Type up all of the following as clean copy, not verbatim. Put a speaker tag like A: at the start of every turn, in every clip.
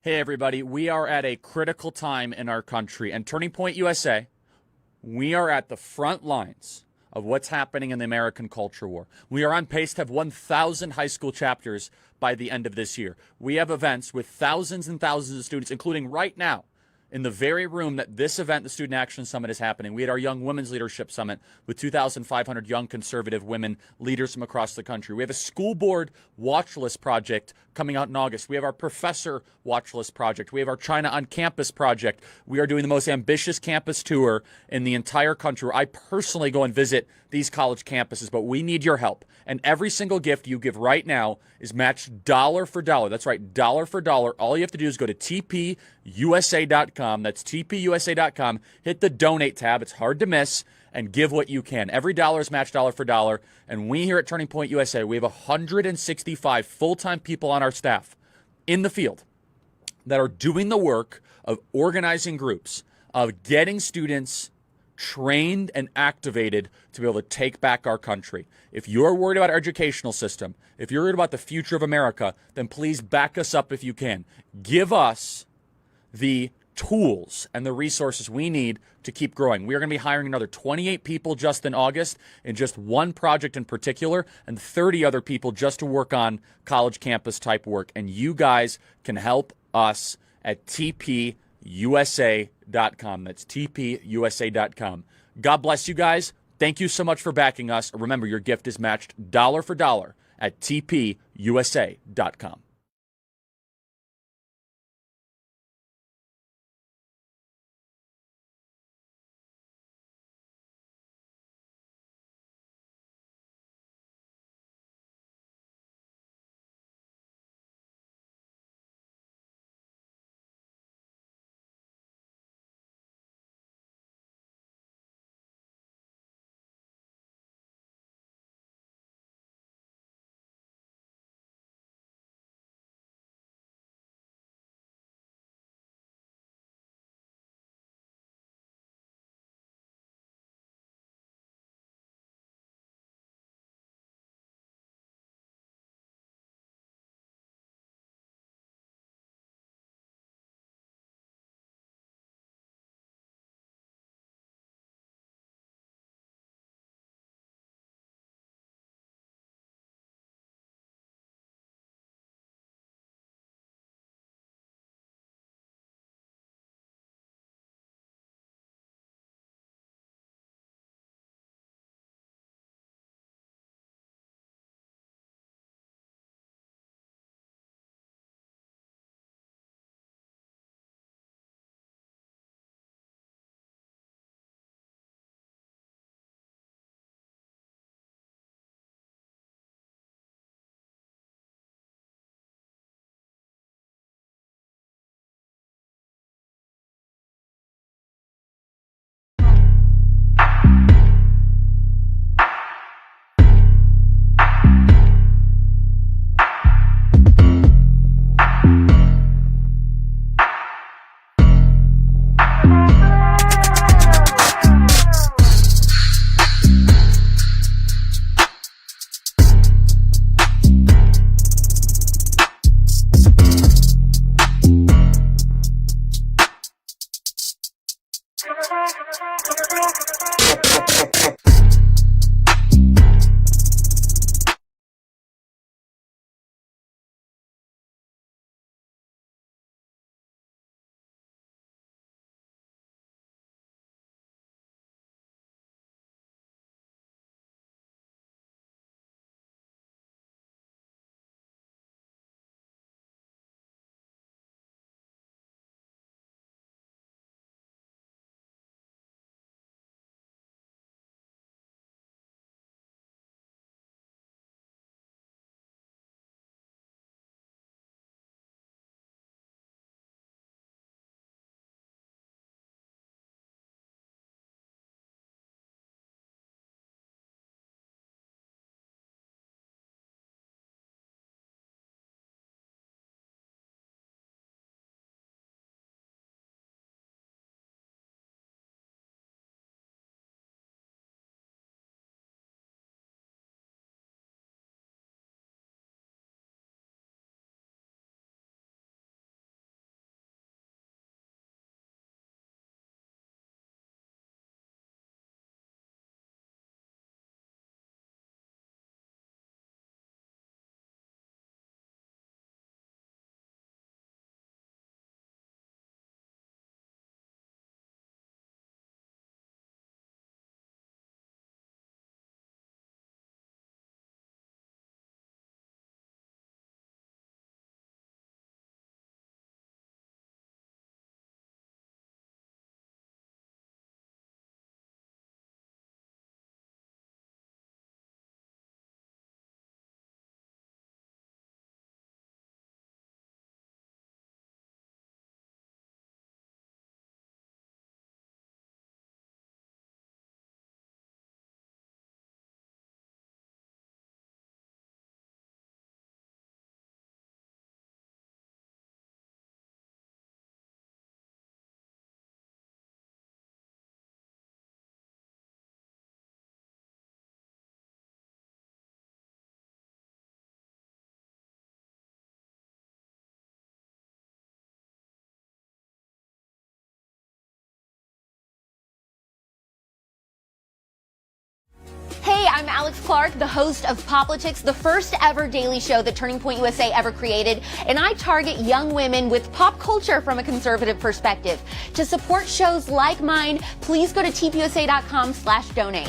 A: Hey, everybody. We are at a critical time in our country, and Turning Point USA, we are at the front lines of what's happening in the American culture war. We are on pace to have 1,000 high school chapters by the end of this year. We have events with thousands and thousands of students, including right now, in the very room that this event, the Student Action Summit, is happening. We had our Young Women's Leadership Summit with 2,500 young conservative women leaders from across the country. We have a school board watch list project coming out in August. We have our professor watch list project. We have our China on Campus project. We are doing the most ambitious campus tour in the entire country, where I personally go and visit these college campuses, but we need your help. And every single gift you give right now is matched dollar for dollar. That's right, dollar for dollar. All you have to do is go to tpusa.com. That's tpusa.com. Hit the donate tab. It's hard to miss. And give what you can. Every dollar is matched dollar for dollar. And we here at Turning Point USA, we have 165 full-time people on our staff in the field that are doing the work of organizing groups, of getting students trained and activated to be able to take back our country. If you're worried about our educational system, if you're worried about the future of America, then please back us up if you can. Give us the tools and the resources we need to keep growing. We are going to be hiring another 28 people just in August in just one project in particular, and 30 other people just to work on college campus type work. And you guys can help us at tpusa.com. That's tpusa.com. God bless you guys. Thank you so much for backing us. Remember, your gift is matched dollar for dollar at tpusa.com.
B: I'm Alex Clark, the host of Politics, the first ever daily show that Turning Point USA ever created, and I target young women with pop culture from a conservative perspective. To support shows like mine, please go to tpusa.com/donate.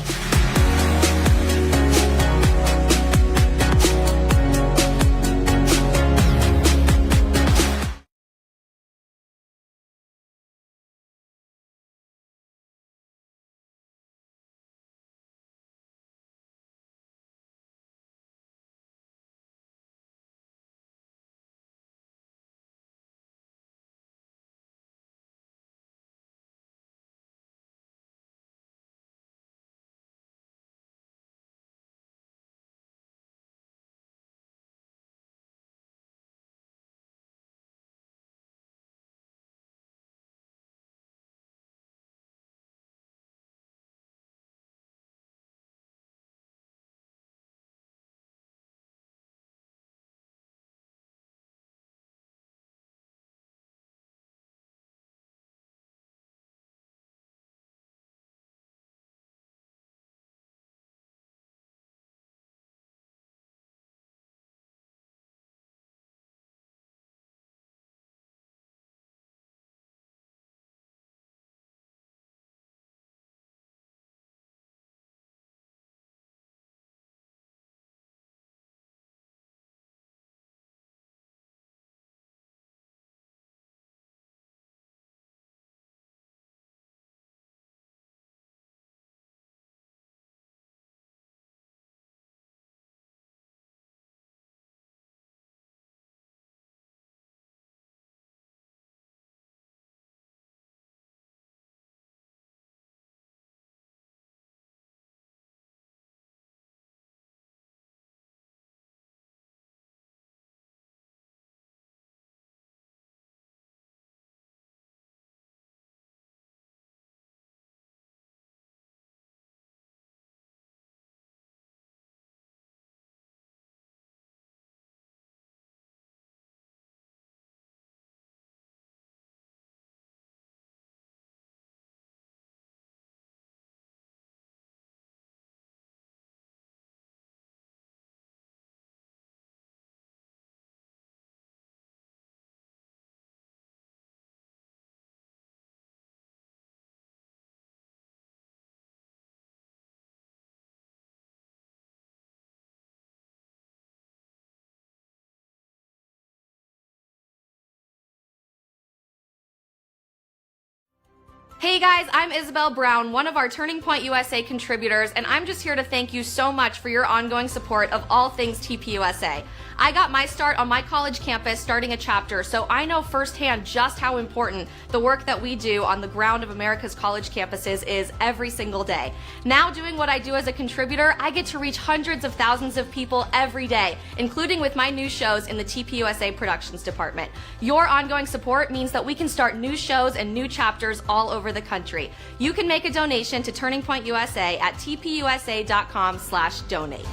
C: Hey guys, I'm Isabel Brown, one of our Turning Point USA contributors, and I'm just here to thank you so much for your ongoing support of all things TPUSA. I got my start on my college campus starting a chapter, so I know firsthand just how important the work that we do on the ground of America's college campuses is every single day. Now doing what I do as a contributor, I get to reach hundreds of thousands of people every day, including with my new shows in the TPUSA Productions Department. Your ongoing support means that we can start new shows and new chapters all over the country. You can make a donation to Turning Point USA at tpusa.com/donate.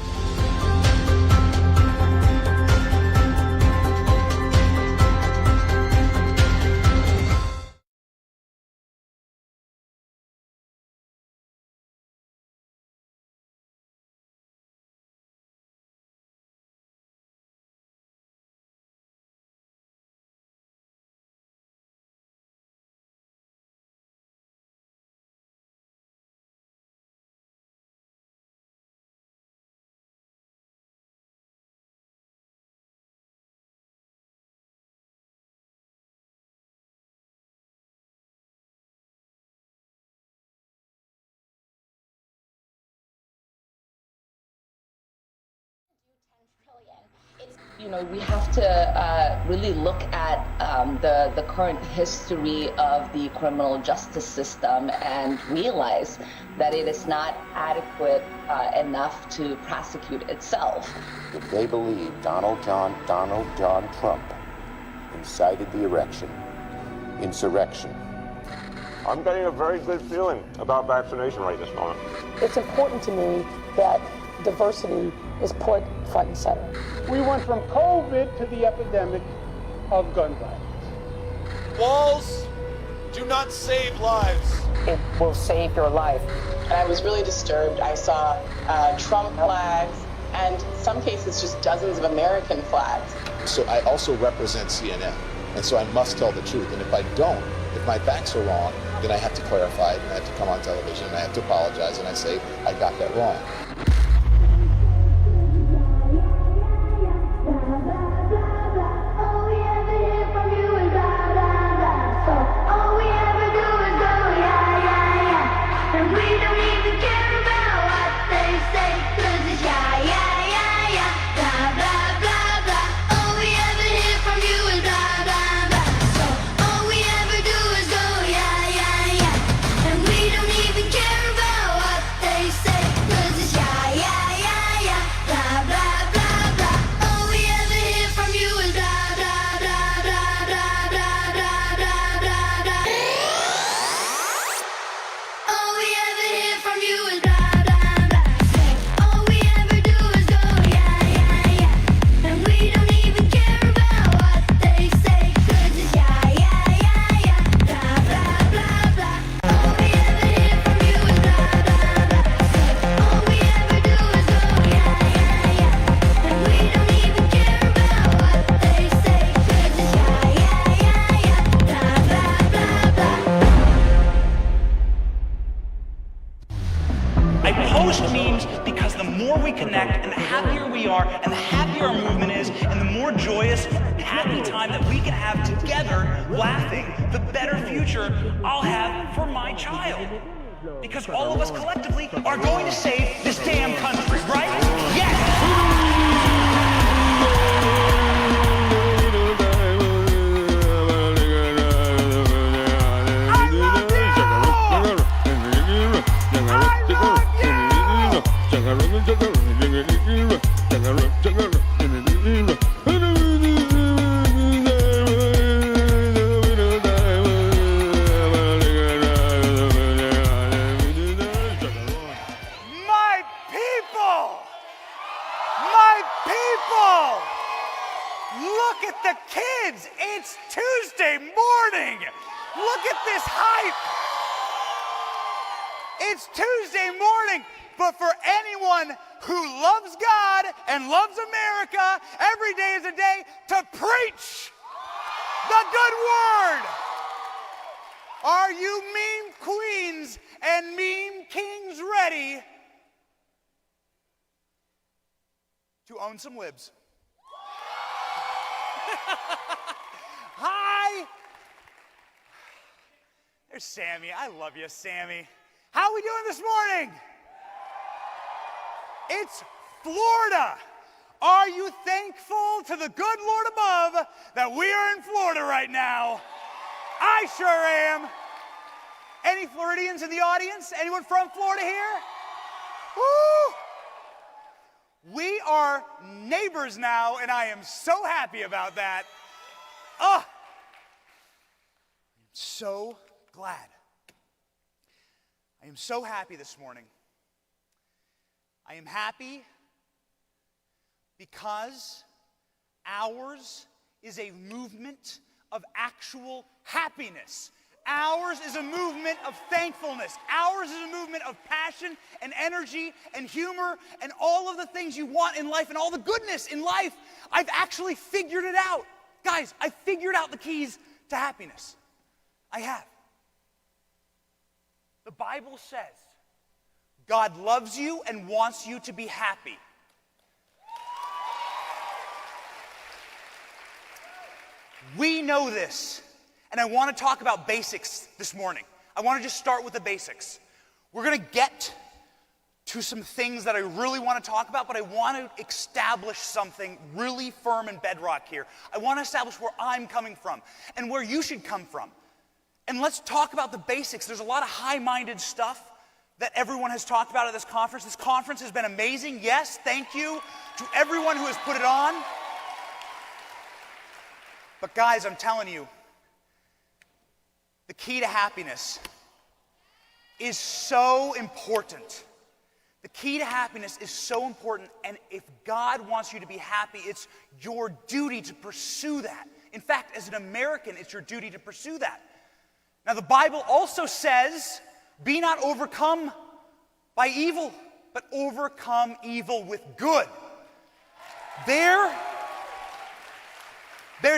D: You know, we have to really look at the current history of the criminal justice system and realize that it is not adequate enough to prosecute itself.
E: If they believe Donald John Trump incited the insurrection,
F: I'm getting a very good feeling about vaccination right this moment.
G: It's important to me that diversity is put front and center.
H: We went from COVID to the epidemic of gun violence.
I: Walls
H: do not save lives.
G: It will save your life.
I: And I was really disturbed. I saw Trump flags and in some cases just dozens of American flags.
E: So I also represent CNN, and so I must tell the truth. And if I don't, if my facts are wrong, then I have to clarify it, and I have to come on television, and I have to apologize, and I say, I got that wrong.
J: Because all of us collectively are going to save this damn country, right? Yes! I love Look at the kids! It's Tuesday morning! Look at this hype! It's Tuesday morning, but for anyone who loves God and loves America, every day is a day to preach the good word! Are you meme queens and meme kings ready to own some libs? Hi! There's Sammy. I love you, Sammy. How are we doing this morning? It's Florida. Are you thankful to the good Lord above that we are in Florida right now? I sure am. Any Floridians in the audience? Anyone from Florida here? Woo! We are neighbors now, and I am so happy about that. Oh, I'm so glad. I am so happy this morning. I am happy because ours is a movement of actual happiness. Ours is a movement of thankfulness. Ours is a movement of passion and energy and humor and all of the things you want in life and all the goodness in life. I've actually figured it out. Guys, I figured out the keys to happiness. I have. The Bible says God loves you and wants you to be happy. We know this. And I want to talk about basics this morning. I want to just start with the basics. We're going to get to some things that I really want to talk about, but I want to establish something really firm and bedrock here. I want to establish where I'm coming from and where you should come from. And let's talk about the basics. There's a lot of high-minded stuff that everyone has talked about at this conference. This conference has been amazing. Yes, thank you to everyone who has put it on. But guys, I'm telling you, the key to happiness is so important. The key to happiness is so important, and if God wants you to be happy, it's your duty to pursue that. In fact, as an American, it's your duty to pursue that. Now, the Bible also says, be not overcome by evil, but overcome evil with good. There's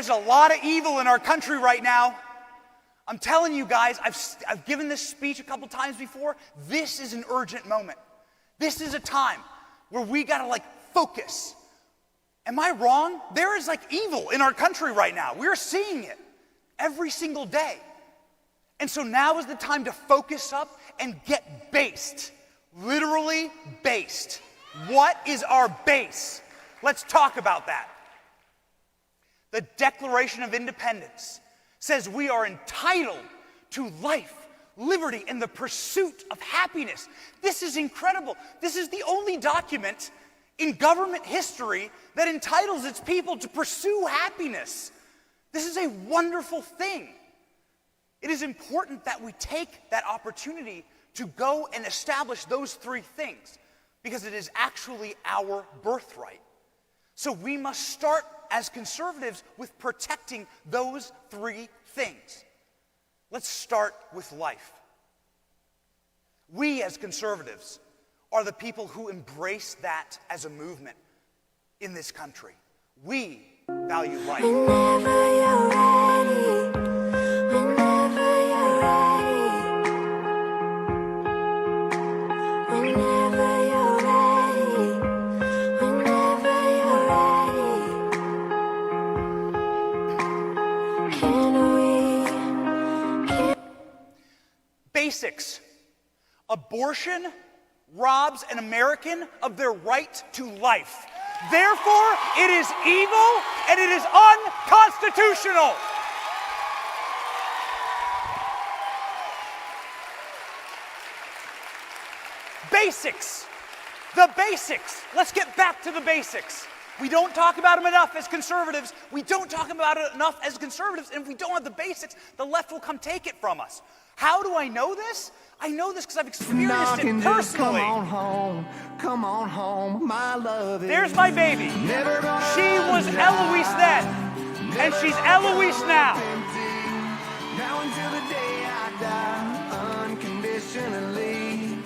J: a lot of evil in our country right now. I'm telling you guys, I've given this speech a couple times before. This is an urgent moment. This is a time where we gotta focus. Am I wrong? There is evil in our country right now. We're seeing it every single day. And so now is the time to focus up and get based. Literally based. What is our base? Let's talk about that. The Declaration of Independence says we are entitled to life, liberty, and the pursuit of happiness. This is incredible. This is the only document in government history that entitles its people to pursue happiness. This is a wonderful thing. It is important that we take that opportunity to go and establish those three things, because it is actually our birthright. So we must start as conservatives with protecting those three things. Let's start with life. We as conservatives are the people who embrace that as a movement in this country. We value life.
K: Whenever you're ready, whenever you're ready, whenever you're ready, whenever you're ready, can we?
J: Basics. Abortion robs an American of their right to life. Therefore, it is evil and it is unconstitutional. Basics. The basics. Let's get back to the basics. We don't talk about them enough as conservatives. We don't talk about it enough as conservatives. And if we don't have the basics, the left will come take it from us. How do I know this? I know this because I've experienced it personally.
K: Come on home, my love.
J: There's my baby. She was Eloise then, and she's Eloise now.
K: Now until the day I die, unconditionally.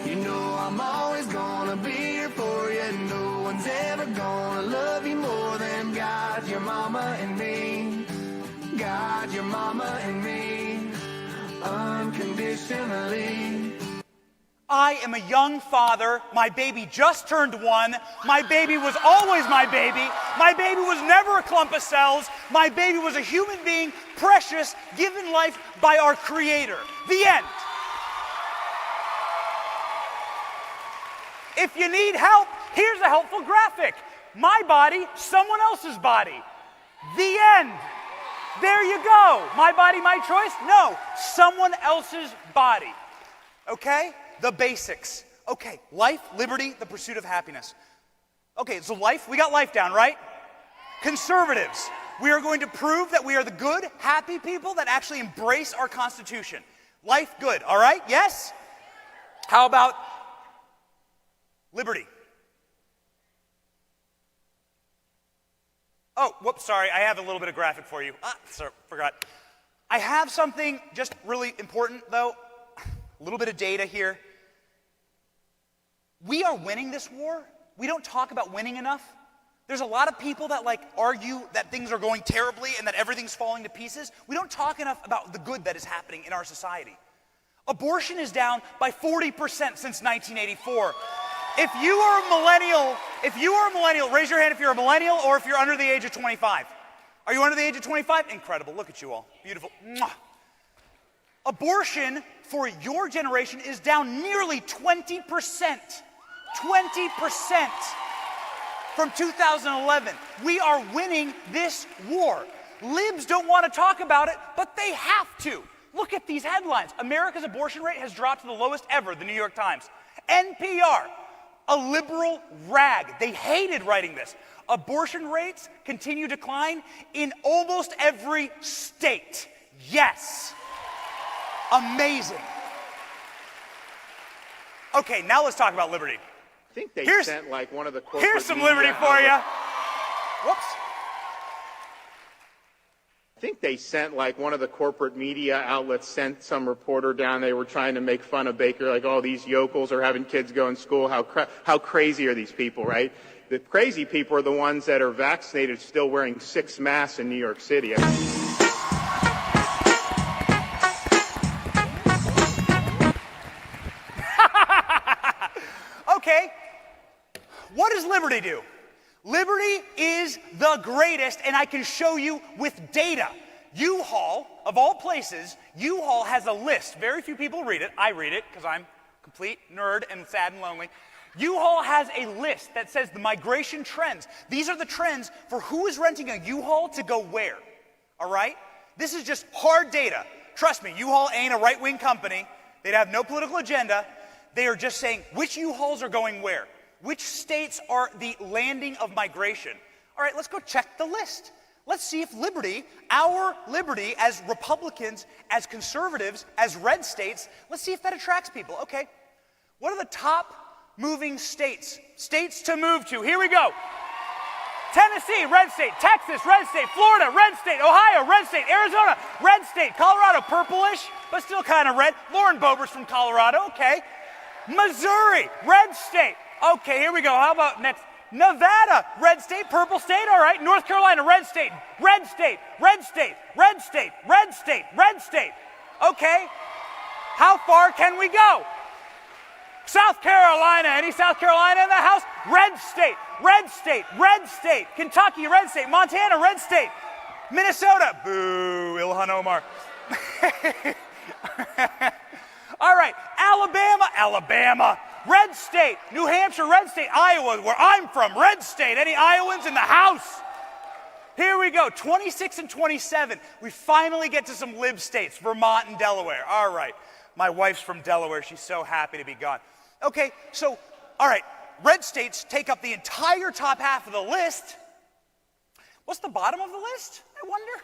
K: You know I'm always gonna be here for you. No one's ever gonna love you more than God, your mama, and me. God, your mama, and me. Unconditionally.
J: I am a young father. My baby just turned 1. My baby was always my baby. My baby was never a clump of cells. My baby was a human being, precious, given life by our Creator. The end. If you need help, here's a helpful graphic. My body, someone else's body. The end. There you go. My body, my choice? No, someone else's body. Okay? The basics. Okay, life, liberty, the pursuit of happiness. Okay, so life, we got life down, right? Conservatives, we are going to prove that we are the good, happy people that actually embrace our Constitution. Life, good, all right? Yes? How about liberty? Oh, whoops, sorry, I have a little bit of graphic for you. Sorry, forgot. I have something just really important, though. A little bit of data here. We are winning this war. We don't talk about winning enough. There's a lot of people that argue that things are going terribly and that everything's falling to pieces. We don't talk enough about the good that is happening in our society. Abortion is down by 40% since 1984. If you are a millennial, raise your hand if you're a millennial or if you're under the age of 25. Are you under the age of 25? Incredible. Look at you all. Beautiful. Mwah. Abortion for your generation is down nearly 20%. 20% from 2011. We are winning this war. Libs don't want to talk about it, but they have to. Look at these headlines. America's abortion rate has dropped to the lowest ever, the New York Times. NPR, a liberal rag. They hated writing this. Abortion rates continue to decline in almost every state. Yes. Amazing. Okay, now let's talk about liberty.
F: I think they sent like one of the corporate
J: Here's some liberty for you. Whoops.
L: I think they sent, like, one of the corporate media outlets sent some reporter down. They were trying to make fun of Baker, like, oh, these yokels are having kids go in school. How crazy are these people, right? The crazy people are the ones that are vaccinated still wearing 6 masks in New York City.
J: Okay, what does liberty do? Liberty is the greatest, and I can show you with data. U-Haul, of all places, U-Haul has a list. Very few people read it. I read it because I'm a complete nerd and sad and lonely. U-Haul has a list that says the migration trends. These are the trends for who is renting a U-Haul to go where, all right? This is just hard data. Trust me, U-Haul ain't a right-wing company. They'd have no political agenda. They are just saying which U-Hauls are going where. Which states are the landing of migration? All right, let's go check the list. Let's see if liberty, our liberty as Republicans, as conservatives, as red states, let's see if that attracts people. Okay, what are the top moving states? States to move to. Here we go. Tennessee, red state. Texas, red state. Florida, red state. Ohio, red state. Arizona, red state. Colorado, purplish, but still kind of red. Lauren Boeber's from Colorado, okay. Missouri, red state. Okay, here we go. How about next? Nevada, red state, purple state, all right. North Carolina, red state, red state, red state, red state, red state, red state. Okay, how far can we go? South Carolina, any South Carolina in the house? Red state, red state, red state. Kentucky, red state. Montana, red state. Minnesota, boo, Ilhan Omar. All right, Alabama, red state. New Hampshire, red state. Iowa, where I'm from, red state. Any Iowans in the house? Here we go, 26 and 27. We finally get to some lib states, Vermont and Delaware. All right, my wife's from Delaware. She's so happy to be gone. Okay, so, all right, red states take up the entire top half of the list. What's the bottom of the list, I wonder?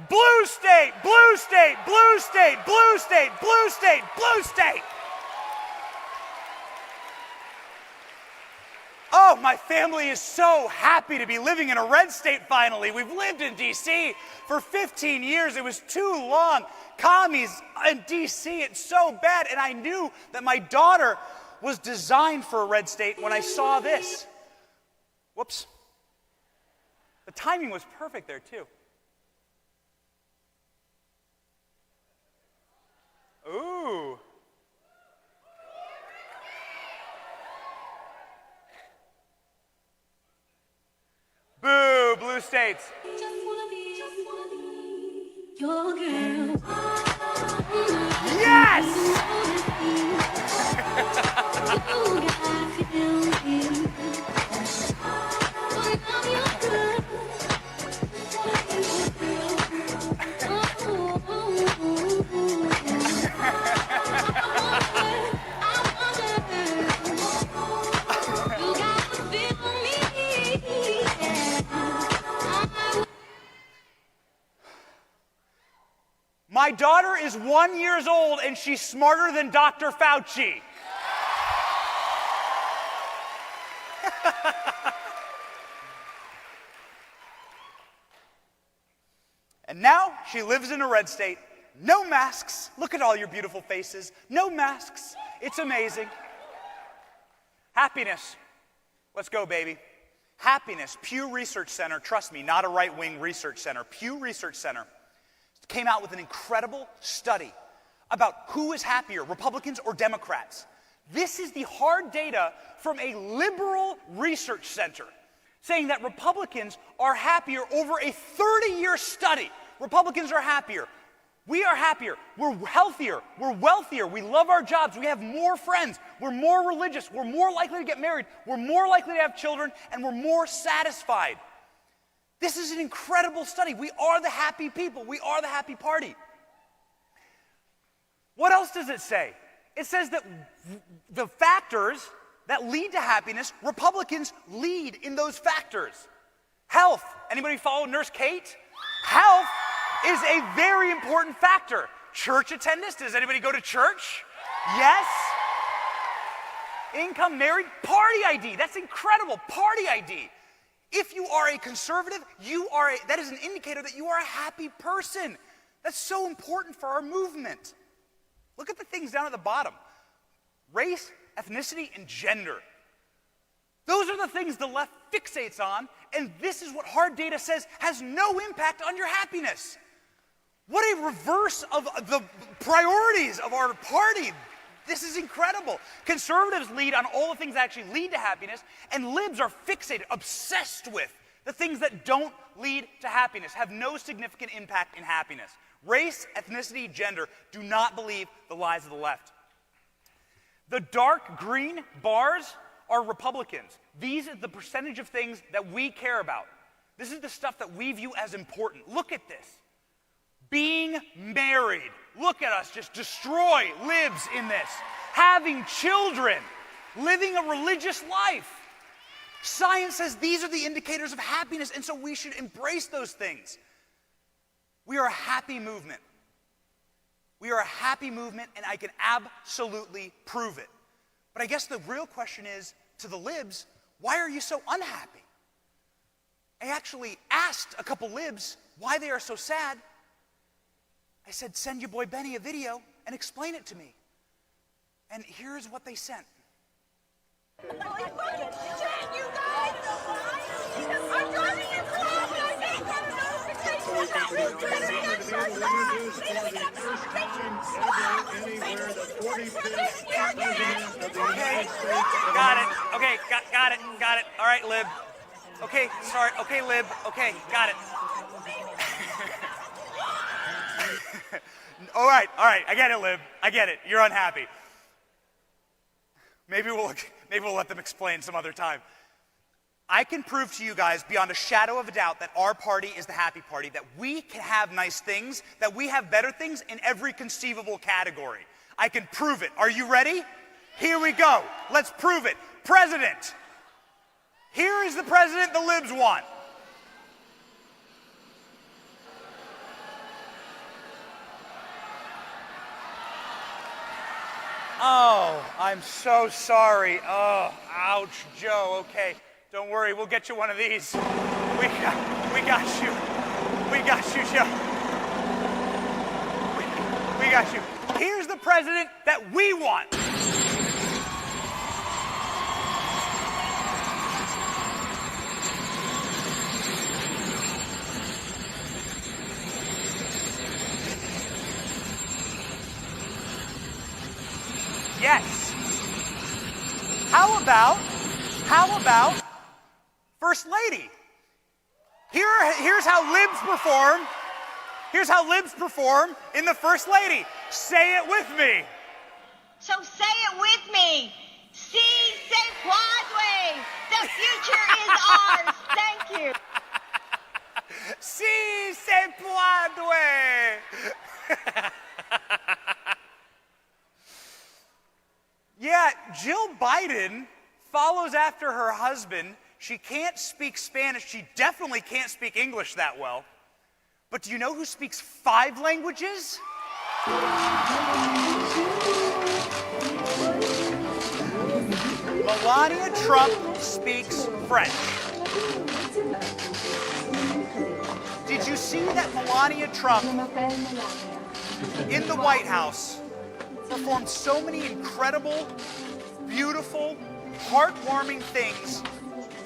J: Blue state, blue state, blue state, blue state, blue state, blue state. Oh, my family is so happy to be living in a red state finally. We've lived in D.C. for 15 years. It was too long. Commies in D.C., it's so bad. And I knew that my daughter was designed for a red state when I saw this. Whoops. The timing was perfect there, too. Ooh. Boo, blue states. Yes! My daughter is 1 year old and she's smarter than Dr. Fauci. And now she lives in a red state. No masks. Look at all your beautiful faces. No masks. It's amazing. Happiness. Let's go, baby. Happiness. Pew Research Center. Trust me, not a right-wing research center. Pew Research Center came out with an incredible study about who is happier, Republicans or Democrats. This is the hard data from a liberal research center saying that Republicans are happier over a 30-year study. Republicans are happier. We are happier. We're healthier. We're wealthier. We love our jobs. We have more friends. We're more religious. We're more likely to get married. We're more likely to have children, and we're more satisfied. This is an incredible study. We are the happy people. We are the happy party. What else does it say? It says that the factors that lead to happiness, Republicans lead in those factors. Health. Anybody follow Nurse Kate? Health is a very important factor. Church attendance. Does anybody go to church? Yes. Income, married, party ID. That's incredible. Party ID. If you are a conservative, that is an indicator that you are a happy person. That's so important for our movement. Look at the things down at the bottom. Race, ethnicity, and gender. Those are the things the left fixates on, and this is what hard data says has no impact on your happiness. What a reverse of the priorities of our party. This is incredible. Conservatives lead on all the things that actually lead to happiness, and libs are fixated, obsessed with the things that don't lead to happiness, have no significant impact in happiness. Race, ethnicity, gender do not believe the lies of the left. The dark green bars are Republicans. These are the percentage of things that we care about. This is the stuff that we view as important. Look at this. Being married. Look at us just destroy libs in this. Having children. Living a religious life. Science says these are the indicators of happiness, and so we should embrace those things. We are a happy movement. We are a happy movement, and I can absolutely prove it. But I guess the real question is, to the libs, why are you so unhappy? I actually asked a couple libs why they are so sad. I said, send your boy Benny a video and explain it to me. And here's what they sent.
K: I'm driving in club and I can't get a notification.
J: Okay, got it. Okay, got it. All right, lib. Okay, sorry. Okay, lib. Okay, got it. All right. I get it, lib. I get it. You're unhappy. Maybe we'll let them explain some other time. I can prove to you guys beyond a shadow of a doubt that our party is the happy party, that we can have nice things, that we have better things in every conceivable category. I can prove it. Are you ready? Here we go. Let's prove it. President. Here is the president the libs want. Oh, I'm so sorry. Oh, ouch, Joe. Okay, don't worry. We'll get you one of these. We got you. We got you, Joe. We got you. Here's the president that we want. Yes. How about First Lady? Here's how libs perform. Here's how libs perform in the First Lady. Say it with me.
K: So say it with me. Si se puede. The future is ours. Thank you.
J: Si se puede. Yeah, Jill Biden follows after her husband. She can't speak Spanish. She definitely can't speak English that well. But do you know who speaks 5 languages? Melania Trump speaks French. Did you see that Melania Trump in the White House performed so many incredible, beautiful, heartwarming things?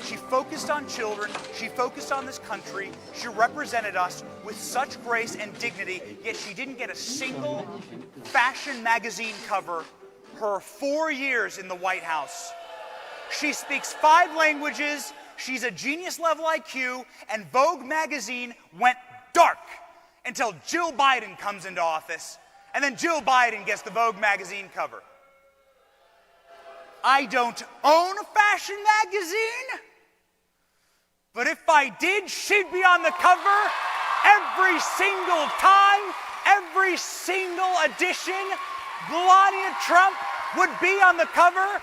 J: She focused on children, she focused on this country, she represented us with such grace and dignity, yet she didn't get a single fashion magazine cover her 4 years in the White House. She speaks 5 languages, she's a genius level IQ, and Vogue magazine went dark until Jill Biden comes into office, and then Jill Biden gets the Vogue magazine cover. I don't own a fashion magazine, but if I did, she'd be on the cover every single time, every single edition. Melania Trump would be on the cover.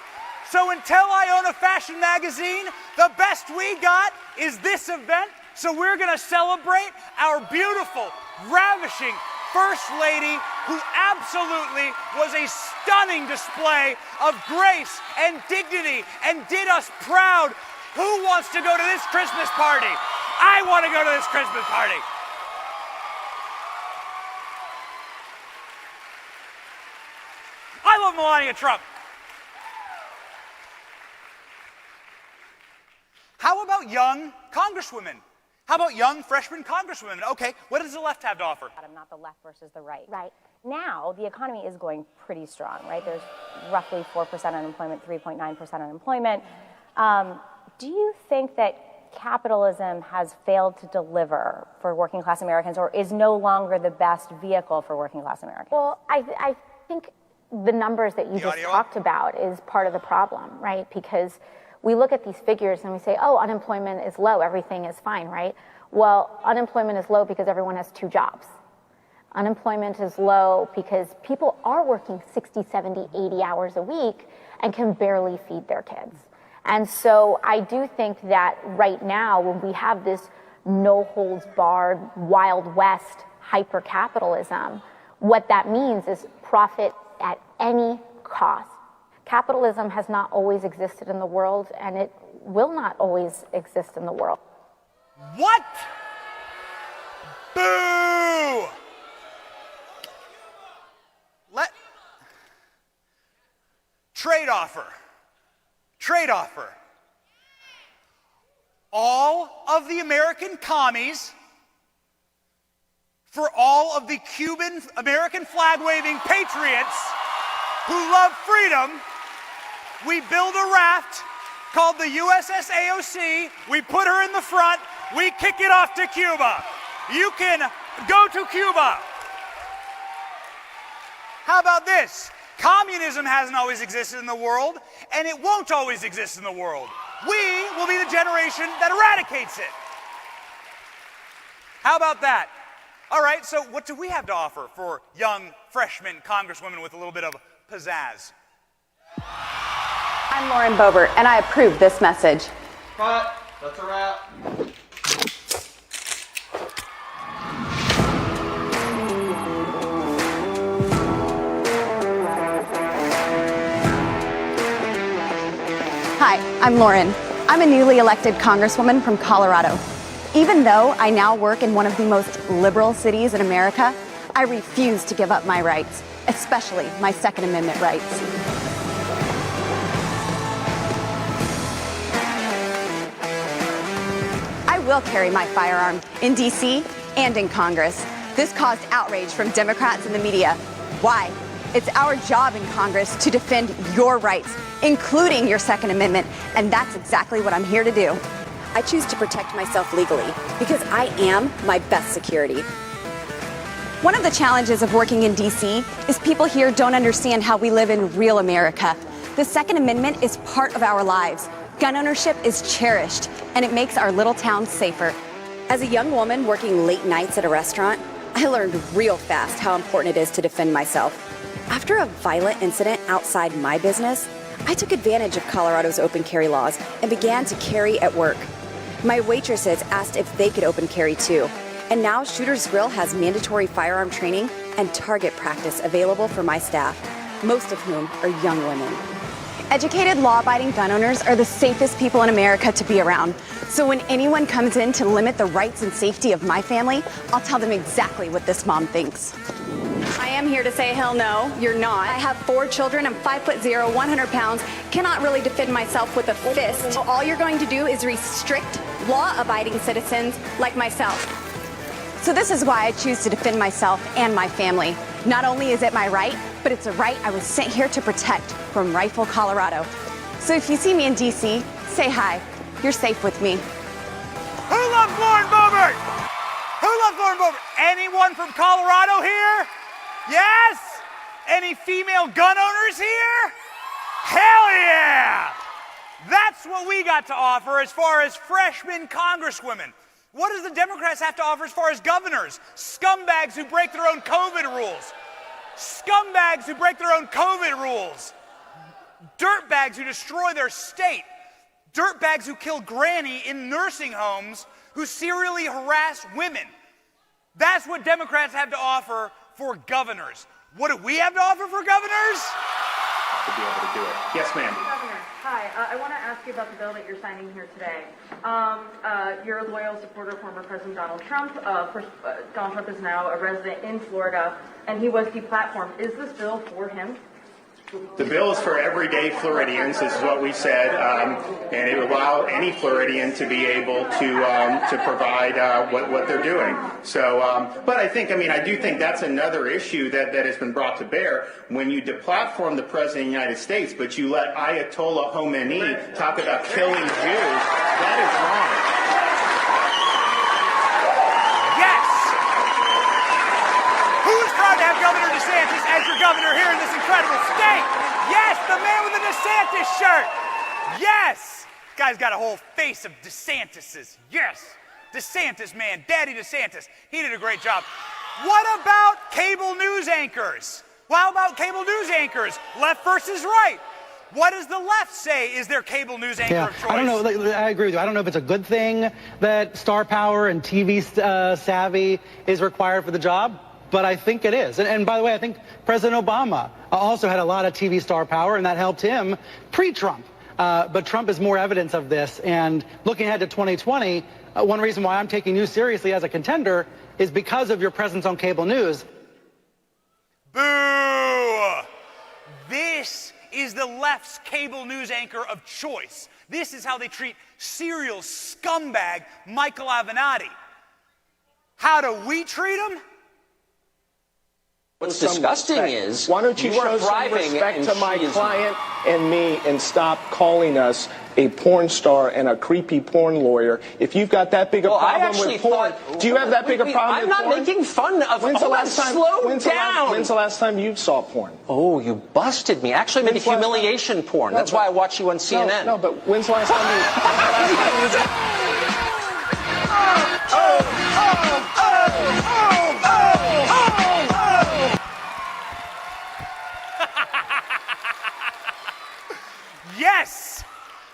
J: So until I own a fashion magazine, the best we got is this event. So we're going to celebrate our beautiful, ravishing First Lady, who absolutely was a stunning display of grace and dignity and did us proud. Who wants to go to this Christmas party? I want to go to this Christmas party. I love Melania Trump. How about young congresswomen? How about young freshman congresswomen? Okay, what does the left have to offer?
M: Not the left versus the right. Right. Now, the economy is going pretty strong, right? There's roughly 4% unemployment, 3.9% unemployment. Do you think that capitalism has failed to deliver for working class Americans, or is no longer the best vehicle for working class Americans?
N: Well, I think the numbers that you just talked about is part of the problem, right? Because we look at these figures and we say, oh, unemployment is low, everything is fine, right? Well, unemployment is low because everyone has 2 jobs. Unemployment is low because people are working 60, 70, 80 hours a week and can barely feed their kids. And so I do think that right now, when we have this no-holds-barred, Wild West hyper-capitalism, what that means is profit at any cost. Capitalism has not always existed in the world, and it will not always exist in the world.
J: What? Boo! Trade offer. Trade offer. All of the American commies for all of the Cuban American flag-waving patriots who love freedom. We build a raft called the USS AOC. We put her in the front. We kick it off to Cuba. You can go to Cuba. How about this? Communism hasn't always existed in the world, and it won't always exist in the world. We will be the generation that eradicates it. How about that? All right, so what do we have to offer for young freshman congresswomen with a little bit of pizzazz?
O: I'm Lauren Boebert, and I approve this message.
P: Cut. That's a wrap.
O: Hi, I'm Lauren. I'm a newly elected congresswoman from Colorado. Even though I now work in one of the most liberal cities in America, I refuse to give up my rights, especially my Second Amendment rights. I will carry my firearm in D.C. and in Congress. This caused outrage from Democrats and the media. Why? It's our job in Congress to defend your rights, including your Second Amendment, and that's exactly what I'm here to do. I choose to protect myself legally because I am my best security. One of the challenges of working in D.C. is people here don't understand how we live in real America. The Second Amendment is part of our lives. Gun ownership is cherished, and it makes our little town safer. As a young woman working late nights at a restaurant, I learned real fast how important it is to defend myself. After a violent incident outside my business, I took advantage of Colorado's open carry laws and began to carry at work. My waitresses asked if they could open carry too, and now Shooter's Grill has mandatory firearm training and target practice available for my staff, most of whom are young women. Educated, law-abiding gun owners are the safest people in America to be around. So when anyone comes in to limit the rights and safety of my family, I'll tell them exactly what this mom thinks. I am here to say hell no, you're not. I have 4 children, I'm 5'0", 100 pounds, cannot really defend myself with a fist. All you're going to do is restrict law-abiding citizens like myself. So this is why I choose to defend myself and my family. Not only is it my right, but it's a right I was sent here to protect from Rifle, Colorado. So if you see me in D.C., say hi. You're safe with me.
J: Who loves Lauren Boebert? Who loves Lauren Boebert? Anyone from Colorado here? Yes? Any female gun owners here? Hell yeah! That's what we got to offer as far as freshman congresswomen. What does the Democrats have to offer as far as governors? Scumbags who break their own COVID rules. Scumbags who break their own COVID rules. Dirtbags who destroy their state. Dirtbags who kill Granny in nursing homes, who serially harass women. That's what Democrats have to offer for governors. What do we have to offer for governors?
L: To be able to do it. Yes, ma'am.
N: Governor,
Q: Hi, I want to ask you about the bill that you're signing here today. You're a loyal supporter of former President Donald Trump. Donald Trump is now a resident in Florida, and he was deplatformed. Is this bill for him?
L: The bill is for everyday Floridians, this is what we said, and it would allow any Floridian to be able to provide what they're doing. So, but I do think that's another issue that has been brought to bear. When you deplatform the President of the United States, but you let Ayatollah Khomeini talk about killing Jews, that is wrong.
J: Yes! Who's proud to have Governor DeSantis as your governor here in this incredible state? Yes, the man with the DeSantis shirt. Yes! This guy's got a whole face of DeSantis's. Yes! DeSantis, man. Daddy DeSantis. He did a great job. What about cable news anchors? Well, how about cable news anchors? Left versus right. What does the left say is their cable news anchor of choice?
R: I don't know. I agree with you. I don't know if it's a good thing that star power and TV savvy is required for the job, but I think it is. And by the way, I think President Obama also had a lot of TV star power, and that helped him pre-Trump. But Trump is more evidence of this. And looking ahead to 2020, one reason why I'm taking you seriously as a contender is because of your presence on cable news.
J: Boo! This is the left's cable news anchor of choice. This is how they treat serial scumbag Michael Avenatti. How do we treat him?
S: What's disgusting is
T: why don't you show some respect to my client and me and stop calling us a porn star and a creepy porn lawyer? If you've got that big a problem with porn, do you have that big a problem with porn?
S: I'm not making fun of.
T: When's the last time you saw porn?
S: Oh, you busted me. Actually, maybe humiliation porn. That's why I watch you on CNN.
T: No, but when's the last time
J: Yes!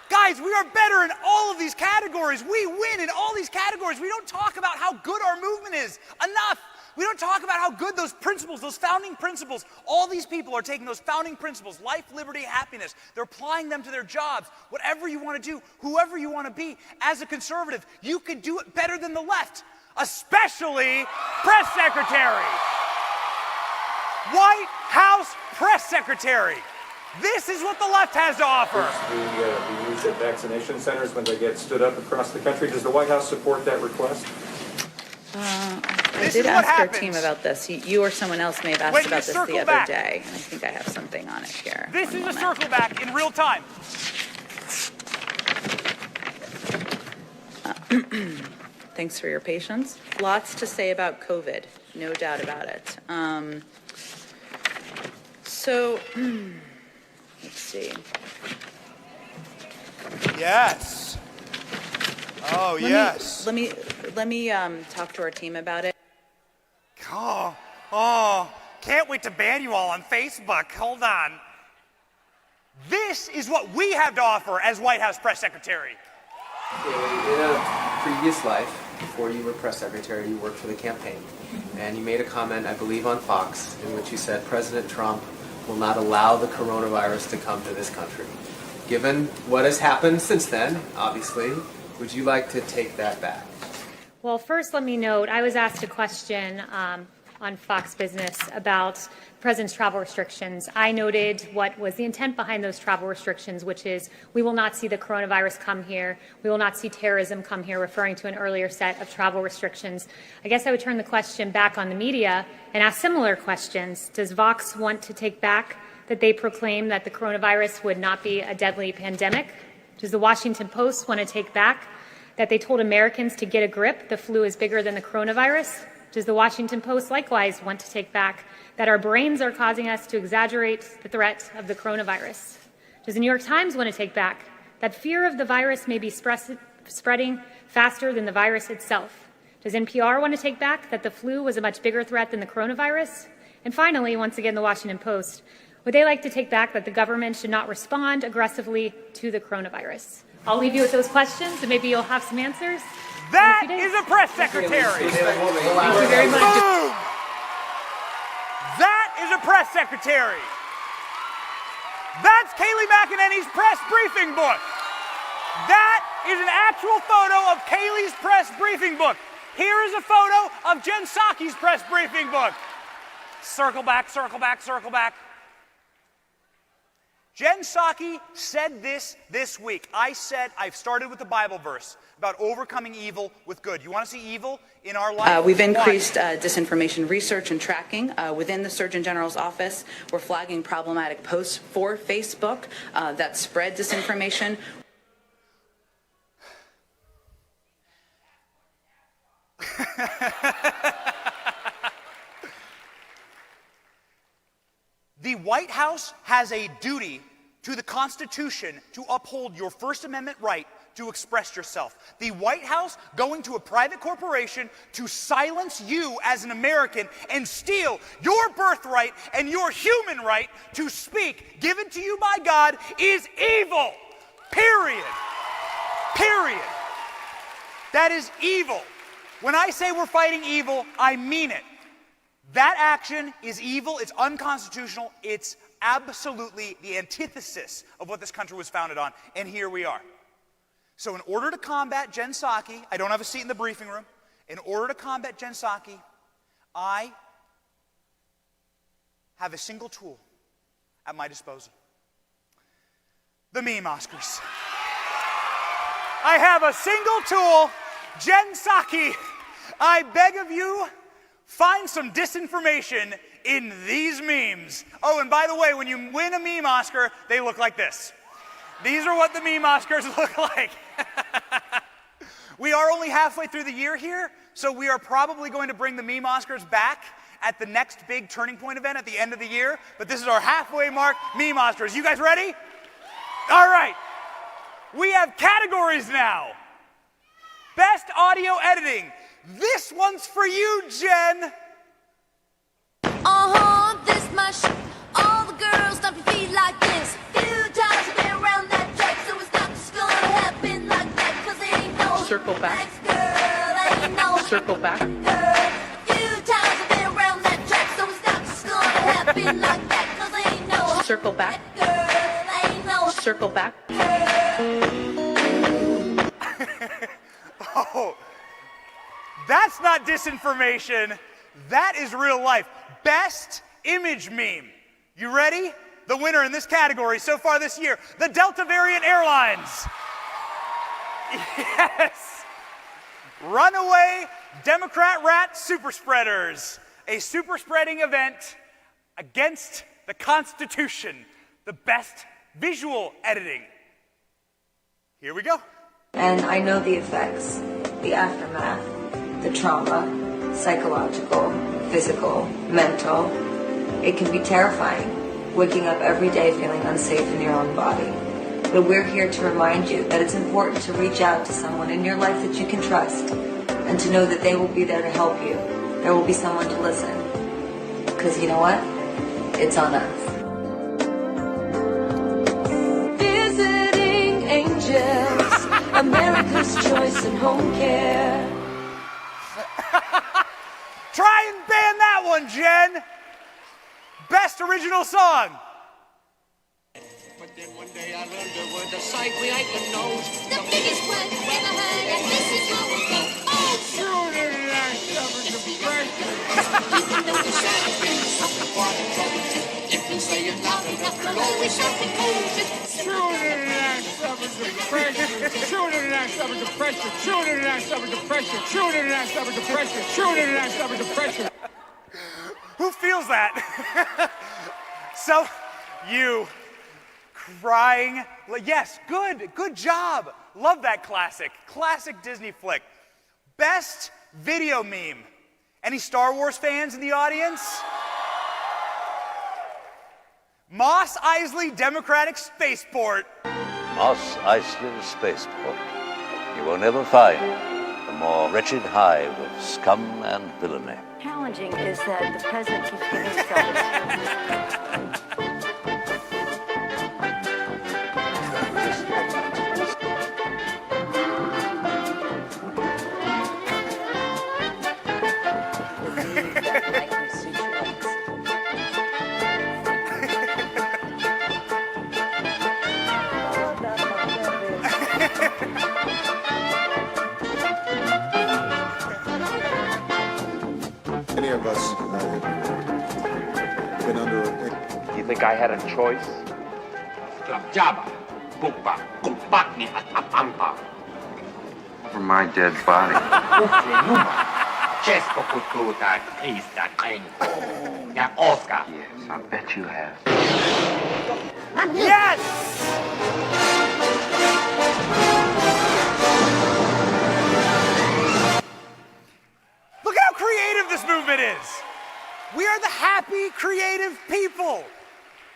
J: Guys, we are better in all of these categories. We win in all these categories. We don't talk about how good our movement is enough. We don't talk about how good those principles, those founding principles, all these people are taking those founding principles, life, liberty, happiness. They're applying them to their jobs. Whatever you want to do, whoever you want to be, as a conservative, you can do it better than the left, especially press secretary. White House press secretary. This is what the left has to offer.
U: The use of vaccination centers when they get stood up across the country. Does the White House support that request?
V: I did ask our team about this. You or someone else may have asked about this the other day, and I think I have something on it here.
J: This is a circle back in real time.
V: Thanks for your patience. Lots to say about COVID, no doubt about it. Let's see.
J: Yes. Oh, yes.
V: Let me talk to our team about it.
J: Can't wait to ban you all on Facebook. Hold on. This is what we have to offer as White House press secretary.
W: In a previous life, before you were press secretary, you worked for the campaign. And you made a comment, I believe, on Fox, in which you said President Trump will not allow the coronavirus to come to this country. Given what has happened since then, obviously, would you like to take that back?
X: Well, first, let me note, I was asked a question on Fox Business about the President's travel restrictions. I noted what was the intent behind those travel restrictions, which is we will not see the coronavirus come here. We will not see terrorism come here, referring to an earlier set of travel restrictions. I guess I would turn the question back on the media and ask similar questions. Does Vox want to take back that they proclaim that the coronavirus would not be a deadly pandemic? Does the Washington Post want to take back that they told Americans to get a grip, the flu is bigger than the coronavirus? Does the Washington Post likewise want to take back that our brains are causing us to exaggerate the threat of the coronavirus? Does the New York Times want to take back that fear of the virus may be spreading faster than the virus itself? Does NPR want to take back that the flu was a much bigger threat than the coronavirus? And finally, once again, the Washington Post, would they like to take back that the government should not respond aggressively to the coronavirus? I'll leave you with those questions, and maybe you'll have some answers.
J: That is a press secretary.
X: Thank you very much.
J: Boom! That is a press secretary. That's Kayleigh McEnany's press briefing book. That is an actual photo of Kayleigh's press briefing book. Here is a photo of Jen Psaki's press briefing book. Circle back, circle back, circle back. Jen Psaki said this week. I've started with the Bible verse about overcoming evil with good. You want to see evil in our life?
V: We've increased disinformation research and tracking within the Surgeon General's office. We're flagging problematic posts for Facebook that spread disinformation.
J: The White House has a duty to the Constitution to uphold your First Amendment right to express yourself. The White House going to a private corporation to silence you as an American and steal your birthright and your human right to speak given to you by God is evil. Period. Period. That is evil. When I say we're fighting evil, I mean it. That action is evil, it's unconstitutional, it's absolutely the antithesis of what this country was founded on, and here we are. So in order to combat Jen Psaki, I don't have a seat in the briefing room, in order to combat Jen Psaki, I have a single tool at my disposal. The meme Oscars. I have a single tool. Jen Psaki, I beg of you, find some disinformation in these memes. Oh, and by the way, when you win a meme Oscar, they look like this. These are what the meme Oscars look like. We are only halfway through the year here, so we are probably going to bring the meme Oscars back at the next big Turning Point event at the end of the year. But this is our halfway mark meme Oscars. You guys ready? All right. We have categories now. Best audio editing. This one's for you, Jen.
K: This my shit. All the girls stomp your feet like this. Few times I've been around that track, so it's not just gonna happen like that, 'cause there ain't no
V: Circle back.
K: Girl, ain't no
V: Circle back.
K: Girl. Few times I've been around that track, so it's not just gonna happen like that, 'cause there ain't no
V: Circle back.
K: Girl, ain't no
V: Circle back.
J: Oh, that's not disinformation. That is real life. Best image meme. You ready? The winner in this category so far this year, the Delta variant airlines. Yes. Runaway Democrat rat super spreaders. A super spreading event against the Constitution. The best visual editing. Here we go.
A: And I know the effects, the aftermath, the trauma, psychological, physical, mental. It can be terrifying, waking up every day feeling unsafe in your own body. But we're here to remind you that it's important to reach out to someone in your life that you can trust and to know that they will be there to help you. There will be someone to listen. Because you know what? It's on us.
K: Visiting angels, America's choice in home care.
J: Try and ban that one, Jen. Best original song.
K: But then one day I learned the word, the sight we ain't the nose. The biggest word you ever heard, and this is how it goes. Oh, sure, I suffered depression. Even though the sad thing is something quite intelligent. If you say it loud enough, you'll always have to hold it. Sure, I suffered depression. Sure, I suffered depression. Sure, I suffered depression. Sure, I suffered depression. Sure, I suffered depression.
J: Who feels that? So, you crying. Yes, good job. Love that classic Disney flick. Best video meme. Any Star Wars fans in the audience? Mos Eisley Democratic Spaceport.
B: Mos Eisley Spaceport. You will never find a more wretched hive of scum and villainy.
C: Challenging is that the president keeps giving himself
F: think I had a choice?
D: For my dead body. Yes, I bet you have.
J: Yes! Look at how creative this movement is. We are the happy, creative people.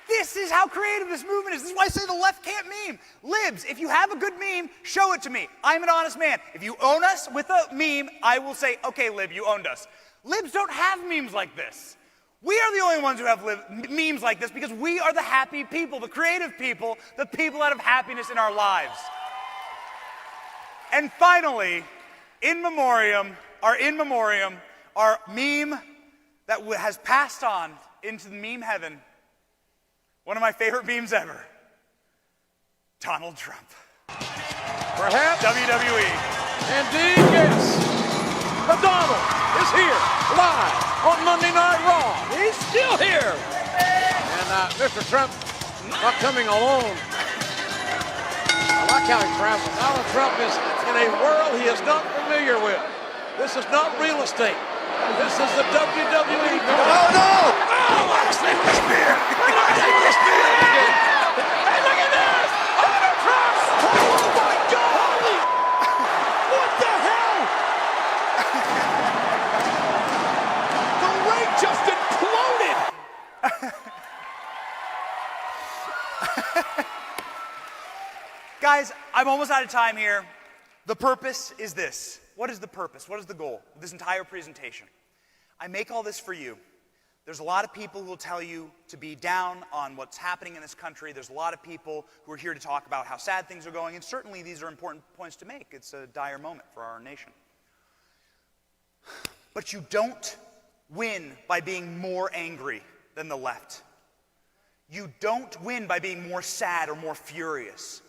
J: This is how creative this movement is. This is why I say the left can't meme. Libs, if you have a good meme, show it to me. I'm an honest man. If you own us with a meme, I will say, okay, Lib, you owned us. Libs don't have memes like this. We are the only ones who have memes like this because we are the happy people, the creative people, the people out of happiness in our lives. And finally, in memoriam, our meme that has passed on into the meme heaven, one of my favorite memes ever, Donald Trump.
G: Perhaps.
J: WWE.
G: Indeed, yes. The Donald is here, live on Monday Night Raw. He's still here. And Mr. Trump not coming alone. I like how he travels. Donald Trump is in a world he is not familiar with. This is not real estate. This is the WWE.
K: Oh, no!
G: Oh, what's this beer? What's this beer? Hey, look at this! Donald Trump! Oh, my God! What the hell? The ring just imploded!
J: Guys, I'm almost out of time here. The purpose is this. What is the purpose? What is the goal of this entire presentation? I make all this for you. There's a lot of people who will tell you to be down on what's happening in this country. There's a lot of people who are here to talk about how sad things are going, and certainly these are important points to make. It's a dire moment for our nation. But you don't win by being more angry than the left. You don't win by being more sad or more furious.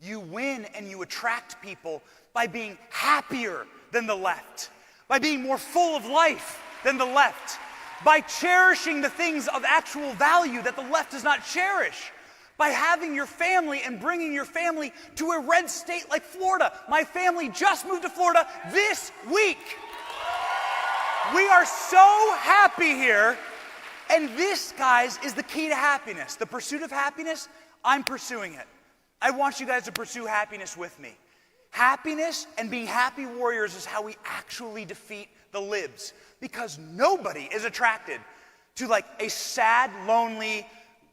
J: You win and you attract people by being happier than the left, by being more full of life than the left, by cherishing the things of actual value that the left does not cherish, by having your family and bringing your family to a red state like Florida. My family just moved to Florida this week. We are so happy here, and this, guys, is the key to happiness. The pursuit of happiness, I'm pursuing it. I want you guys to pursue happiness with me. Happiness and being happy warriors is how we actually defeat the libs. Because nobody is attracted to like a sad, lonely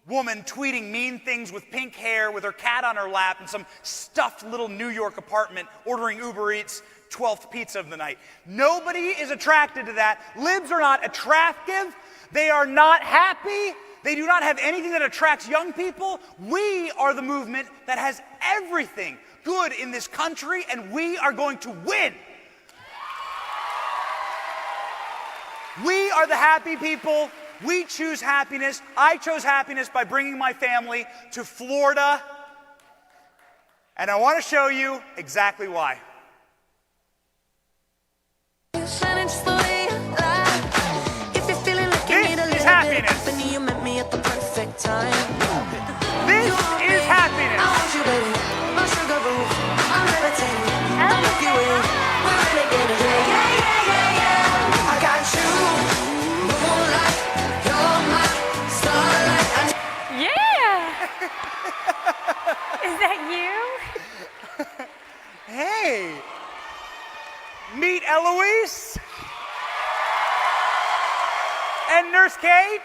J: woman tweeting mean things with pink hair with her cat on her lap in some stuffed little New York apartment ordering Uber Eats 12th pizza of the night. Nobody is attracted to that. Libs are not attractive. They are not happy. They do not have anything that attracts young people. We are the movement that has everything good in this country, and we are going to win. We are the happy people. We choose happiness. I chose happiness by bringing my family to Florida, and I want to show you exactly why. This is happiness. This is happiness.
X: Is that you?
J: Hey, meet Eloise and Nurse Kate.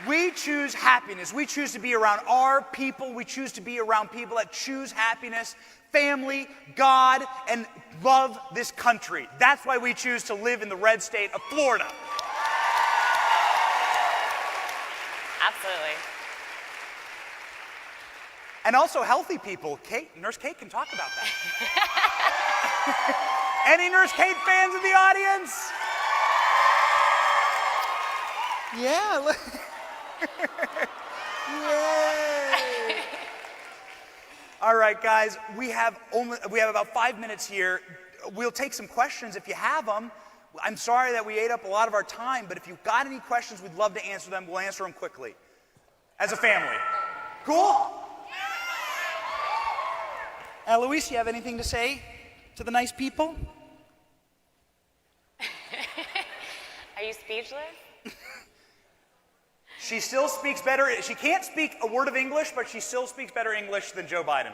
J: We choose happiness. We choose to be around our people. We choose to be around people that choose happiness, family, God, and love this country. That's why we choose to live in the red state of Florida.
H: Absolutely.
J: And also healthy people. Nurse Kate can talk about that. Any Nurse Kate fans in the audience? Yeah. Yay. All right, guys, we have about 5 minutes here. We'll take some questions if you have them. I'm sorry that we ate up a lot of our time, but if you've got any questions, we'd love to answer them. We'll answer them quickly. As a family. Cool? Luis, you have anything to say to the nice people?
H: Are you speechless?
J: She still speaks better. She can't speak a word of English, but she still speaks better English than Joe Biden.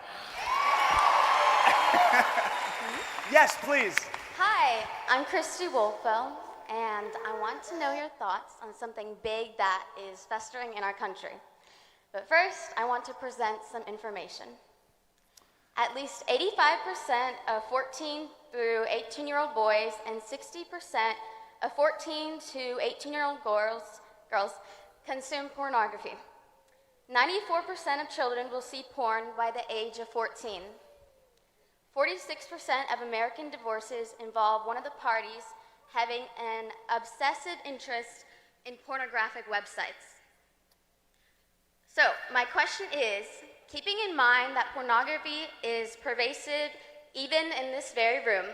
J: Yes, please.
E: Hi, I'm Christy Wolfeld, and I want to know your thoughts on something big that is festering in our country. But first, I want to present some information. At least 85% of 14 through 18-year-old boys and 60% of 14 to 18-year-old girls consume pornography. 94% of children will see porn by the age of 14. 46% of American divorces involve one of the parties having an obsessive interest in pornographic websites. So, my question is, keeping in mind that pornography is pervasive even in this very room,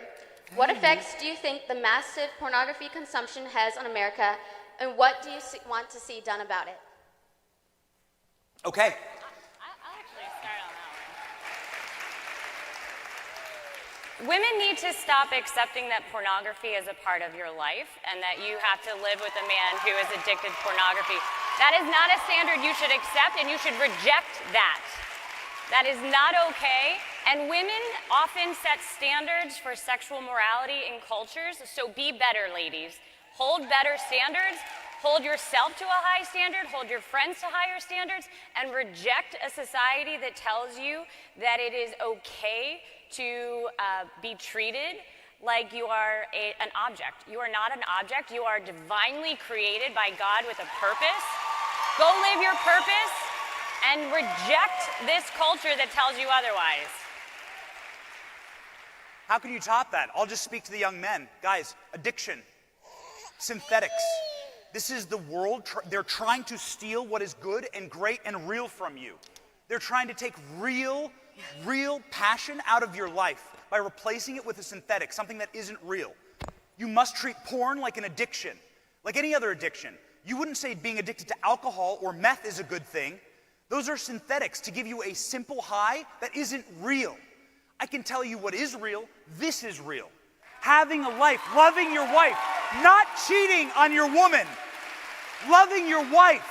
E: what effects do you think the massive pornography consumption has on America, and what do you want to see done about it?
J: Okay.
H: I'll actually start on that one. Women need to stop accepting that pornography is a part of your life and that you have to live with a man who is addicted to pornography. That is not a standard you should accept, and you should reject that. That is not okay. And women often set standards for sexual morality in cultures, so be better, ladies. Hold better standards. Hold yourself to a high standard. Hold your friends to higher standards. And reject a society that tells you that it is okay to be treated like you are an object. You are not an object. You are divinely created by God with a purpose. Go live your purpose and reject this culture that tells you otherwise.
J: How can you top that? I'll just speak to the young men. Guys, addiction, synthetics. This is the world. They're trying to steal what is good and great and real from you. They're trying to take real passion out of your life by replacing it with a synthetic, something that isn't real. You must treat porn like an addiction, like any other addiction. You wouldn't say being addicted to alcohol or meth is a good thing. Those are synthetics to give you a simple high that isn't real. I can tell you what is real. This is real. Having a life, loving your wife, not cheating on your woman, loving your wife,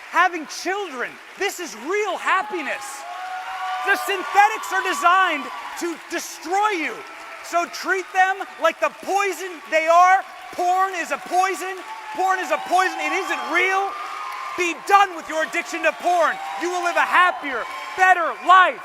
J: having children. This is real happiness. The synthetics are designed to destroy you. So treat them like the poison they are. Porn is a poison. Porn is a poison. It isn't real. Be done with your addiction to porn. You will live a happier, better life.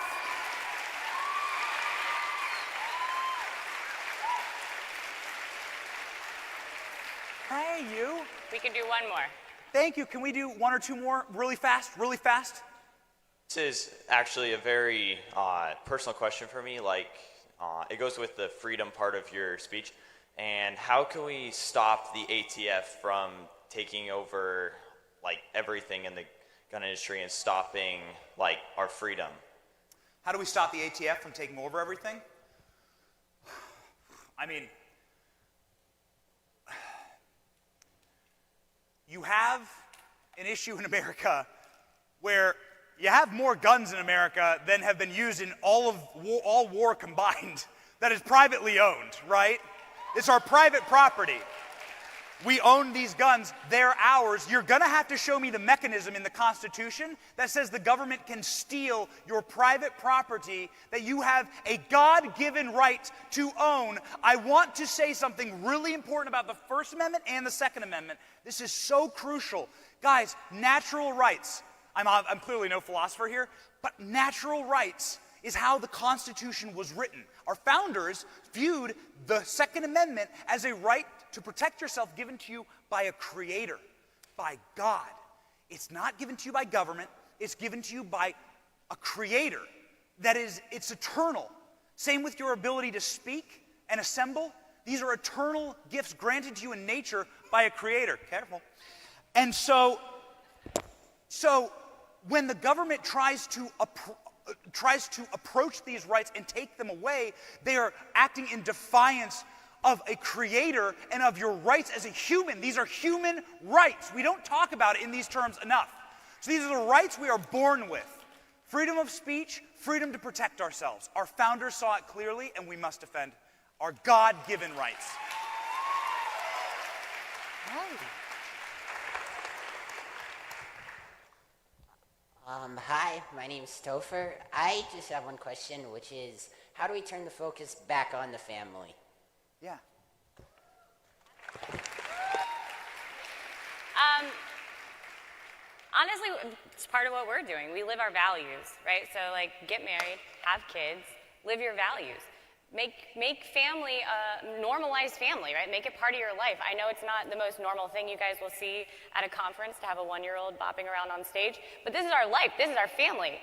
J: Hey, you.
H: We can do one more.
J: Thank you. Can we do one or two more really fast, really fast?
I: This is actually a very personal question for me. It goes with the freedom part of your speech. And how can we stop the ATF from taking over everything in the gun industry and stopping our freedom?
J: How do we stop the ATF from taking over everything? I mean, you have an issue in America where you have more guns in America than have been used in all war combined that is privately owned, right? It's our private property. We own these guns, they're ours. You're gonna have to show me the mechanism in the Constitution that says the government can steal your private property that you have a God-given right to own. I want to say something really important about the First Amendment and the Second Amendment. This is so crucial. Guys, natural rights. I'm clearly no philosopher here, but natural rights is how the Constitution was written. Our founders viewed the Second Amendment as a right to protect yourself given to you by a creator, by God. It's not given to you by government, it's given to you by a creator. That is, it's eternal. Same with your ability to speak and assemble. These are eternal gifts granted to you in nature by a creator. Careful. And so when the government tries to approach these rights and take them away, they are acting in defiance of a creator and of your rights as a human. These are human rights. We don't talk about it in these terms enough. So these are the rights we are born with. Freedom of speech, freedom to protect ourselves. Our founders saw it clearly, and we must defend our God-given rights.
M: Hi, my name is Topher. I just have one question, which is, how do we turn the focus back on the family?
J: Yeah.
H: Honestly, it's part of what we're doing. We live our values, right? So, like, get married, have kids, live your values. Make family, normalize family, right? Make it part of your life. I know it's not the most normal thing you guys will see at a conference to have a 1-year-old bopping around on stage, but this is our life, this is our family,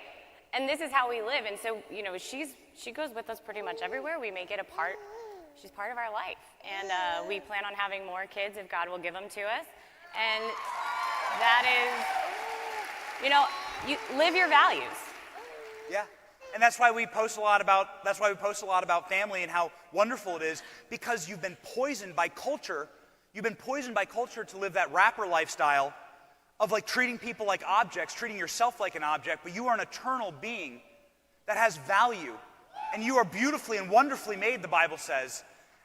H: and this is how we live. And so, you know, she goes with us pretty much everywhere. We make it a part. She's part of our life, and we plan on having more kids if God will give them to us. And that is, you know, you live your values.
J: Yeah. And that's why we post a lot about family and how wonderful it is, because you've been poisoned by culture. You've been poisoned by culture to live that rapper lifestyle of like treating people like objects, treating yourself like an object, but you are an eternal being that has value. And you are beautifully and wonderfully made, the Bible says.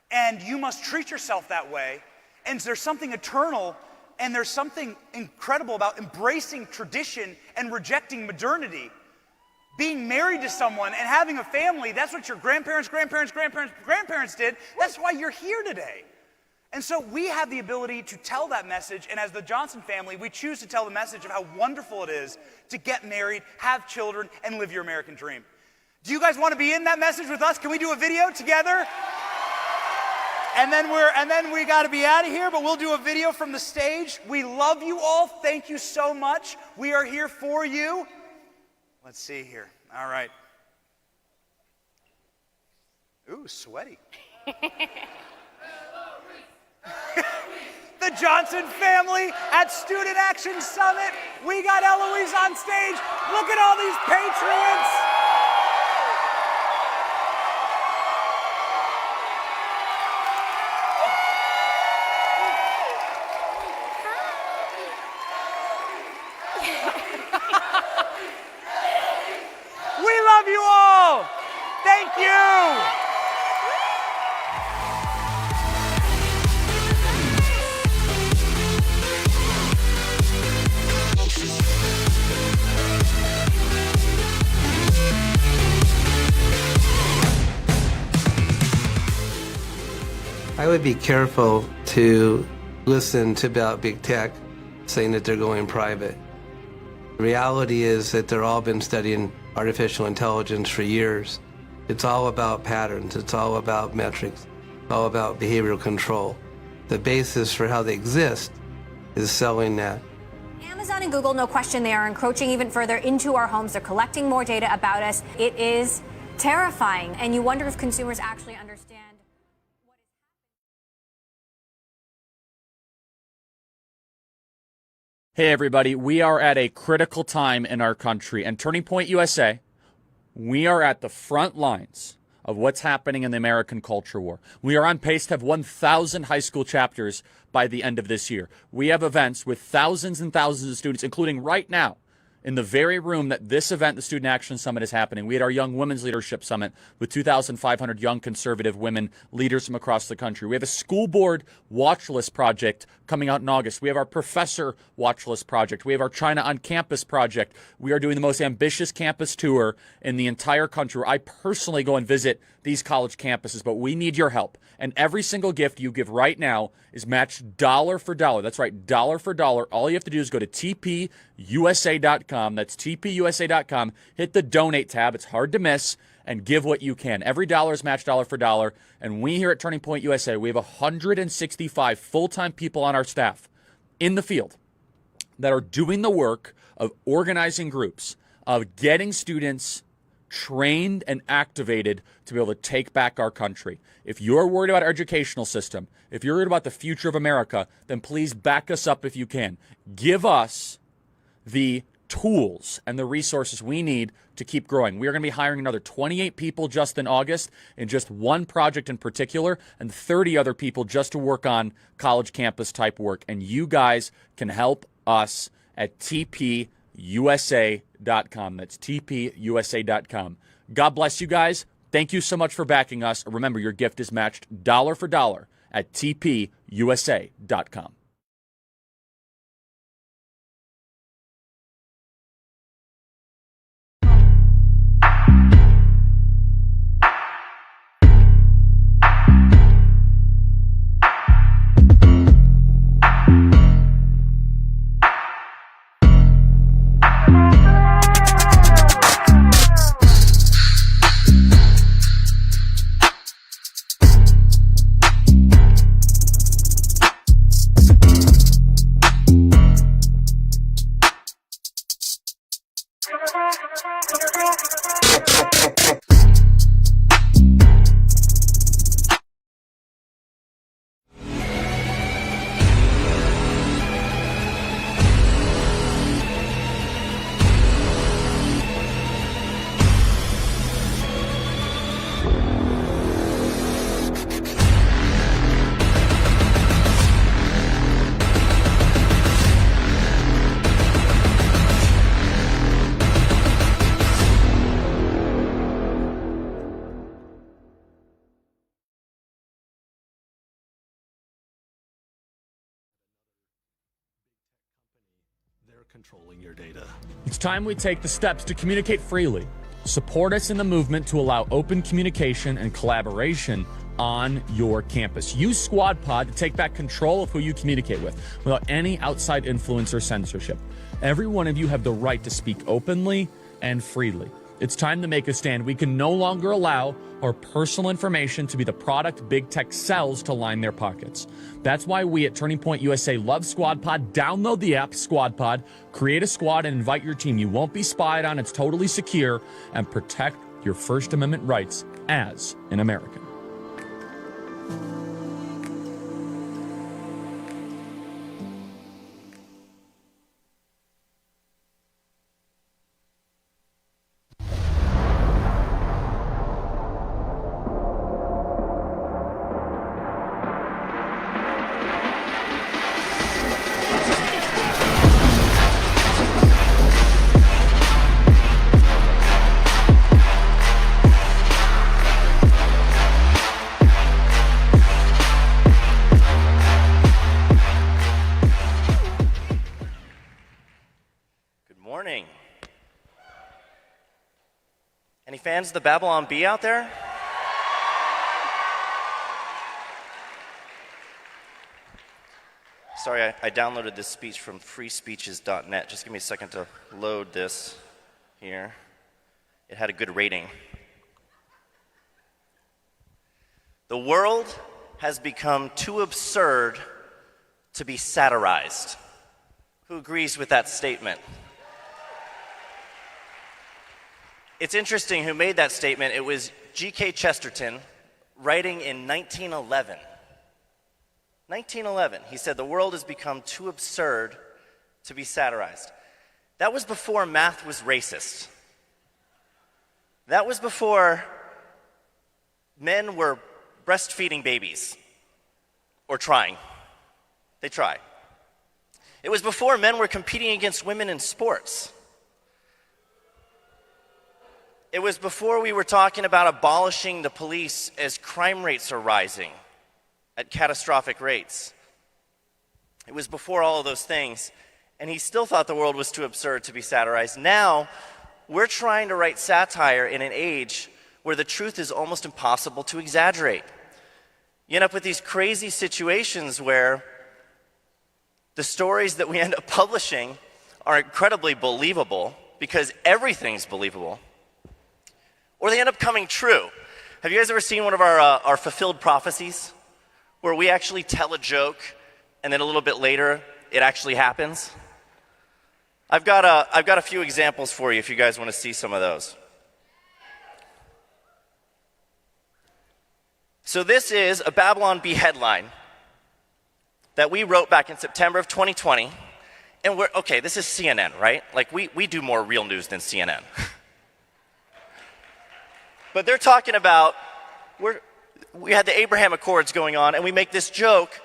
J: And you must treat yourself that way. And there's something eternal and there's something incredible about embracing tradition and rejecting modernity. Being married to someone and having a family, that's what your grandparents did. That's why you're here today. And so we have the ability to tell that message, and as the Johnson family, we choose to tell the message of how wonderful it is to get married, have children, and live your American dream. Do you guys want to be in that message with us? Can we do a video together? And then we got to be out of here, but we'll do a video from the stage. We love you all. Thank you so much. We are here for you. Let's see here. All right. Ooh, sweaty. The Johnson family at Student Action Summit. We got Eloise on stage. Look at all these patriots. Love you all. Thank you.
N: I would be careful to listen to about big tech saying that they're going private. The reality is that they've all been studying artificial intelligence for years. It's all about patterns. It's all about metrics. It's all about behavioral control. The basis for how they exist is selling that.
O: Amazon and Google, no question, they are encroaching even further into our homes. They're collecting more data about us. It is terrifying, and you wonder if consumers actually understand.
P: Hey everybody, we are at a critical time in our country, and Turning Point USA, we are at the front lines of what's happening in the American culture war. We are on pace to have 1,000 high school chapters by the end of this year. We have events with thousands and thousands of students, including right now, in the very room that this event, the Student Action Summit, is happening. We had our Young Women's Leadership Summit with 2,500 young conservative women leaders from across the country. We have a school board watch list project coming out in August. We have our professor watch list project. We have our China on Campus project. We are doing the most ambitious campus tour in the entire country, where I personally go and visit these college campuses, but we need your help. And every single gift you give right now is matched dollar for dollar. That's right, dollar for dollar. All you have to do is go to tpusa.com. That's tpusa.com. Hit the donate tab. It's hard to miss. And give what you can. Every dollar is matched dollar for dollar. And we here at Turning Point USA, we have 165 full-time people on our staff in the field that are doing the work of organizing groups, of getting students trained and activated to be able to take back our country. If you're worried about our educational system, if you're worried about the future of America, then please back us up if you can. Give us the tools and the resources we need to keep growing. We are going to be hiring another 28 people just in August in just one project in particular, and 30 other people just to work on college campus type work. And you guys can help us at tpusa.com. That's tpusa.com. God bless you guys. Thank you so much for backing us. Remember, your gift is matched dollar for dollar at tpusa.com.
L: Controlling your data.
P: It's time we take the steps to communicate freely. Support us in the movement to allow open communication and collaboration on your campus. Use Squad Pod to take back control of who you communicate with without any outside influence or censorship. Every one of you have the right to speak openly and freely. It's time to make a stand. We can no longer allow our personal information to be the product big tech sells to line their pockets. That's why we at Turning Point USA love Squad Pod. Download the app Squad Pod, create a squad, and invite your team. You won't be spied on. It's totally secure, and protect your First Amendment rights as an American.
Q: Any fans of the Babylon Bee out there? Sorry, I downloaded this speech from freespeeches.net. Just give me a second to load this here. It had a good rating. The world has become too absurd to be satirized. Who agrees with that statement? It's interesting who made that statement. It was G.K. Chesterton, writing in 1911. 1911, he said, the world has become too absurd to be satirized. That was before math was racist. That was before men were breastfeeding babies, or trying. They try. It was before men were competing against women in sports. It was before we were talking about abolishing the police as crime rates are rising at catastrophic rates. It was before all of those things, and he still thought the world was too absurd to be satirized. Now, we're trying to write satire in an age where the truth is almost impossible to exaggerate. You end up with these crazy situations where the stories that we end up publishing are incredibly believable because everything's believable, or they end up coming true. Have you guys ever seen one of our fulfilled prophecies, where we actually tell a joke and then a little bit later it actually happens? I've got a few examples for you if you guys want to see some of those. So this is a Babylon Bee headline that we wrote back in September of 2020, And okay, this is CNN, right? Like, we do more real news than CNN. But they're talking about, we had the Abraham Accords going on, and we make this joke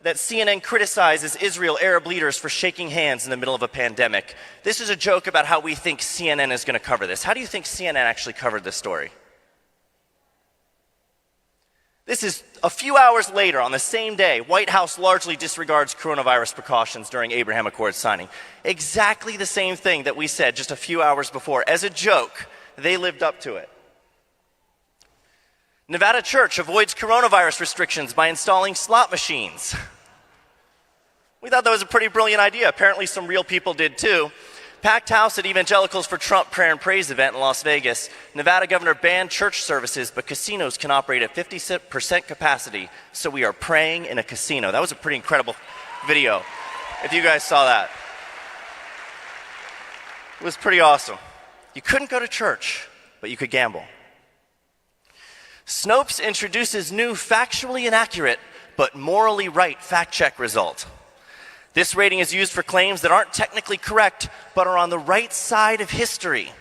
Q: that CNN criticizes Israel Arab leaders for shaking hands in the middle of a pandemic. This is a joke about how we think CNN is going to cover this. How do you think CNN actually covered this story? This is a few hours later on the same day. White House largely disregards coronavirus precautions during Abraham Accords signing. Exactly the same thing that we said just a few hours before. As a joke, they lived up to it. Nevada church avoids coronavirus restrictions by installing slot machines. We thought that was a pretty brilliant idea. Apparently some real people did too. Packed house at Evangelicals for Trump prayer and praise event in Las Vegas. Nevada governor banned church services, but casinos can operate at 50% capacity, so we are praying in a casino. That was a pretty incredible video, if you guys saw that. It was pretty awesome. You couldn't go to church, but you could gamble. Snopes introduces new factually inaccurate but morally right fact-check result. This rating is used for claims that aren't technically correct but are on the right side of history,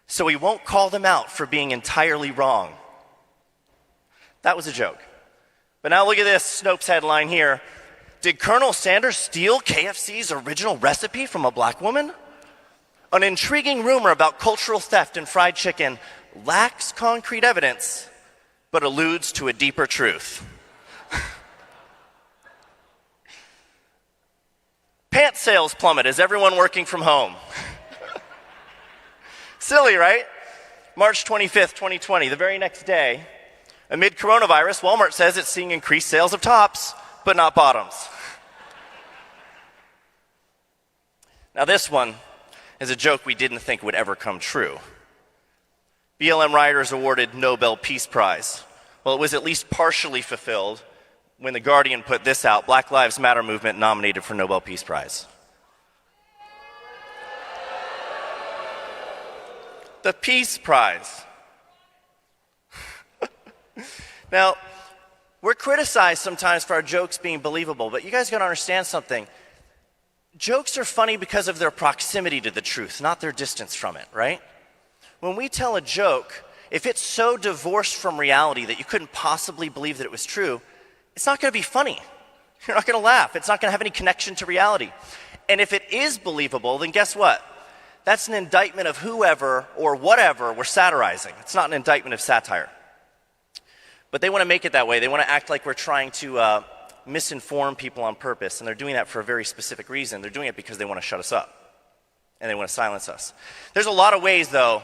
Q: so we won't call them out for being entirely wrong. That was a joke. But now look at this Snopes headline here. Did Colonel Sanders steal KFC's original recipe from a black woman? An intriguing rumor about cultural theft in fried chicken lacks concrete evidence, but alludes to a deeper truth. Pants sales plummet as everyone working from home. Silly, right? March 25th, 2020, the very next day, amid coronavirus, Walmart says it's seeing increased sales of tops, but not bottoms. Now this one is a joke we didn't think would ever come true. BLM rioters awarded Nobel Peace Prize. Well, it was at least partially fulfilled when The Guardian put this out, Black Lives Matter movement nominated for Nobel Peace Prize. The Peace Prize. Now, we're criticized sometimes for our jokes being believable, but you guys gotta understand something. Jokes are funny because of their proximity to the truth, not their distance from it, right? When we tell a joke, if it's so divorced from reality that you couldn't possibly believe that it was true, it's not going to be funny. You're not going to laugh. It's not going to have any connection to reality. And if it is believable, then guess what? That's an indictment of whoever or whatever we're satirizing. It's not an indictment of satire. But they want to make it that way. They want to act like we're trying to misinform people on purpose, and they're doing that for a very specific reason. They're doing it because they want to shut us up, and they want to silence us. There's a lot of ways, though,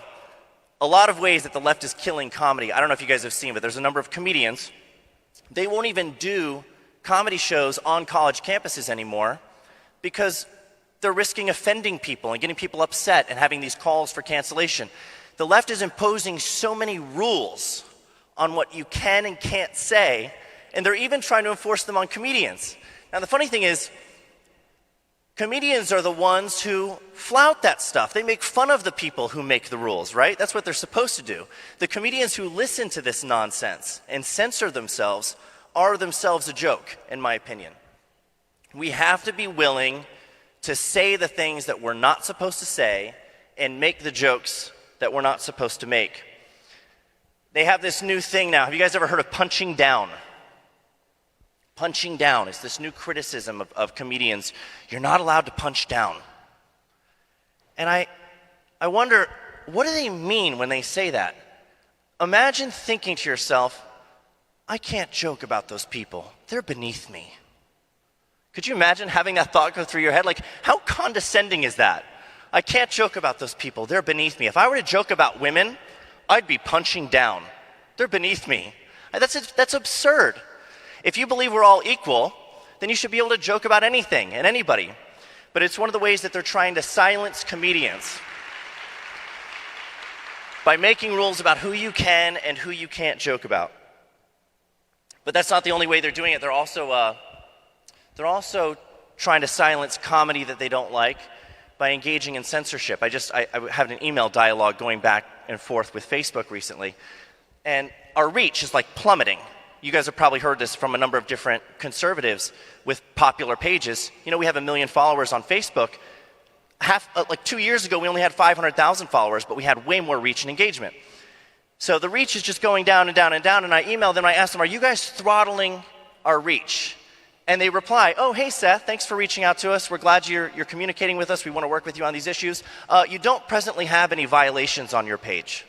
Q: that the left is killing comedy. I don't know if you guys have seen, but there's a number of comedians. They won't even do comedy shows on college campuses anymore because they're risking offending people and getting people upset and having these calls for cancellation. The left is imposing so many rules on what you can and can't say, and they're even trying to enforce them on comedians. Now, the funny thing is, comedians are the ones who flout that stuff. They make fun of the people who make the rules, right? That's what they're supposed to do. The comedians who listen to this nonsense and censor themselves are themselves a joke, in my opinion. We have to be willing to say the things that we're not supposed to say and make the jokes that we're not supposed to make. They have this new thing now. Have you guys ever heard of punching down? Punching down is this new criticism of comedians. You're not allowed to punch down. And I wonder, what do they mean when they say that? Imagine thinking to yourself, I can't joke about those people. They're beneath me. Could you imagine having that thought go through your head? Like, how condescending is that? I can't joke about those people. They're beneath me. If I were to joke about women, I'd be punching down. They're beneath me. That's absurd. If you believe we're all equal, then you should be able to joke about anything and anybody. But it's one of the ways that they're trying to silence comedians by making rules about who you can and who you can't joke about. But that's not the only way they're doing it. They're also trying to silence comedy that they don't like by engaging in censorship. I had an email dialogue going back and forth with Facebook recently, and our reach is like plummeting. you guys have probably heard this from a number of different conservatives with popular pages. You know, we have 1 million followers on Facebook. Like 2 years ago, we only had 500,000 followers, but we had way more reach and engagement. So the reach is just going down and down and down, and I emailed them, I asked them, are you guys throttling our reach? And they reply, oh, hey, Seth, thanks for reaching out to us. We're glad you're communicating with us. We want to work with you on these issues. You don't presently have any violations on your page.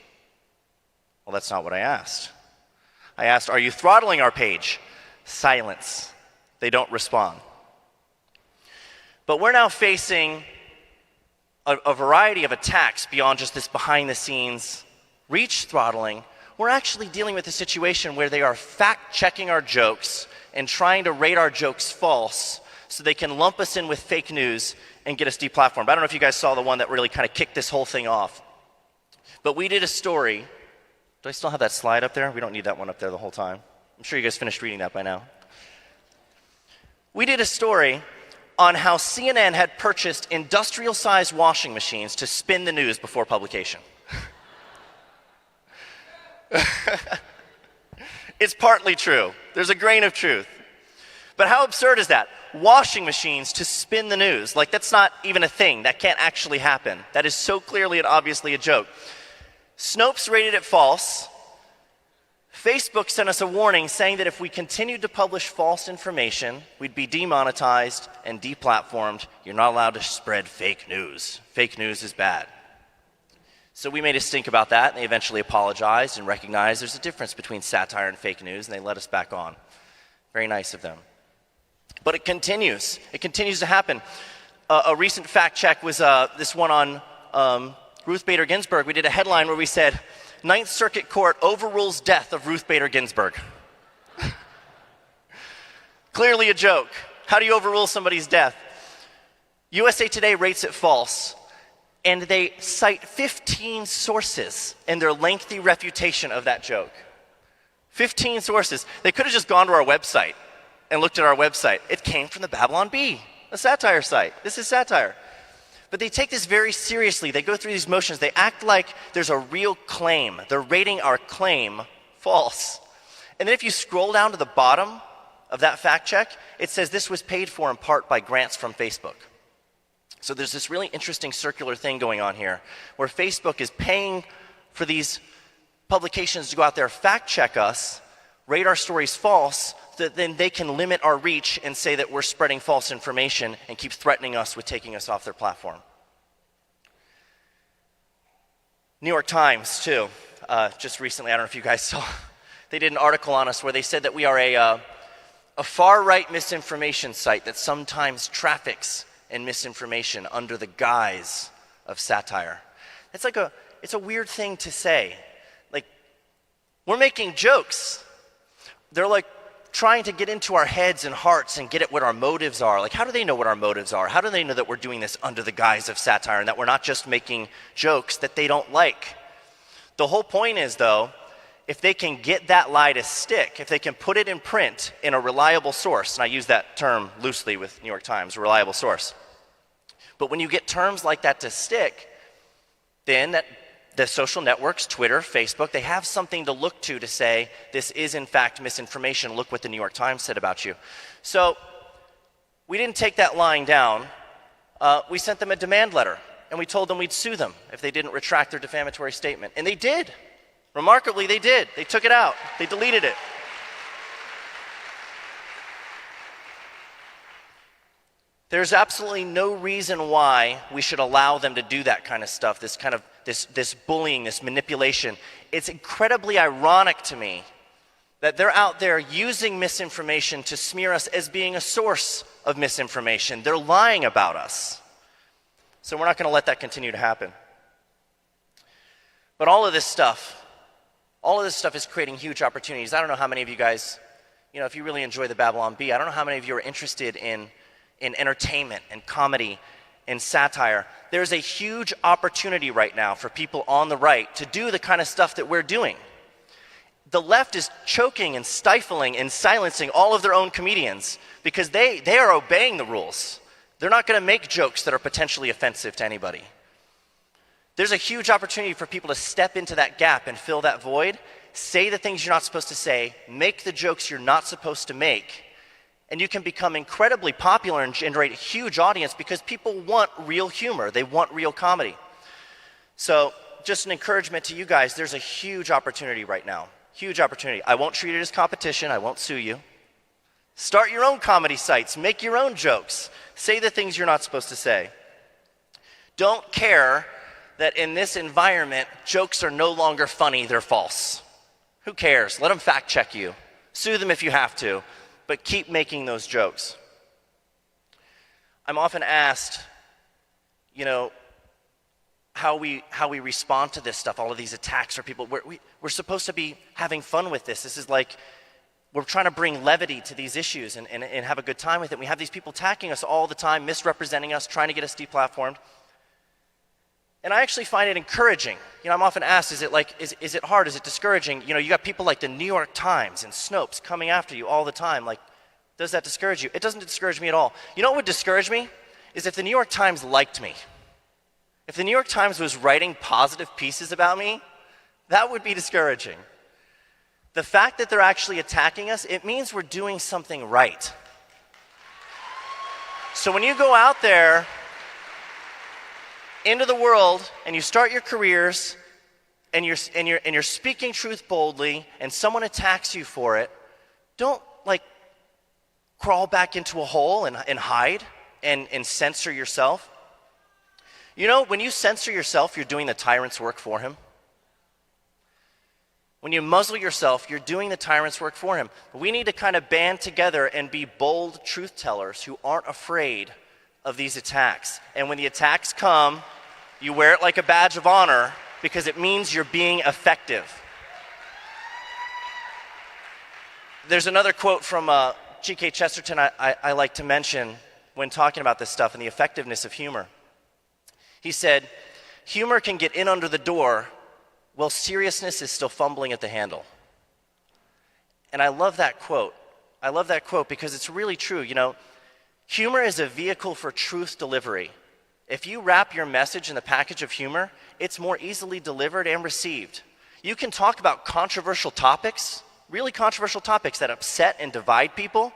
Q: Well, that's not what I asked. I asked, are you throttling our page? Silence. They don't respond. But we're now facing a variety of attacks beyond just this behind-the-scenes reach throttling. We're actually dealing with a situation where they are fact-checking our jokes and trying to rate our jokes false so they can lump us in with fake news and get us deplatformed. I don't know if you guys saw the one that really kind of kicked this whole thing off. But we did a story. Do I still have that slide up there? We don't need that one up there the whole time. I'm sure you guys finished reading that by now. We did a story on how CNN had purchased industrial-sized washing machines to spin the news before publication. It's partly true. There's a grain of truth. But how absurd is that? Washing machines to spin the news. Like, that's not even a thing. That can't actually happen. That is so clearly and obviously a joke. Snopes rated it false. Facebook sent us a warning saying that if we continued to publish false information, we'd be demonetized and deplatformed. You're not allowed to spread fake news. Fake news is bad. So we made a stink about that, and they eventually apologized and recognized there's a difference between satire and fake news, and they let us back on. Very nice of them. But it continues. It continues to happen. A recent fact check was this one on Ruth Bader Ginsburg. We did a headline where we said, Ninth Circuit Court overrules death of Ruth Bader Ginsburg. Clearly a joke. How do you overrule somebody's death? USA Today rates it false. And they cite 15 sources in their lengthy refutation of that joke. 15 sources. They could have just gone to our website and looked at our website. It came from the Babylon Bee, a satire site. This is satire. But they take this very seriously. They go through these motions. They act like there's a real claim. They're rating our claim false. And then if you scroll down to the bottom of that fact check, it says this was paid for in part by grants from Facebook. So there's this really interesting circular thing going on here where Facebook is paying for these publications to go out there, fact check us, rate our stories false, so that then they can limit our reach and say that we're spreading false information and keep threatening us with taking us off their platform. New York Times, too, just recently, I don't know if you guys saw, they did an article on us where they said that we are a far-right misinformation site that sometimes traffics in misinformation under the guise of satire. It's a weird thing to say. Like, we're making jokes. They're like trying to get into our heads and hearts and get at what our motives are. Like, how do they know what our motives are? How do they know that we're doing this under the guise of satire and that we're not just making jokes that they don't like? The whole point is, though, if they can get that lie to stick, if they can put it in print in a reliable source, and I use that term loosely with New York Times, a reliable source. But when you get terms like that to stick, then the social networks, Twitter, Facebook, they have something to look to say, this is in fact misinformation. Look what the New York Times said about you. So we didn't take that lying down. We sent them a demand letter, and we told them we'd sue them if they didn't retract their defamatory statement. And they did. Remarkably, they did. They took it out. They deleted it. There's absolutely no reason why we should allow them to do that kind of stuff, this bullying, this manipulation. It's incredibly ironic to me that they're out there using misinformation to smear us as being a source of misinformation. They're lying about us. So we're not going to let that continue to happen. But all of this stuff is creating huge opportunities. I don't know how many of you guys, if you really enjoy the Babylon Bee, I don't know how many of you are interested in entertainment and comedy and satire. There's a huge opportunity right now for people on the right to do the kind of stuff that we're doing. The left is choking and stifling and silencing all of their own comedians because they are obeying the rules. They're not going to make jokes that are potentially offensive to anybody. There's a huge opportunity for people to step into that gap and fill that void say the things you're not supposed to say, make the jokes you're not supposed to make, and you can become incredibly popular and generate a huge audience because people want real humor. They want real comedy. So just an encouragement to you guys, there's a huge opportunity right now. Huge opportunity. I won't treat it as competition. I won't sue you. Start your own comedy sites. Make your own jokes. Say the things you're not supposed to say. Don't care that in this environment, jokes are no longer funny, they're false. Who cares? Let them fact check you. Sue them if you have to, but keep making those jokes. I'm often asked, you know, how we respond to this stuff, all of these attacks or people. We're supposed to be having fun with this. This is like, we're trying to bring levity to these issues and have a good time with it. We have these people attacking us all the time, misrepresenting us, trying to get us deplatformed. And I actually find it encouraging. You know, I'm often asked, is it hard? Is it discouraging? You know, you got people like the New York Times and Snopes coming after you all the time. Like, does that discourage you? It doesn't discourage me at all. You know what would discourage me? Is if the New York Times liked me. If the New York Times was writing positive pieces about me, that would be discouraging. The fact that they're actually attacking us, it means we're doing something right. So when you go out there into the world and you start your careers and you're speaking truth boldly and someone attacks you for it, don't like crawl back into a hole and hide and censor yourself. You know, when you censor yourself, you're doing the tyrant's work for him. When you muzzle yourself, you're doing the tyrant's work for him. We need to kind of band together and be bold truth tellers who aren't afraid of these attacks. And when the attacks come, you wear it like a badge of honor because it means you're being effective. There's another quote from G.K. Chesterton I like to mention when talking about this stuff and the effectiveness of humor. He said, humor can get in under the door while seriousness is still fumbling at the handle. And I love that quote. I love that quote because it's really true. You know, humor is a vehicle for truth delivery. If you wrap your message in the package of humor, it's more easily delivered and received. You can talk about controversial topics, really controversial topics that upset and divide people,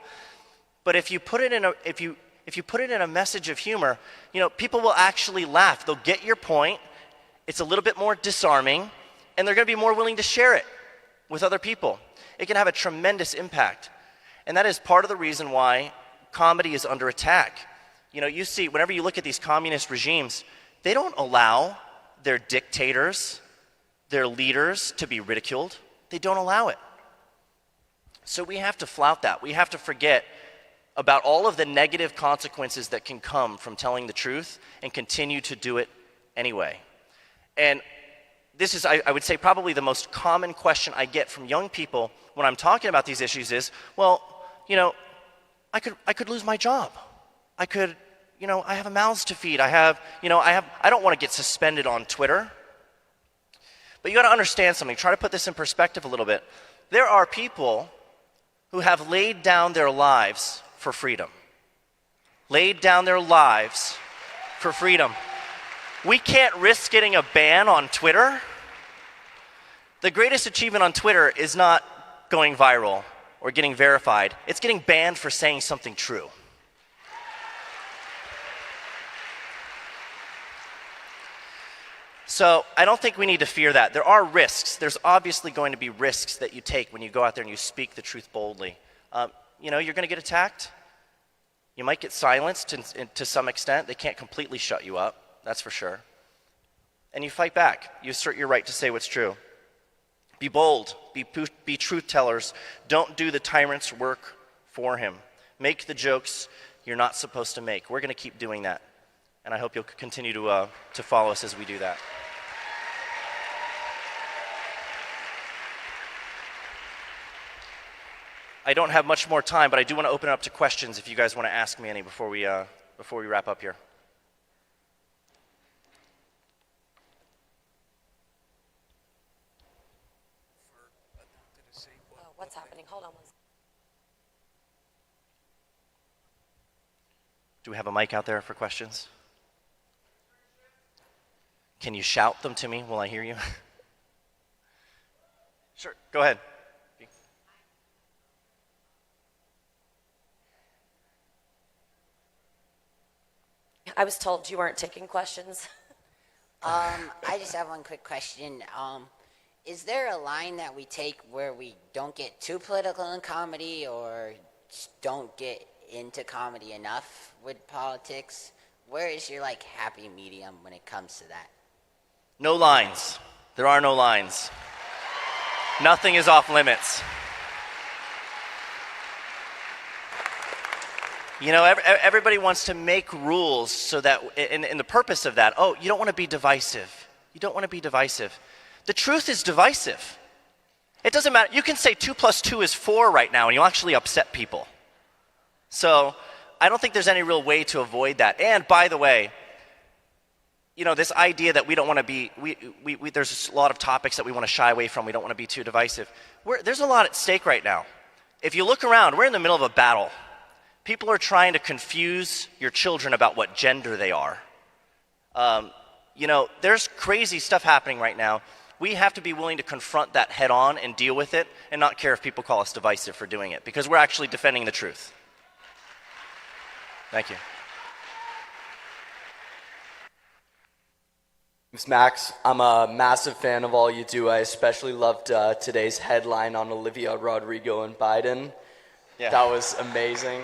Q: but if you put it in a message of humor, you know, people will actually laugh. They'll get your point. It's a little bit more disarming, and they're going to be more willing to share it with other people. It can have a tremendous impact. And that is part of the reason why comedy is under attack. You know, you see, whenever you look at these communist regimes, they don't allow their dictators, their leaders to be ridiculed. They don't allow it. So we have to flout that. We have to forget about all of the negative consequences that can come from telling the truth and continue to do it anyway. And this is, I would say, probably the most common question I get from young people when I'm talking about these issues is, well, you know, I could lose my job. I could, you know, I have a mouths to feed. I don't want to get suspended on Twitter. But you got to understand something. Try to put this in perspective a little bit. There are people who have laid down their lives for freedom. Laid down their lives for freedom. We can't risk getting a ban on Twitter. The greatest achievement on Twitter is not going viral or getting verified. It's getting banned for saying something true. So I don't think we need to fear that. There are risks. There's obviously going to be risks that you take when you go out there and you speak the truth boldly. You know, you're going to get attacked. You might get silenced to some extent. They can't completely shut you up. That's for sure. And you fight back. You assert your right to say what's true. Be bold. Be truth tellers. Don't do the tyrant's work for him. Make the jokes you're not supposed to make. We're going to keep doing that. And I hope you'll continue to follow us as we do that. I don't have much more time, but I do want to open it up to questions if you guys want to ask me any before we wrap up here.
L: What's happening? Hold on one second.
Q: Do we have a mic out there for questions? Can you shout them to me? Will I hear you? Sure, go ahead.
L: I was told you weren't taking questions.
M: I just have one quick question. Is there a line that we take where we don't get too political in comedy or just don't get into comedy enough with politics? Where is your like happy medium when it comes to that?
Q: No lines. There are no lines. Nothing is off limits. You know, everybody wants to make rules so that, and the purpose of that, oh, you don't want to be divisive. You don't want to be divisive. The truth is divisive. It doesn't matter. You can say 2 + 2 is 4 right now, and you'll actually upset people. So I don't think there's any real way to avoid that. And by the way, you know, this idea that we don't want to be, there's a lot of topics that we want to shy away from. We don't want to be too divisive. There's a lot at stake right now. If you look around, we're in the middle of a battle. People are trying to confuse your children about what gender they are. You know, there's crazy stuff happening right now. We have to be willing to confront that head on and deal with it and not care if people call us divisive for doing it, because we're actually defending the truth. Thank you.
R: It's Max. I'm a massive fan of all you do. I especially loved today's headline on Olivia Rodrigo and Biden.
Q: Yeah.
R: That was amazing.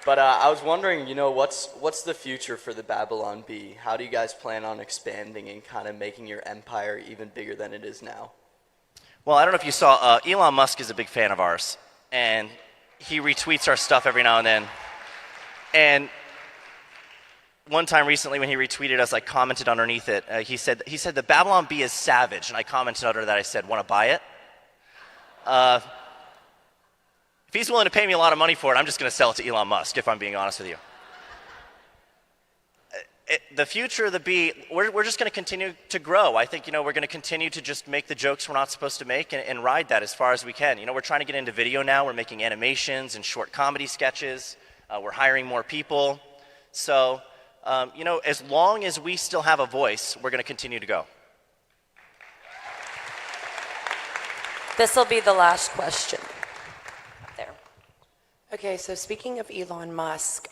R: But I was wondering, you know, what's the future for the Babylon Bee? How do you guys plan on expanding and kind of making your empire even bigger than it is now?
Q: Well, I don't know if you saw, Elon Musk is a big fan of ours, and he retweets our stuff every now and then. And one time recently when he retweeted us, I commented underneath it. He said, the Babylon Bee is savage, and I commented under that. I said, want to buy it? If he's willing to pay me a lot of money for it, I'm just going to sell it to Elon Musk, if I'm being honest with you. The future of the bee, we're just going to continue to grow. I think, you know, we're going to continue to just make the jokes we're not supposed to make and ride that as far as we can. You know, we're trying to get into video now. We're making animations and short comedy sketches. We're hiring more people. So, you know, as long as we still have a voice, we're going to continue to go.
L: This will be the last question.
S: Okay, so speaking of Elon Musk,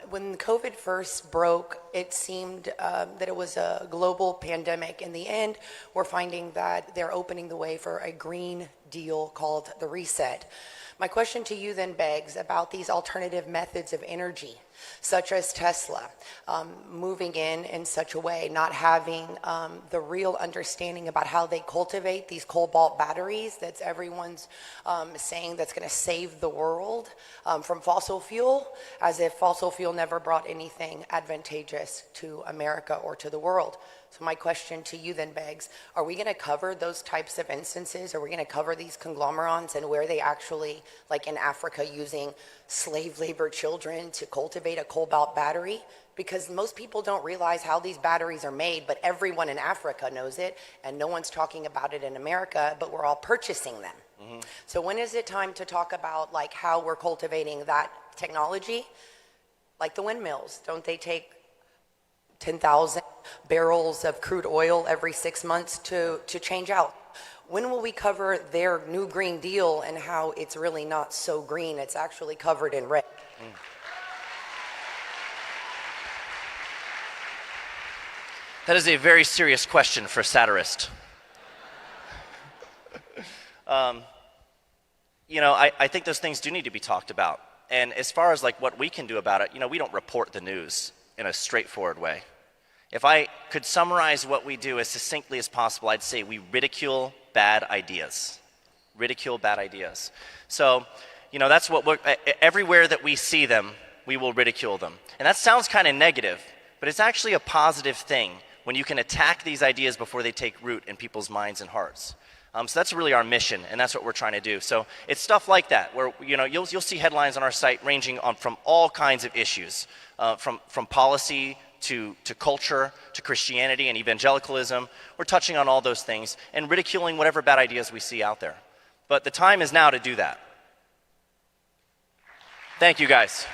S: when COVID first broke, it seemed that it was a global pandemic. In the end, we're finding that they're opening the way for a green deal called the Reset. My question to you then begs about these alternative methods of energy, such as Tesla, moving in such a way, not having the real understanding about how they cultivate these cobalt batteries that's everyone's saying that's going to save the world from fossil fuel, as if fossil fuel never brought anything advantageous to America or to the world. So my question to you then begs, are we going to cover those types of instances? Are we going to cover these conglomerates and where they actually, like in Africa, using slave labor children to cultivate a cobalt battery? Because most people don't realize how these batteries are made, but everyone in Africa knows it, and no one's talking about it in America, but we're all purchasing them. Mm-hmm. So when is it time to talk about like how we're cultivating that technology? Like the windmills, don't they take 10,000 barrels of crude oil every 6 months to change out? When will we cover their new Green Deal and how it's really not so green? It's actually covered in red.
Q: That is a very serious question for a satirist. You know, I think those things do need to be talked about. And as far as like what we can do about it, you know, we don't report the news in a straightforward way. If I could summarize what we do as succinctly as possible, I'd say we ridicule bad ideas. Ridicule bad ideas. So, you know, that's what everywhere that we see them, we will ridicule them. And that sounds kind of negative, but it's actually a positive thing when you can attack these ideas before they take root in people's minds and hearts. So that's really our mission, and that's what we're trying to do. So it's stuff like that, where you know you'll see headlines on our site ranging on from all kinds of issues, from policy to culture to Christianity and evangelicalism. We're touching on all those things and ridiculing whatever bad ideas we see out there. But the time is now to do that. Thank you, guys.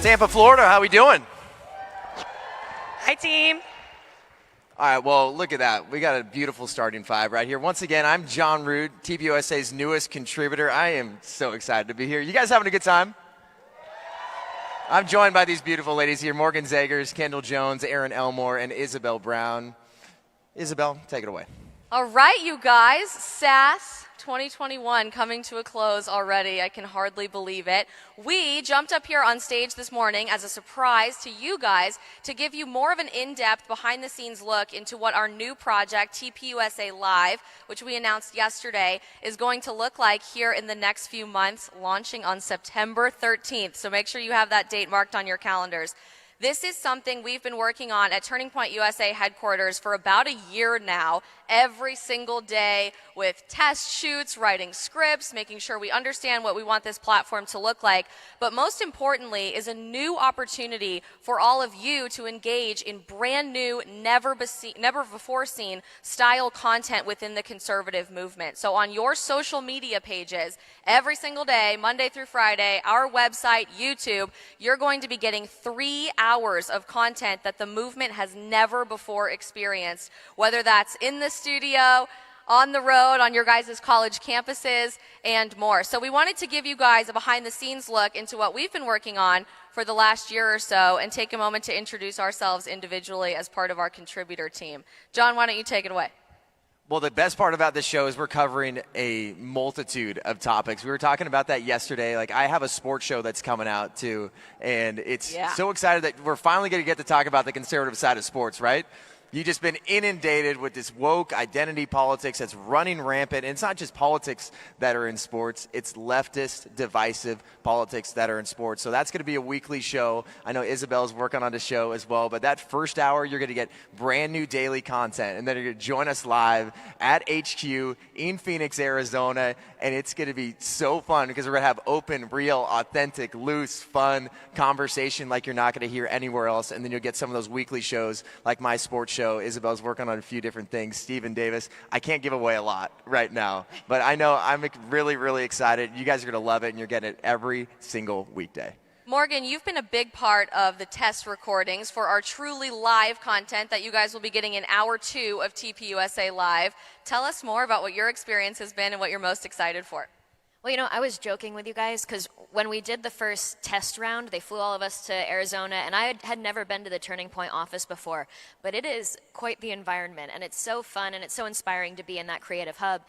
T: Tampa, Florida, how we doing?
U: Hi, team.
T: All right, well, look at that. We got a beautiful starting five right here. Once again, I'm John Rood, TPUSA's newest contributor. I am so excited to be here. You guys having a good time? I'm joined by these beautiful ladies here, Morgan Zagers, Kendall Jones, Erin Elmore, and Isabel Brown. Isabel, take it away.
V: All right, you guys, SAS 2021 coming to a close already. I can hardly believe it. We jumped up here on stage this morning as a surprise to you guys to give you more of an in-depth, behind-the-scenes look into what our new project, TPUSA Live, which we announced yesterday, is going to look like here in the next few months, launching on September 13th. So make sure you have that date marked on your calendars. This is something we've been working on at Turning Point USA headquarters for about a year now, every single day with test shoots, writing scripts, making sure we understand what we want this platform to look like. But most importantly is a new opportunity for all of you to engage in brand new, never before seen style content within the conservative movement. So on your social media pages, every single day, Monday through Friday, our website, YouTube, you're going to be getting 3 hours of content that the movement has never before experienced, whether that's in the studio, on the road, on your guys' college campuses, and more. So we wanted to give you guys a behind-the-scenes look into what we've been working on for the last year or so and take a moment to introduce ourselves individually as part of our contributor team. John, why don't you take it away?
T: Well, the best part about this show is we're covering a multitude of topics. We were talking about that yesterday. Like, I have a sports show that's coming out, too, and it's so excited that we're finally going to get to talk about the conservative side of sports, right? You've just been inundated with this woke identity politics that's running rampant. And it's not just politics that are in sports. It's leftist, divisive politics that are in sports. So that's going to be a weekly show. I know Isabel's working on the show as well. But that first hour, you're going to get brand new daily content. And then you're going to join us live at HQ in Phoenix, Arizona. And it's going to be so fun because we're going to have open, real, authentic, loose, fun conversation like you're not going to hear anywhere else. And then you'll get some of those weekly shows like my sports show. Isabel's working on a few different things. Stephen Davis. I can't give away a lot right now, but I know I'm really, really excited. You guys are going to love it, and you're getting it every single weekday.
V: Morgan, you've been a big part of the test recordings for our truly live content that you guys will be getting in hour 2 of TPUSA Live. Tell us more about what your experience has been and what you're most excited for.
A: Well, you know, I was joking with you guys because when we did the first test round, they flew all of us to Arizona, and I had never been to the Turning Point office before. But it is quite the environment, and it's so fun, and it's so inspiring to be in that creative hub.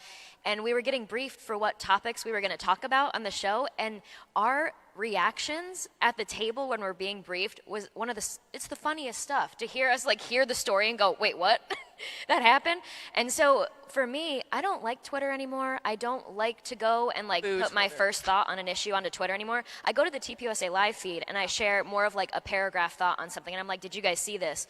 A: And we were getting briefed for what topics we were going to talk about on the show, and our reactions at the table when we're being briefed was it's the funniest stuff. To hear us, hear the story and go, wait, what? That happened? And so for me, I don't like Twitter anymore. I don't like to go and put my first thought on an issue onto Twitter anymore. I go to the TPUSA Live feed and I share more of a paragraph thought on something, and I'm like, did you guys see this?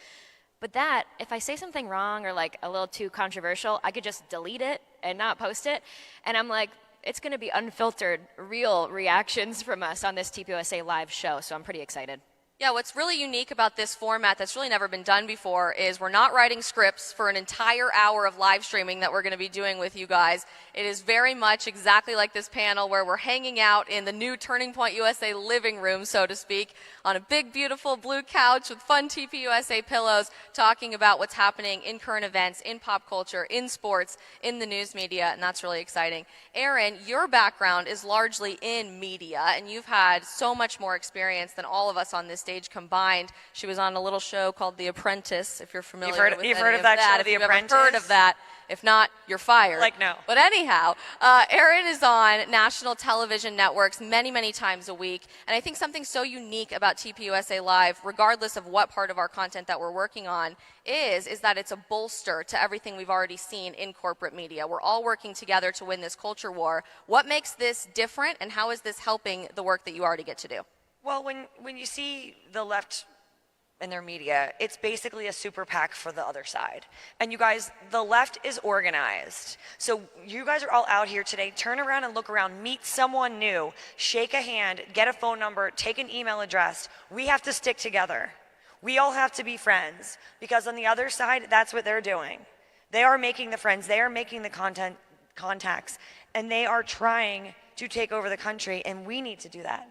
A: But that, if I say something wrong or a little too controversial, I could just delete it and not post it. And I'm like, it's going to be unfiltered, real reactions from us on this TPUSA Live show, so I'm pretty excited.
V: Yeah, what's really unique about this format that's really never been done before is we're not writing scripts for an entire hour of live streaming that we're going to be doing with you guys. It is very much exactly like this panel where we're hanging out in the new Turning Point USA living room, so to speak, on a big, beautiful blue couch with fun TPUSA pillows, talking about what's happening in current events, in pop culture, in sports, in the news media, and that's really exciting. Aaron, your background is largely in media, and you've had so much more experience than all of us on this stage combined. She was on a little show called The Apprentice, if you're familiar with
U: You've heard of that show,
V: if
U: The
V: you've
U: Apprentice?
V: ever heard of that. If not, you're fired.
U: No.
V: But anyhow, Aaron is on national television networks many, many times a week. And I think something so unique about TPUSA Live, regardless of what part of our content that we're working on, is that it's a bolster to everything we've already seen in corporate media. We're all working together to win this culture war. What makes this different, and how is this helping the work that you already get to do?
U: Well, when you see the left in their media, it's basically a super PAC for the other side. And you guys, the left is organized. So you guys are all out here today. Turn around and look around. Meet someone new. Shake a hand. Get a phone number. Take an email address. We have to stick together. We all have to be friends. Because on the other side, that's what they're doing. They are making the friends. They are making the contacts. And they are trying to take over the country. And we need to do that.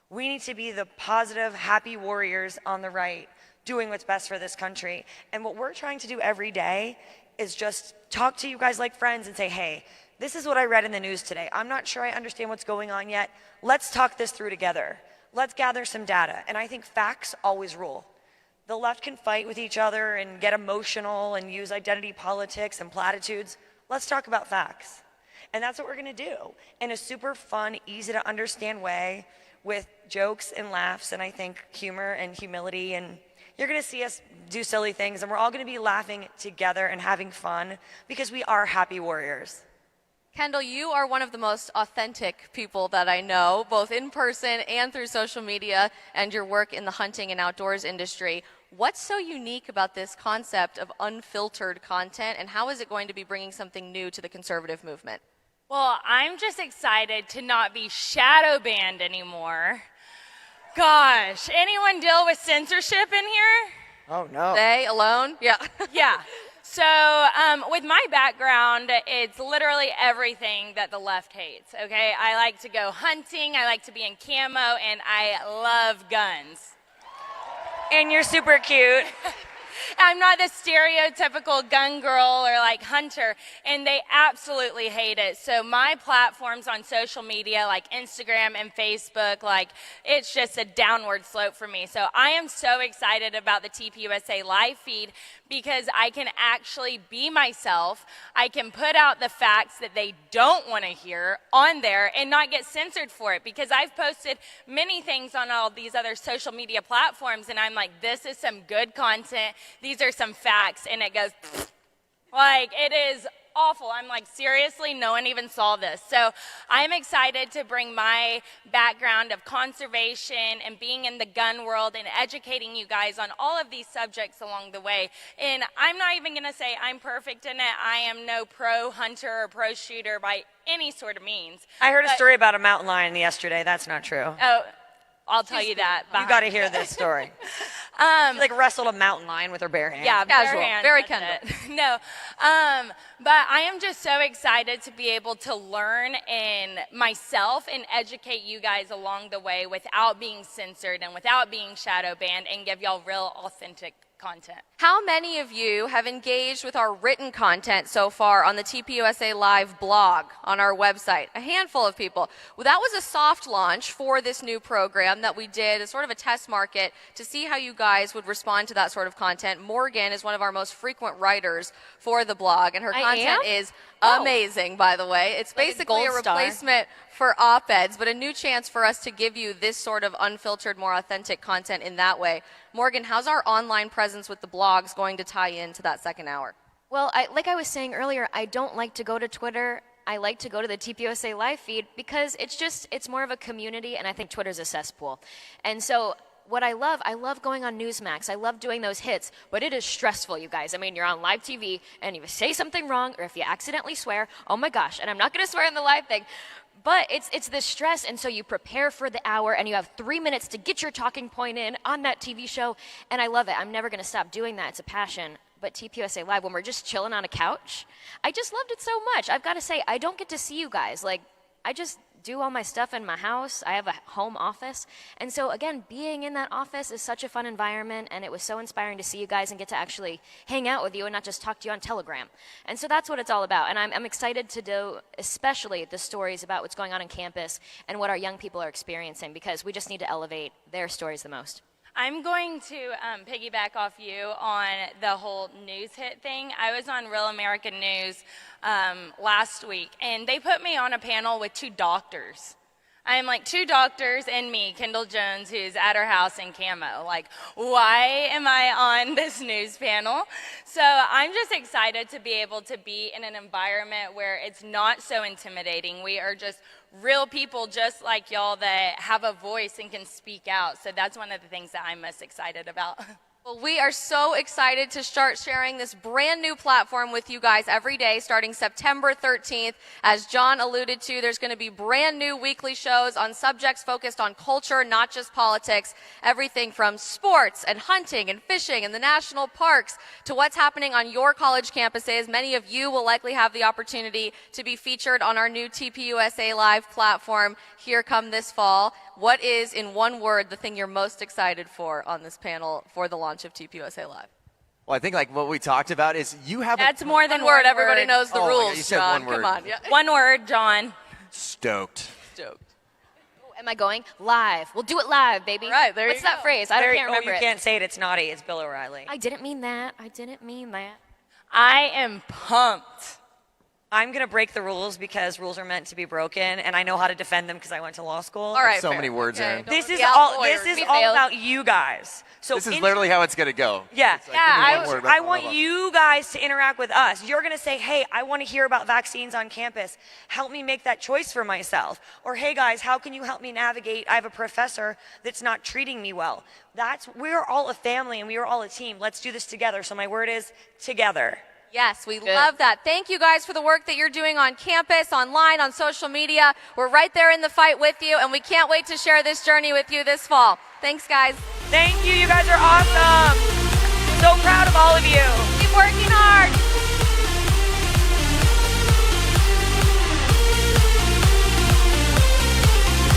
U: We need to be the positive, happy warriors on the right, doing what's best for this country. And what we're trying to do every day is just talk to you guys like friends and say, hey, this is what I read in the news today. I'm not sure I understand what's going on yet. Let's talk this through together. Let's gather some data. And I think facts always rule. The left can fight with each other and get emotional and use identity politics and platitudes. Let's talk about facts. And that's what we're going to do in a super fun, easy to understand way, with jokes and laughs, and I think humor and humility, and you're going to see us do silly things, and we're all going to be laughing together and having fun because we are happy warriors.
V: Kendall, you are one of the most authentic people that I know, both in person and through social media and your work in the hunting and outdoors industry. What's so unique about this concept of unfiltered content, and how is it going to be bringing something new to the conservative movement?
H: Well, I'm just excited to not be shadow banned anymore. Gosh, anyone deal with censorship in here?
U: Oh, no.
V: They alone? Yeah.
H: Yeah. So with my background, it's literally everything that the left hates, okay? I like to go hunting, I like to be in camo, and I love guns.
U: And you're super cute.
H: I'm not the stereotypical gun girl or hunter, and they absolutely hate it. So my platforms on social media like Instagram and Facebook, it's just a downward slope for me. So I am so excited about the TPUSA live feed because I can actually be myself. I can put out the facts that they don't want to hear on there and not get censored for it, because I've posted many things on all these other social media platforms and I'm like, this is some good content. These are some facts, and it goes, it is awful. I'm like, seriously, no one even saw this. So I'm excited to bring my background of conservation and being in the gun world and educating you guys on all of these subjects along the way. And I'm not even going to say I'm perfect in it. I am no pro hunter or pro shooter by any sort of means.
U: I heard a story about a mountain lion yesterday. That's not true.
H: Oh, I'll tell you that.
U: You got to hear this story. She, like, wrestled a mountain lion with her bare hands.
V: Yeah,
U: Casual.
V: bare hands, very
U: That's
V: Kendall.
B: No, but I am just so excited to be able to learn in myself and educate you guys along the way without being censored and without being shadow banned, and give y'all real authentic content.
V: How many of you have engaged with our written content so far on the TPUSA Live blog on our website? A handful of people. Well, that was a soft launch for this new program that we did as sort of a test market to see how you guys would respond to that sort of content. Morgan is one of our most frequent writers for the blog, and her content is amazing, by the way. It's
A: Like a
V: basically a
A: gold star.
V: replacement for op-eds, but a new chance for us to give you this sort of unfiltered, more authentic content in that way. Morgan, how's our online presence with the blogs going to tie into that second hour?
A: Well, like I was saying earlier, I don't like to go to Twitter. I like to go to the TPUSA live feed because it's more of a community, and I think Twitter's a cesspool. And so what I love going on Newsmax. I love doing those hits, but it is stressful, you guys. I mean, you're on live TV, and if you say something wrong or if you accidentally swear, oh my gosh, and I'm not going to swear in the live thing, but it's this stress, and so you prepare for the hour, and you have 3 minutes to get your talking point in on that TV show, and I love it. I'm never going to stop doing that. It's a passion. But TPUSA Live, when we're just chilling on a couch, I just loved it so much. I've got to say, I don't get to see you guys. Like, I just do all my stuff in my house. I have a home office. And so, again, being in that office is such a fun environment, and it was so inspiring to see you guys and get to actually hang out with you and not just talk to you on Telegram. And so that's what it's all about. And I'm excited to do especially the stories about what's going on in campus and what our young people are experiencing, because we just need to elevate their stories the most.
B: I'm going to piggyback off you on the whole news hit thing. I was on Real American News last week, and they put me on a panel with 2 doctors. I am like 2 doctors and me, Kendall Jones, who's at her house in camo. Like, why am I on this news panel? So I'm just excited to be able to be in an environment where it's not so intimidating. We are just real people just like y'all that have a voice and can speak out. So that's one of the things that I'm most excited about.
V: Well, we are so excited to start sharing this brand new platform with you guys every day starting September 13th. As John alluded to, there's going to be brand new weekly shows on subjects focused on culture, not just politics. Everything from sports and hunting and fishing and the national parks to what's happening on your college campuses. Many of you will likely have the opportunity to be featured on our new TPUSA Live platform here come this fall. What is, in one word, the thing you're most excited for on this panel for the launch of TPUSA Live?
T: Well, I think like what we talked about is you have
B: That's more than
V: one word.
B: word.
V: Everybody knows the
T: Oh,
V: rules,
T: you said
V: John.
T: one word.
V: Come on. Yeah.
B: One word, John.
T: Stoked.
A: Am I going? Live. We'll do it live, baby.
V: Right, there
A: What's
V: you go.
A: that phrase? I can't remember
U: you
A: it.
U: can't say it. It's naughty. It's Bill O'Reilly.
A: I didn't mean that. I didn't mean that.
B: I am pumped.
U: I'm going to break the rules because rules are meant to be broken, and I know how to defend them because I went to law school.
V: All right,
T: So
V: fair.
T: many words,
V: Okay,
T: Aaron.
V: don't
U: This
V: be
U: is
V: out
U: all.
V: lawyers.
U: This is
V: We
U: all
V: failed.
U: about you guys. So
T: This is literally how it's going to go.
U: Yeah,
T: It's like, give me one word, blah,
U: I
T: blah,
U: want
T: blah.
U: you guys to interact with us. You're going to say, hey, I want to hear about vaccines on campus. Help me make that choice for myself. Or, hey, guys, how can you help me navigate? I have a professor that's not treating me well. We're all a family and we are all a team. Let's do this together. So my word is together.
V: Yes, we love that. Thank you guys for the work that you're doing on campus, online, on social media. We're right there in the fight with you, and we can't wait to share this journey with you this fall. Thanks, guys.
U: Thank you. You guys are awesome. So proud of all of you.
V: Keep working hard.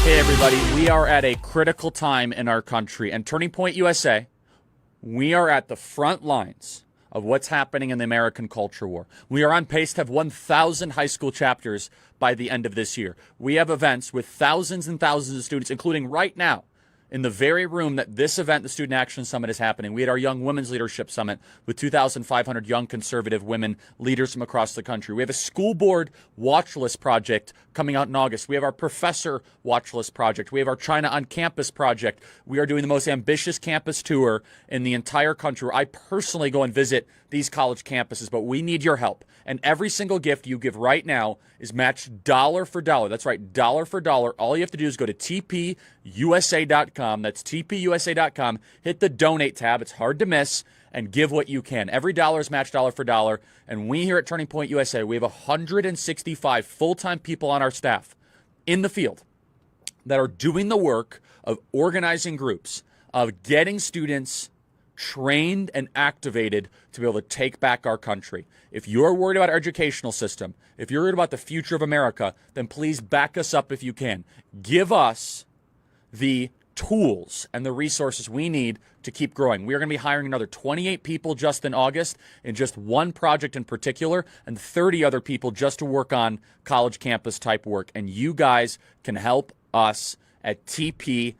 P: Hey, everybody. We are at a critical time in our country. And Turning Point USA, we are at the front lines of what's happening in the American culture war. We are on pace to have 1,000 high school chapters by the end of this year. We have events with thousands and thousands of students, including right now, in the very room that this event, the Student Action Summit, is happening. We had our Young Women's Leadership Summit with 2,500 young conservative women leaders from across the country. We have a school board watch list project coming out in August. We have our professor watch list project. We have our China on Campus project. We are doing the most ambitious campus tour in the entire country, where I personally go and visit these college campuses, but we need your help. And every single gift you give right now is matched dollar for dollar. That's right, dollar for dollar. All you have to do is go to tpusa.com. That's tpusa.com. Hit the donate tab. It's hard to miss. And give what you can. Every dollar is matched dollar for dollar. And we here at Turning Point USA, we have 165 full-time people on our staff in the field that are doing the work of organizing groups, of getting students trained and activated to be able to take back our country. If you're worried about our educational system, if you're worried about the future of America, then please back us up if you can. Give us the tools and the resources we need to keep growing. We are going to be hiring another 28 people just in August in just one project in particular, and 30 other people just to work on college campus type work. And you guys can help us at tpusa.com.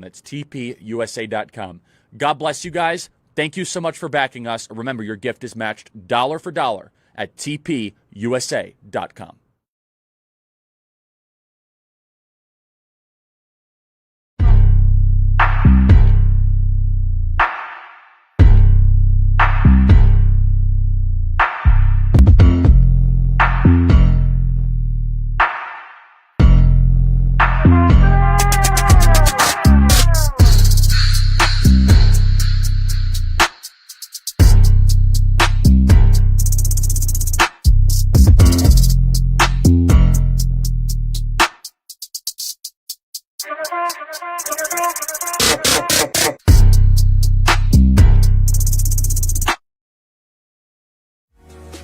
P: That's tpusa.com. God bless you guys. Thank you so much for backing us. Remember, your gift is matched dollar for dollar at tpusa.com.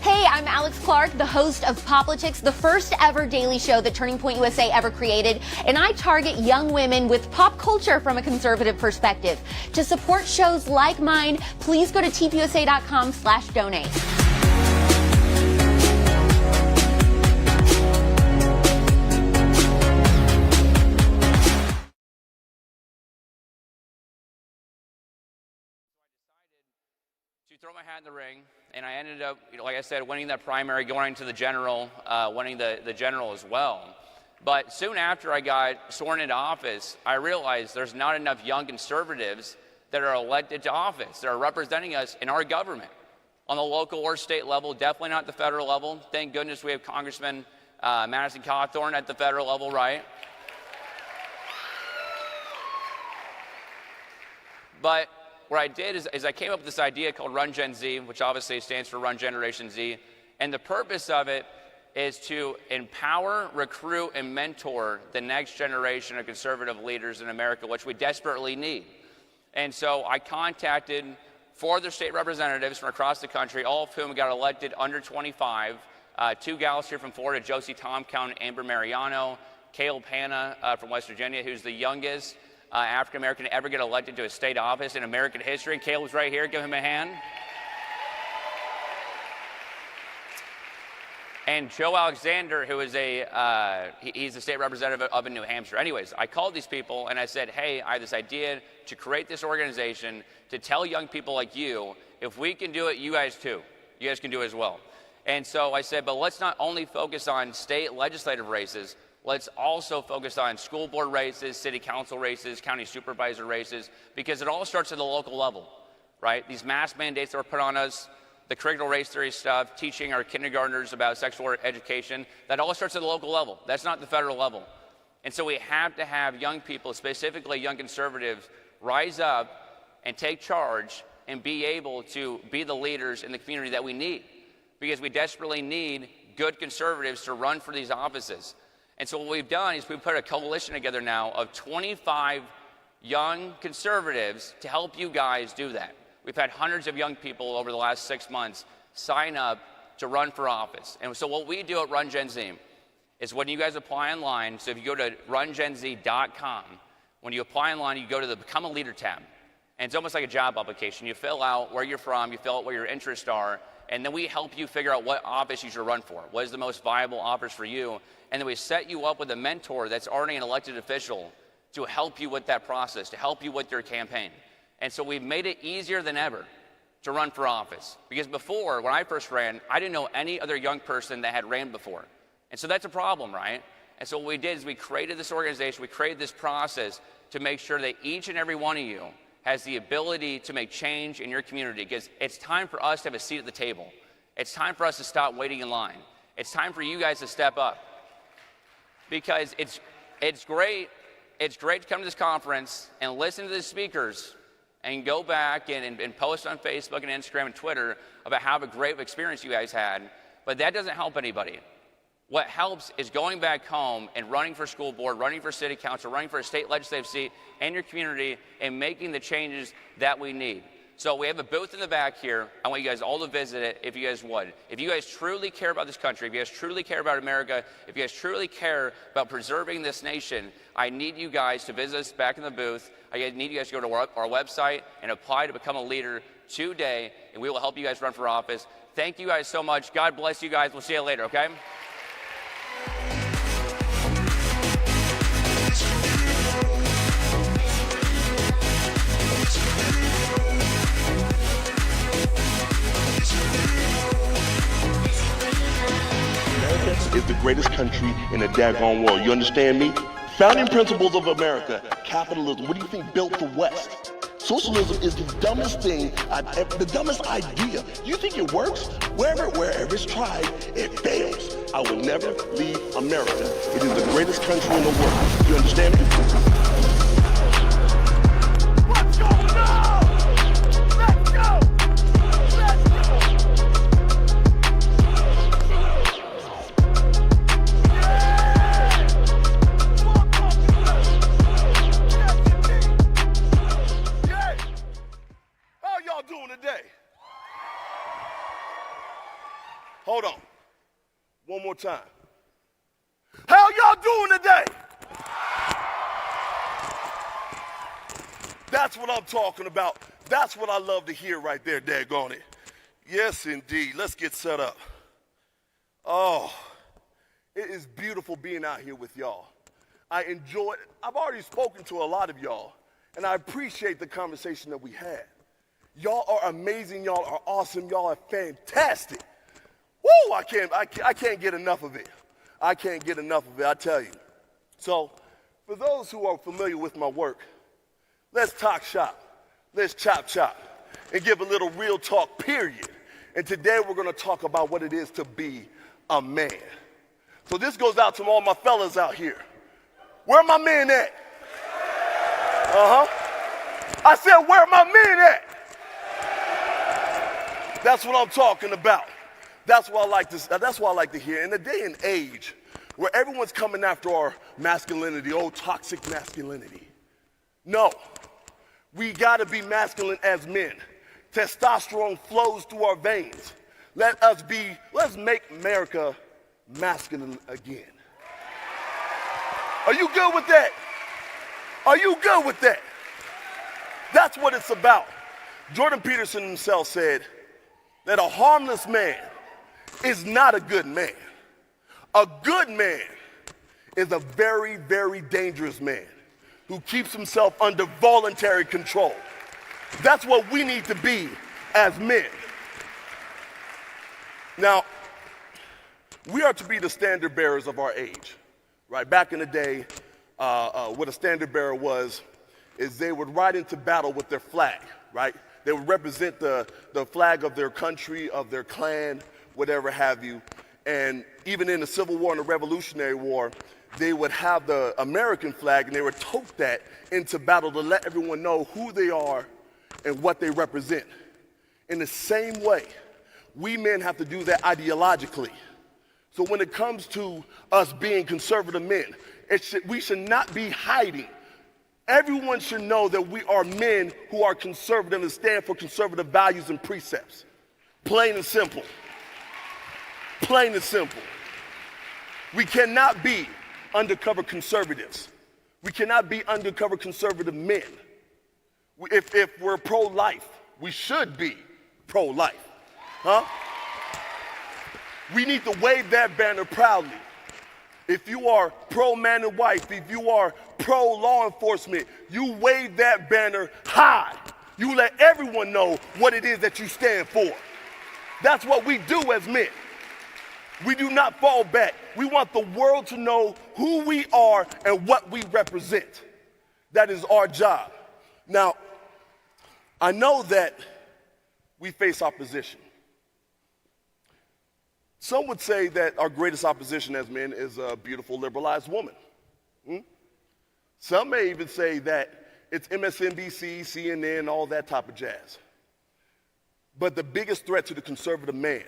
C: Hey, I'm Alex Clark, the host of Politics, the first ever daily show that Turning Point USA ever created, and I target young women with pop culture from a conservative perspective. To support shows like mine, please go to tpusa.com/donate.
D: Throw my hat in the ring, and I ended up, like I said, winning that primary, going to the general, winning the general as well. But soon after I got sworn into office, I realized there's not enough young conservatives that are elected to office, that are representing us in our government on the local or state level, definitely not the federal level. Thank goodness we have Congressman Madison Cawthorn at the federal level, right? But what I did is I came up with this idea called Run Gen Z, which obviously stands for Run Generation Z. And the purpose of it is to empower, recruit, and mentor the next generation of conservative leaders in America, which we desperately need. And so I contacted 4 other state representatives from across the country, all of whom got elected under 25. 2 gals here from Florida, Josie Tomcount and Amber Mariano, Caleb Hanna from West Virginia, who's the youngest African-American to ever get elected to a state office in American history. Caleb's right here. Give him a hand. And Joe Alexander, who is he's the state representative up in New Hampshire. Anyways, I called these people and I said, hey, I have this idea to create this organization to tell young people like you, if we can do it, you guys too. You guys can do it as well. And so I said, but let's not only focus on state legislative races, let's also focus on school board races, city council races, county supervisor races, because it all starts at the local level, right? These mask mandates that were put on us, the critical race theory stuff, teaching our kindergartners about sexual education, that all starts at the local level. That's not the federal level. And so we have to have young people, specifically young conservatives, rise up and take charge and be able to be the leaders in the community that we need, because we desperately need good conservatives to run for these offices. And so what we've done is we've put a coalition together now of 25 young conservatives to help you guys do that. We've had hundreds of young people over the last 6 months sign up to run for office. And so what we do at Run Gen Z is when you guys apply online, so if you go to rungenz.com, when you apply online, you go to the Become a Leader tab. And it's almost like a job application. You fill out where you're from, you fill out what your interests are, and then we help you figure out what office you should run for. What is the most viable office for you? And then we set you up with a mentor that's already an elected official to help you with that process, to help you with your campaign. And so we've made it easier than ever to run for office. Because before, when I first ran, I didn't know any other young person that had ran before. And so that's a problem, right? And so what we did is we created this organization, we created this process to make sure that each and every one of you has the ability to make change in your community, because it's time for us to have a seat at the table. It's time for us to stop waiting in line. It's time for you guys to step up. Because it's great to come to this conference and listen to the speakers and go back and post on Facebook and Instagram and Twitter about how a great experience you guys had, but that doesn't help anybody. What helps is going back home and running for school board, running for city council, running for a state legislative seat in your community and making the changes that we need. So we have a booth in the back here. I want you guys all to visit it if you guys would. If you guys truly care about this country, if you guys truly care about America, if you guys truly care about preserving this nation, I need you guys to visit us back in the booth. I need you guys to go to our website and apply to become a leader today, and we will help you guys run for office. Thank you guys so much. God bless you guys. We'll see you later, okay?
F: Is the greatest country in the daggone world. You understand me? Founding principles of America, capitalism. What do you think built the West? Socialism is the dumbest thing, the dumbest idea. You think it works? Wherever it's tried, it fails. I will never leave America. It is the greatest country in the world. You understand me? What's going on? Let's go! Doing today? Hold on. One more time. How y'all doing today? That's what I'm talking about. That's what I love to hear right there, daggone it. Yes, indeed. Let's get set up. Oh, it is beautiful being out here with y'all. I enjoy it. I've already spoken to a lot of y'all, and I appreciate the conversation that we had. Y'all are amazing. Y'all are awesome. Y'all are fantastic. Woo! I can't get enough of it. I can't get enough of it, I tell you. So, for those who are familiar with my work, let's talk shop. Let's chop chop and give a little real talk, period. And today we're going to talk about what it is to be a man. So this goes out to all my fellas out here. Where my men at? I said, where my men at? That's what I'm talking about. That's what I like to hear. In a day and age where everyone's coming after our masculinity, toxic masculinity. No, we gotta be masculine as men. Testosterone flows through our veins. Let's make America masculine again. Are you good with that? Are you good with that? That's what it's about. Jordan Peterson himself said that a harmless man is not a good man. A good man is a very, very dangerous man who keeps himself under voluntary control. That's what we need to be as men. Now, we are to be the standard bearers of our age, right? Back in the day, what a standard bearer was is they would ride into battle with their flag, right? They would represent the flag of their country, of their clan, whatever have you. And even in the Civil War and the Revolutionary War, they would have the American flag and they would tote that into battle to let everyone know who they are and what they represent. In the same way, we men have to do that ideologically. So when it comes to us being conservative men, we should not be hiding. Everyone should know that we are men who are conservative and stand for conservative values and precepts. Plain and simple. Plain and simple. We cannot be undercover conservatives. We cannot be undercover conservative men. If we're pro-life, we should be pro-life. We need to wave that banner proudly. If you are pro-man and wife, if you are pro-law enforcement, you wave that banner high. You let everyone know what it is that you stand for. That's what we do as men. We do not fall back. We want the world to know who we are and what we represent. That is our job. Now, I know that we face opposition. Some would say that our greatest opposition as men is a beautiful liberalized woman. Some may even say that it's MSNBC, CNN, all that type of jazz. But the biggest threat to the conservative man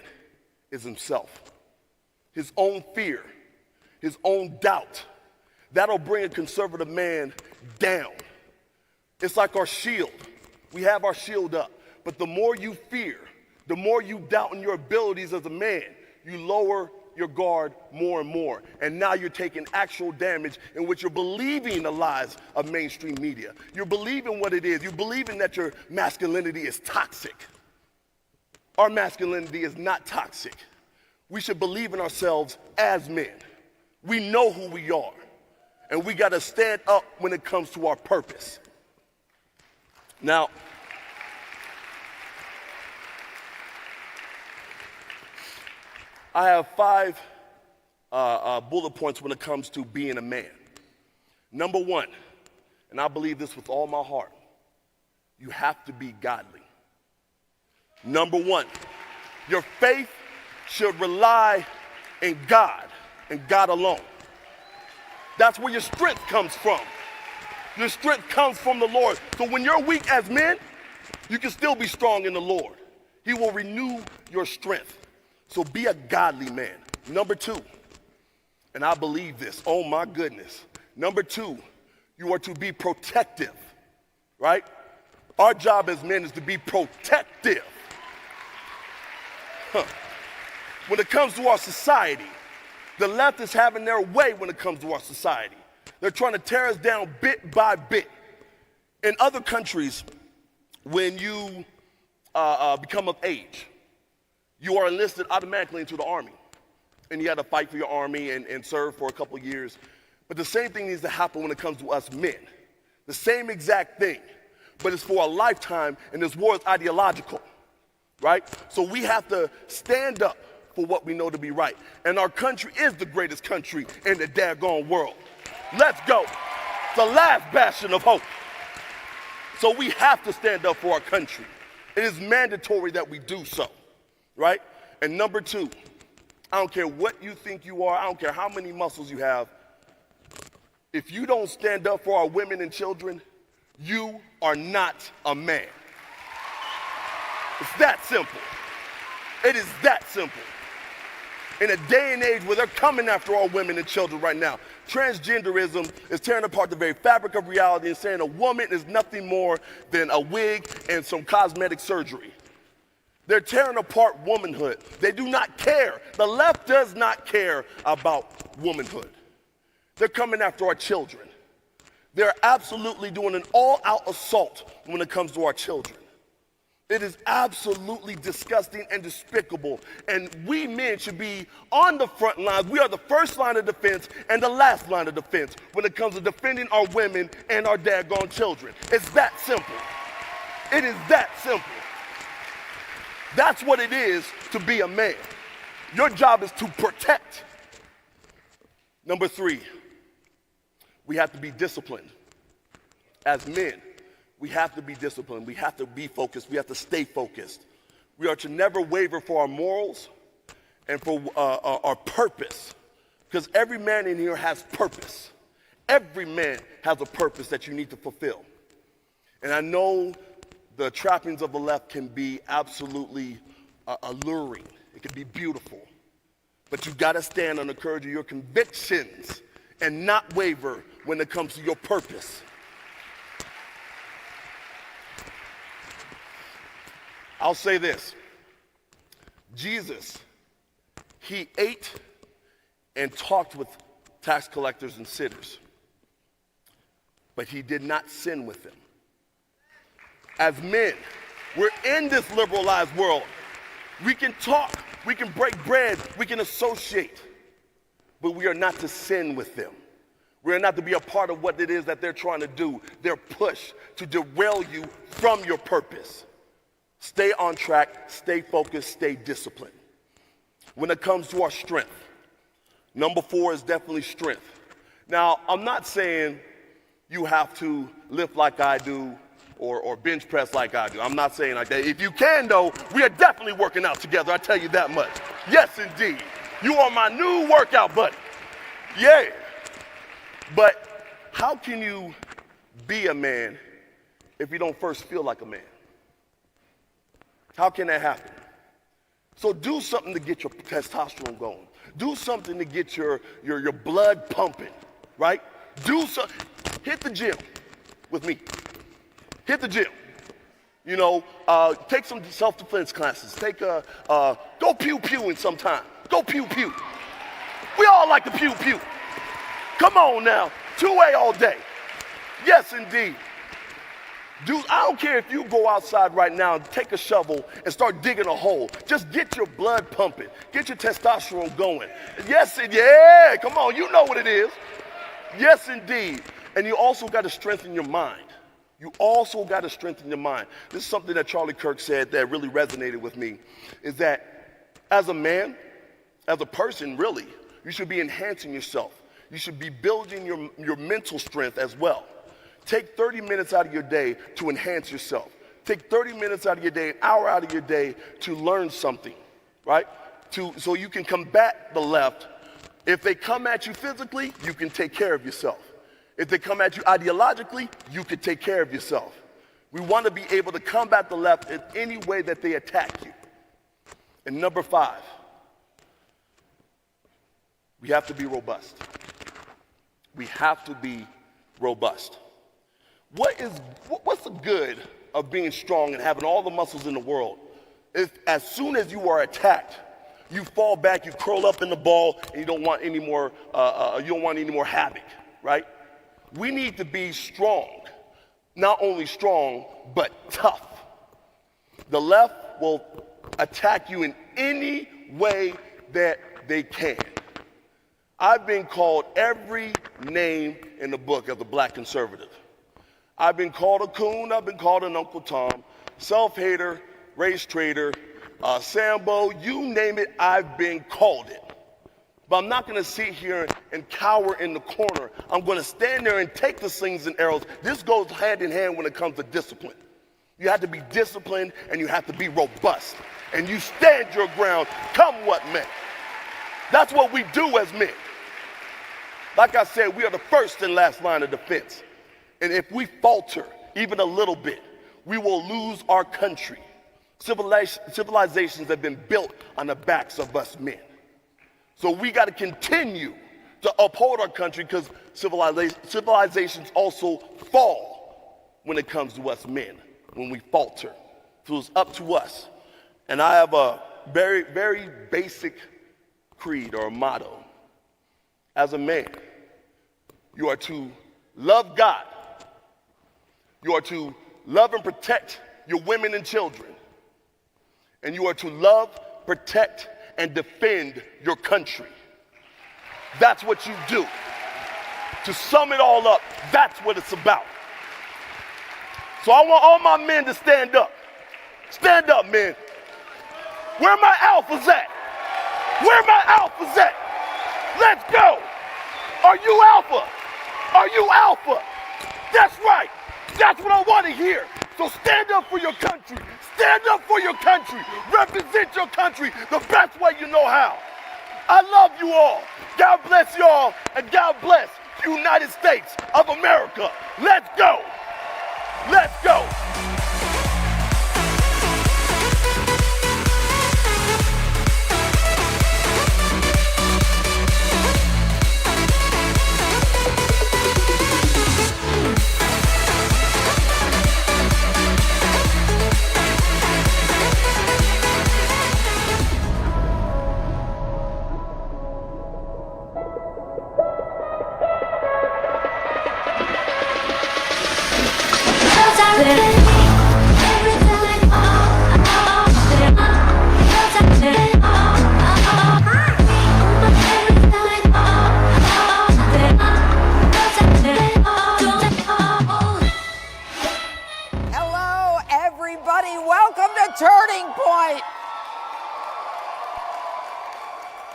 F: is himself. his own fear, his own doubt. That'll bring a conservative man down. It's like our shield. We have our shield up. But the more you fear, the more you doubt in your abilities as a man, you lower your guard more and more. And now you're taking actual damage in which you're believing the lies of mainstream media. You're believing what it is. You're believing that your masculinity is toxic. Our masculinity is not toxic. We should believe in ourselves as men. We know who we are. And we got to stand up when it comes to our purpose. Now, I have 5 bullet points when it comes to being a man. Number 1, and I believe this with all my heart, you have to be godly. Number 1, your faith should rely in God and God alone. That's where your strength comes from. Your strength comes from the Lord. So when you're weak as men, you can still be strong in the Lord. He will renew your strength. So be a godly man. Number 2, and I believe this, oh my goodness. Number 2, you are to be protective, right? Our job as men is to be protective. When it comes to our society, the left is having their way when it comes to our society. They're trying to tear us down bit by bit. In other countries, when you become of age, you are enlisted automatically into the army. And you have to fight for your army and serve for a couple of years. But the same thing needs to happen when it comes to us men. The same exact thing. But it's for a lifetime, and this war is ideological, right? So we have to stand up for what we know to be right. And our country is the greatest country in the daggone world. Let's go. The last bastion of hope. So we have to stand up for our country. It is mandatory that we do so, right? And number 2, I don't care what you think you are. I don't care how many muscles you have. If you don't stand up for our women and children, you are not a man. It's that simple. It is that simple. In a day and age where they're coming after our women and children right now, transgenderism is tearing apart the very fabric of reality and saying a woman is nothing more than a wig and some cosmetic surgery. They're tearing apart womanhood. They do not care. The left does not care about womanhood. They're coming after our children. They're absolutely doing an all-out assault when it comes to our children. It is absolutely disgusting and despicable. And we men should be on the front lines. We are the first line of defense and the last line of defense when it comes to defending our women and our daggone children. It's that simple. It is that simple. That's what it is to be a man. Your job is to protect. Number 3, we have to be disciplined. As men, we have to be disciplined. We have to be focused. We have to stay focused. We are to never waver for our morals and for our purpose. Because every man in here has purpose. Every man has a purpose that you need to fulfill. And I know the trappings of the left can be absolutely alluring. It can be beautiful. But you got to stand on the courage of your convictions and not waver when it comes to your purpose. I'll say this. Jesus, he ate and talked with tax collectors and sinners, but he did not sin with them. As men, we're in this liberalized world. We can talk, we can break bread, we can associate, but we are not to sin with them. We are not to be a part of what it is that they're trying to do, their push to derail you from your purpose. Stay on track, stay focused, stay disciplined. When it comes to our strength, number 4 is definitely strength. Now, I'm not saying you have to lift like I do or bench press like I do. I'm not saying like that. If you can, though, we are definitely working out together. I tell you that much. Yes, indeed. You are my new workout buddy. Yeah. But how can you be a man if you don't first feel like a man? How can that happen? So do something to get your testosterone going. Do something to get your blood pumping, right? Hit the gym with me. Hit the gym. You know, take some self-defense classes. Go pew-pewing sometime. Go pew-pew. We all like to pew-pew. Come on now, 2A all day. Yes, indeed. I don't care if you go outside right now and take a shovel and start digging a hole. Just get your blood pumping. Get your testosterone going. Yes, yeah, come on, you know what it is. Yes, indeed. And you also got to strengthen your mind. You also got to strengthen your mind. This is something that Charlie Kirk said that really resonated with me, is that as a man, as a person, really, you should be enhancing yourself. You should be building your mental strength as well. Take 30 minutes out of your day to enhance yourself. Take 30 minutes out of your day, an hour out of your day to learn something, right? So you can combat the left. If they come at you physically, you can take care of yourself. If they come at you ideologically, you can take care of yourself. We want to be able to combat the left in any way that they attack you. And number 5, we have to be robust. We have to be robust. What's the good of being strong and having all the muscles in the world if as soon as you are attacked, you fall back, you curl up in the ball, and you don't want any more havoc, right? We need to be strong. Not only strong, but tough. The left will attack you in any way that they can. I've been called every name in the book as a black conservative. I've been called a coon, I've been called an Uncle Tom, self-hater, race traitor, Sambo, you name it, I've been called it. But I'm not going to sit here and cower in the corner. I'm going to stand there and take the slings and arrows. This goes hand in hand when it comes to discipline. You have to be disciplined and you have to be robust. And you stand your ground, come what may. That's what we do as men. Like I said, we are the first and last line of defense. And if we falter even a little bit, we will lose our country. Civilizations have been built on the backs of us men. So we got to continue to uphold our country because civilizations also fall when it comes to us men, when we falter. So it's up to us. And I have a very, very basic creed or motto. As a man, you are to love God. You are to love and protect your women and children. And you are to love, protect, and defend your country. That's what you do. To sum it all up, that's what it's about. So I want all my men to stand up. Stand up, men. Where my alphas at? Where my alphas at? Let's go. Are you alpha? Are you alpha? That's right. That's what I want to hear. So stand up for your country. Stand up for your country. Represent your country the best way you know how. I love you all. God bless you all, and God bless the United States of America. Let's go. Let's go.
G: Hello, everybody. Welcome to Turning Point.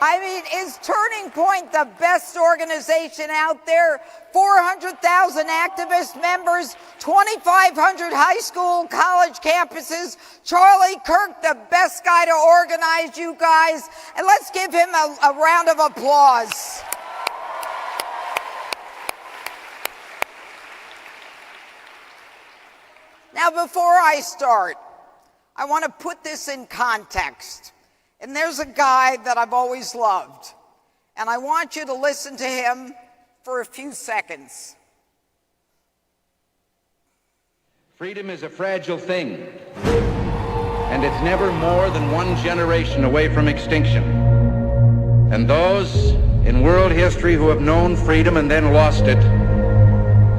G: I mean, is Turning Point the best organization out there? 400,000 activist members, 2,500 high school and college campuses. Charlie Kirk, the best guy to organize you guys. And let's give him a round of applause. Now, before I start, I want to put this in context. And there's a guy that I've always loved. And I want you to listen to him for a few seconds.
E: Freedom is a fragile thing, and it's never more than one generation away from extinction. And those in world history who have known freedom and then lost it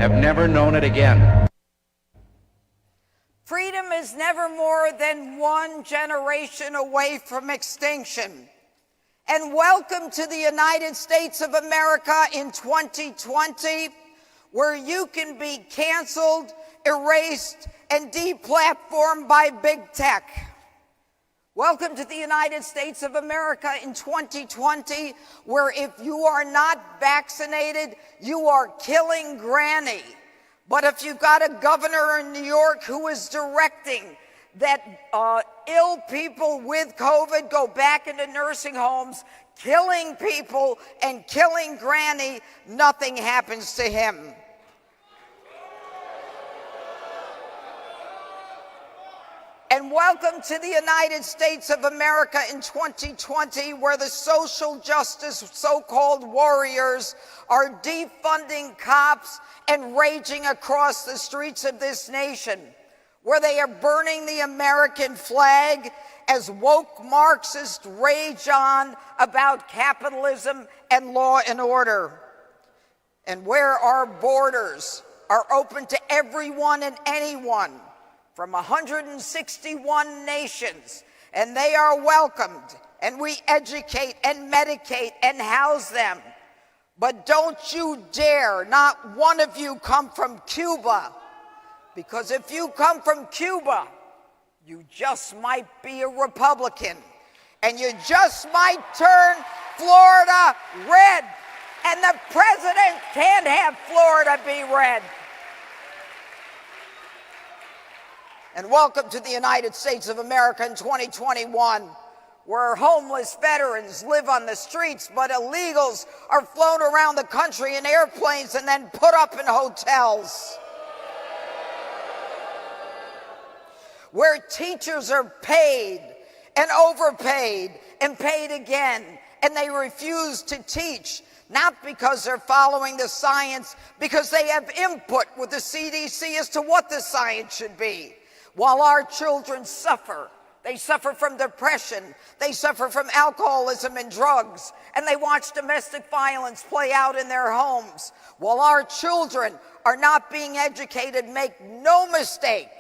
E: have never known it again.
G: Freedom is never more than one generation away from extinction. And welcome to the United States of America in 2020, where you can be canceled, erased, and deplatformed by big tech. Welcome to the United States of America in 2020, where if you are not vaccinated, you are killing granny. But if you've got a governor in New York who is directing that ill people with COVID go back into nursing homes, killing people and killing granny, nothing happens to him. And welcome to the United States of America in 2020, where the social justice so-called warriors are defunding cops and raging across the streets of this nation, where they are burning the American flag as woke Marxists rage on about capitalism and law and order, and where our borders are open to everyone and anyone from 161 nations, and they are welcomed, and we educate and medicate and house them. But don't you dare, not one of you, come from Cuba, because if you come from Cuba, you just might be a Republican, and you just might turn Florida red, and the president can't have Florida be red. And welcome to the United States of America in 2021, where homeless veterans live on the streets, but illegals are flown around the country in airplanes and then put up in hotels. Where teachers are paid and overpaid and paid again, and they refuse to teach, not because they're following the science, because they have input with the CDC as to what the science should be. While our children suffer, they suffer from depression, they suffer from alcoholism and drugs, and they watch domestic violence play out in their homes. While our children are not being educated, make no mistake,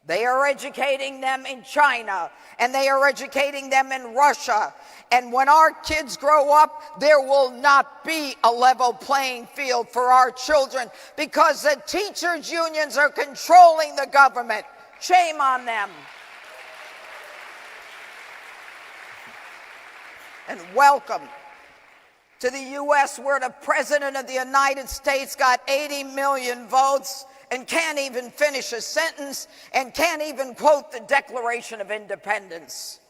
G: they are educating them in China, and they are educating them in Russia. And when our kids grow up, there will not be a level playing field for our children, because the teachers' unions are controlling the government. Shame on them. And welcome to the U.S., where the President of the United States got 80 million votes and can't even finish a sentence and can't even quote the Declaration of Independence.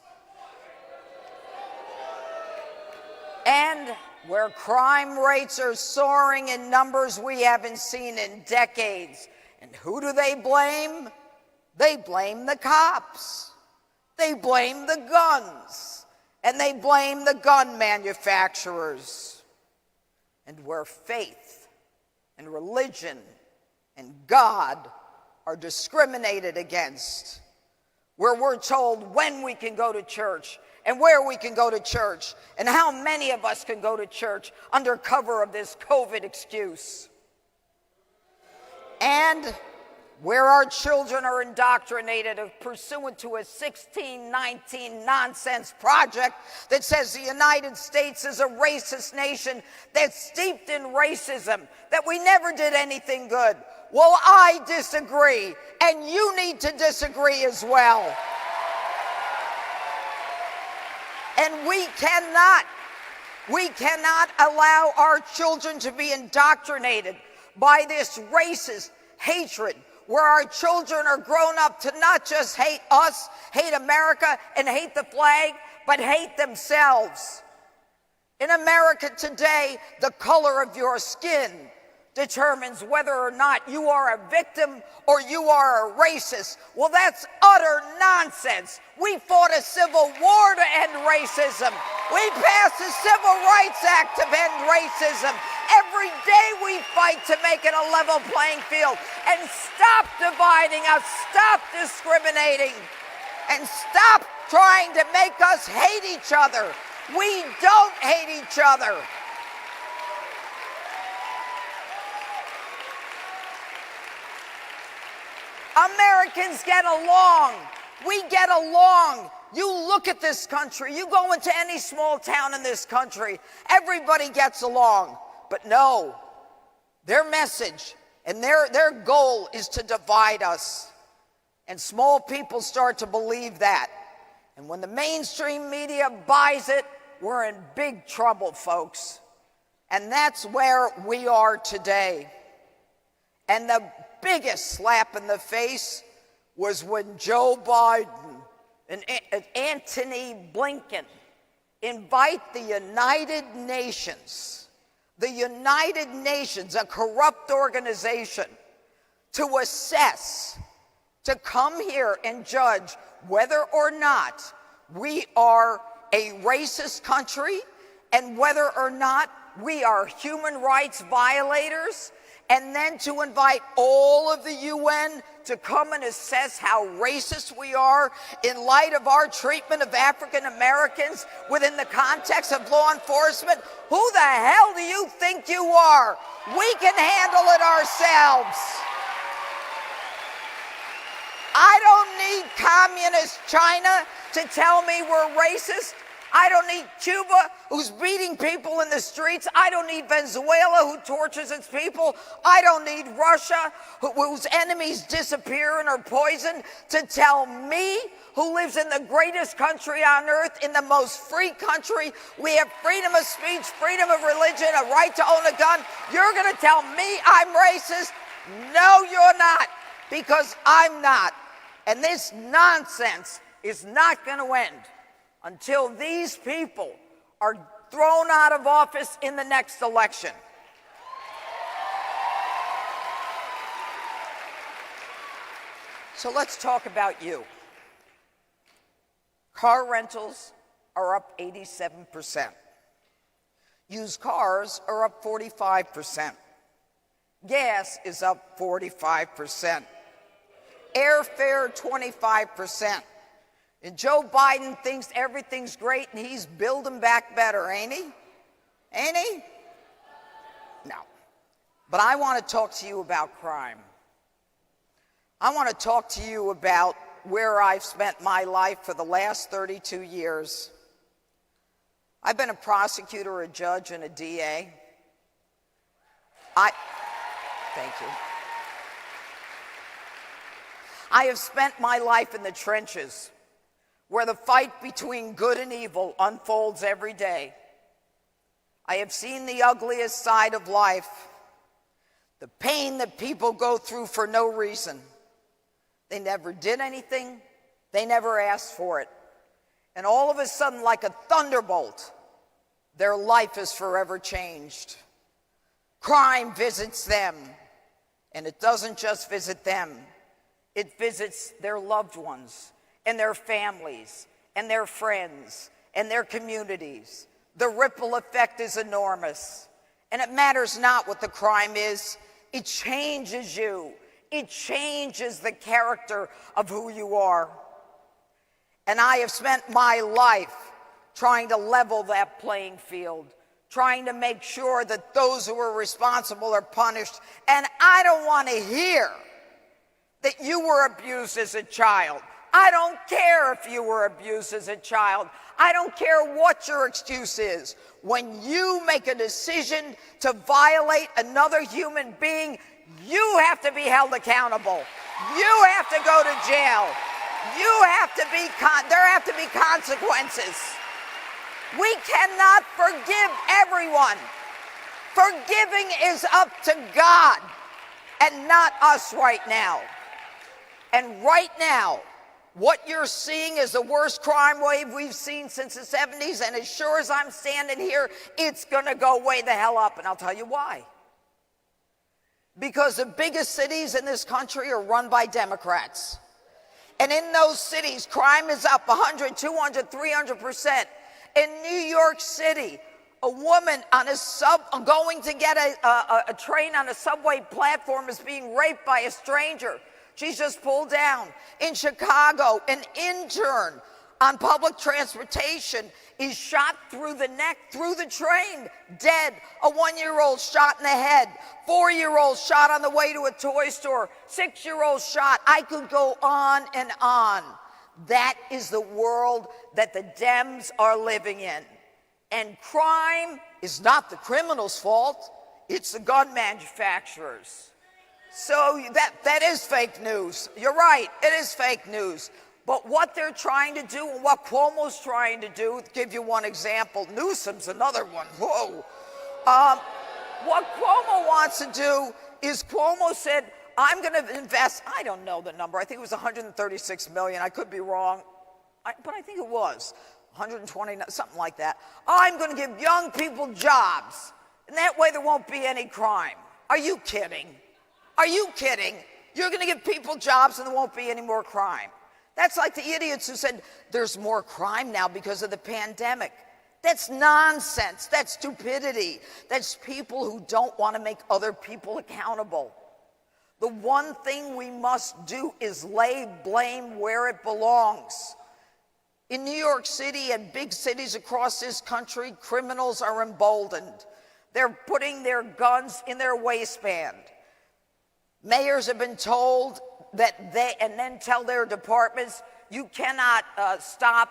G: And where crime rates are soaring in numbers we haven't seen in decades. And who do they blame? They blame the cops, they blame the guns, and they blame the gun manufacturers. And where faith and religion and God are discriminated against, where we're told when we can go to church and where we can go to church and how many of us can go to church under cover of this COVID excuse. And where our children are indoctrinated pursuant to a 1619 nonsense project that says the United States is a racist nation that's steeped in racism, that we never did anything good. Well, I disagree, and you need to disagree as well. And we cannot allow our children to be indoctrinated by this racist hatred, where our children are grown up to not just hate us, hate America, and hate the flag, but hate themselves. In America today, the color of your skin determines whether or not you are a victim or you are a racist. Well, that's utter nonsense. We fought a civil war to end racism. We passed the Civil Rights Act to end racism. Every day we fight to make it a level playing field. And stop dividing us, stop discriminating, and stop trying to make us hate each other. We don't hate each other. Americans get along. We get along. You look at this country, you go into any small town in this country, everybody gets along. But no, their message and their goal is to divide us. And small people start to believe that. And when the mainstream media buys it, we're in big trouble, folks. And that's where we are today. And the biggest slap in the face was when Joe Biden and Antony Blinken invite the United Nations, a corrupt organization, to assess, to come here and judge whether or not we are a racist country and whether or not we are human rights violators, and then to invite all of the UN to come and assess how racist we are in light of our treatment of African Americans within the context of law enforcement. Who the hell do you think you are? We can handle it ourselves. I don't need communist China to tell me we're racist. I don't need Cuba, who's beating people in the streets. I don't need Venezuela, who tortures its people. I don't need Russia, whose enemies disappear and are poisoned, to tell me, who lives in the greatest country on earth, in the most free country. We have freedom of speech, freedom of religion, a right to own a gun. You're going to tell me I'm racist? No, you're not, because I'm not. And this nonsense is not going to end until these people are thrown out of office in the next election. So let's talk about you. Car rentals are up 87%. Used cars are up 45%. Gas is up 45%. Airfare 25%. And Joe Biden thinks everything's great and he's building back better, ain't he? Ain't he? No. But I want to talk to you about crime. I want to talk to you about where I've spent my life for the last 32 years. I've been a prosecutor, a judge, and a DA. Thank you. I have spent my life in the trenches, where the fight between good and evil unfolds every day. I have seen the ugliest side of life, the pain that people go through for no reason. They never did anything, they never asked for it. And all of a sudden, like a thunderbolt, their life is forever changed. Crime visits them, and it doesn't just visit them. It visits their loved ones, and their families, and their friends, and their communities. The ripple effect is enormous. And it matters not what the crime is. It changes you. It changes the character of who you are. And I have spent my life trying to level that playing field, trying to make sure that those who are responsible are punished. And I don't want to hear that you were abused as a child. I don't care if you were abused as a child. I don't care what your excuse is. When you make a decision to violate another human being, you have to be held accountable. You have to go to jail. There have to be consequences. We cannot forgive everyone. Forgiving is up to God and not us right now. And right now, what you're seeing is the worst crime wave we've seen since the 70s, and as sure as I'm standing here, it's going to go way the hell up, and I'll tell you why. Because the biggest cities in this country are run by Democrats. And in those cities, crime is up 100, 200, 300%. In New York City, a woman on going to get a train on a subway platform is being raped by a stranger. She's just pulled down. In Chicago, an intern on public transportation is shot through the neck, through the train, dead. A 1-year-old shot in the head. 4-year-old shot on the way to a toy store. 6-year-old shot. I could go on and on. That is the world that the Dems are living in. And crime is not the criminal's fault. It's the gun manufacturers. So that is fake news. You're right, it is fake news. But what they're trying to do and what Cuomo's trying to do, to give you one example, Newsom's another one, whoa. What Cuomo wants to do is Cuomo said, I'm going to invest, I don't know the number, I think it was 136 million, I could be wrong, but I think it was 120, something like that. I'm going to give young people jobs, and that way there won't be any crime. Are you kidding? Are you kidding? You're going to give people jobs and there won't be any more crime. That's like the idiots who said there's more crime now because of the pandemic. That's nonsense. That's stupidity. That's people who don't want to make other people accountable. The one thing we must do is lay blame where it belongs. In New York City and big cities across this country, criminals are emboldened. They're putting their guns in their waistband. Mayors have been told that and then tell their departments, you cannot stop,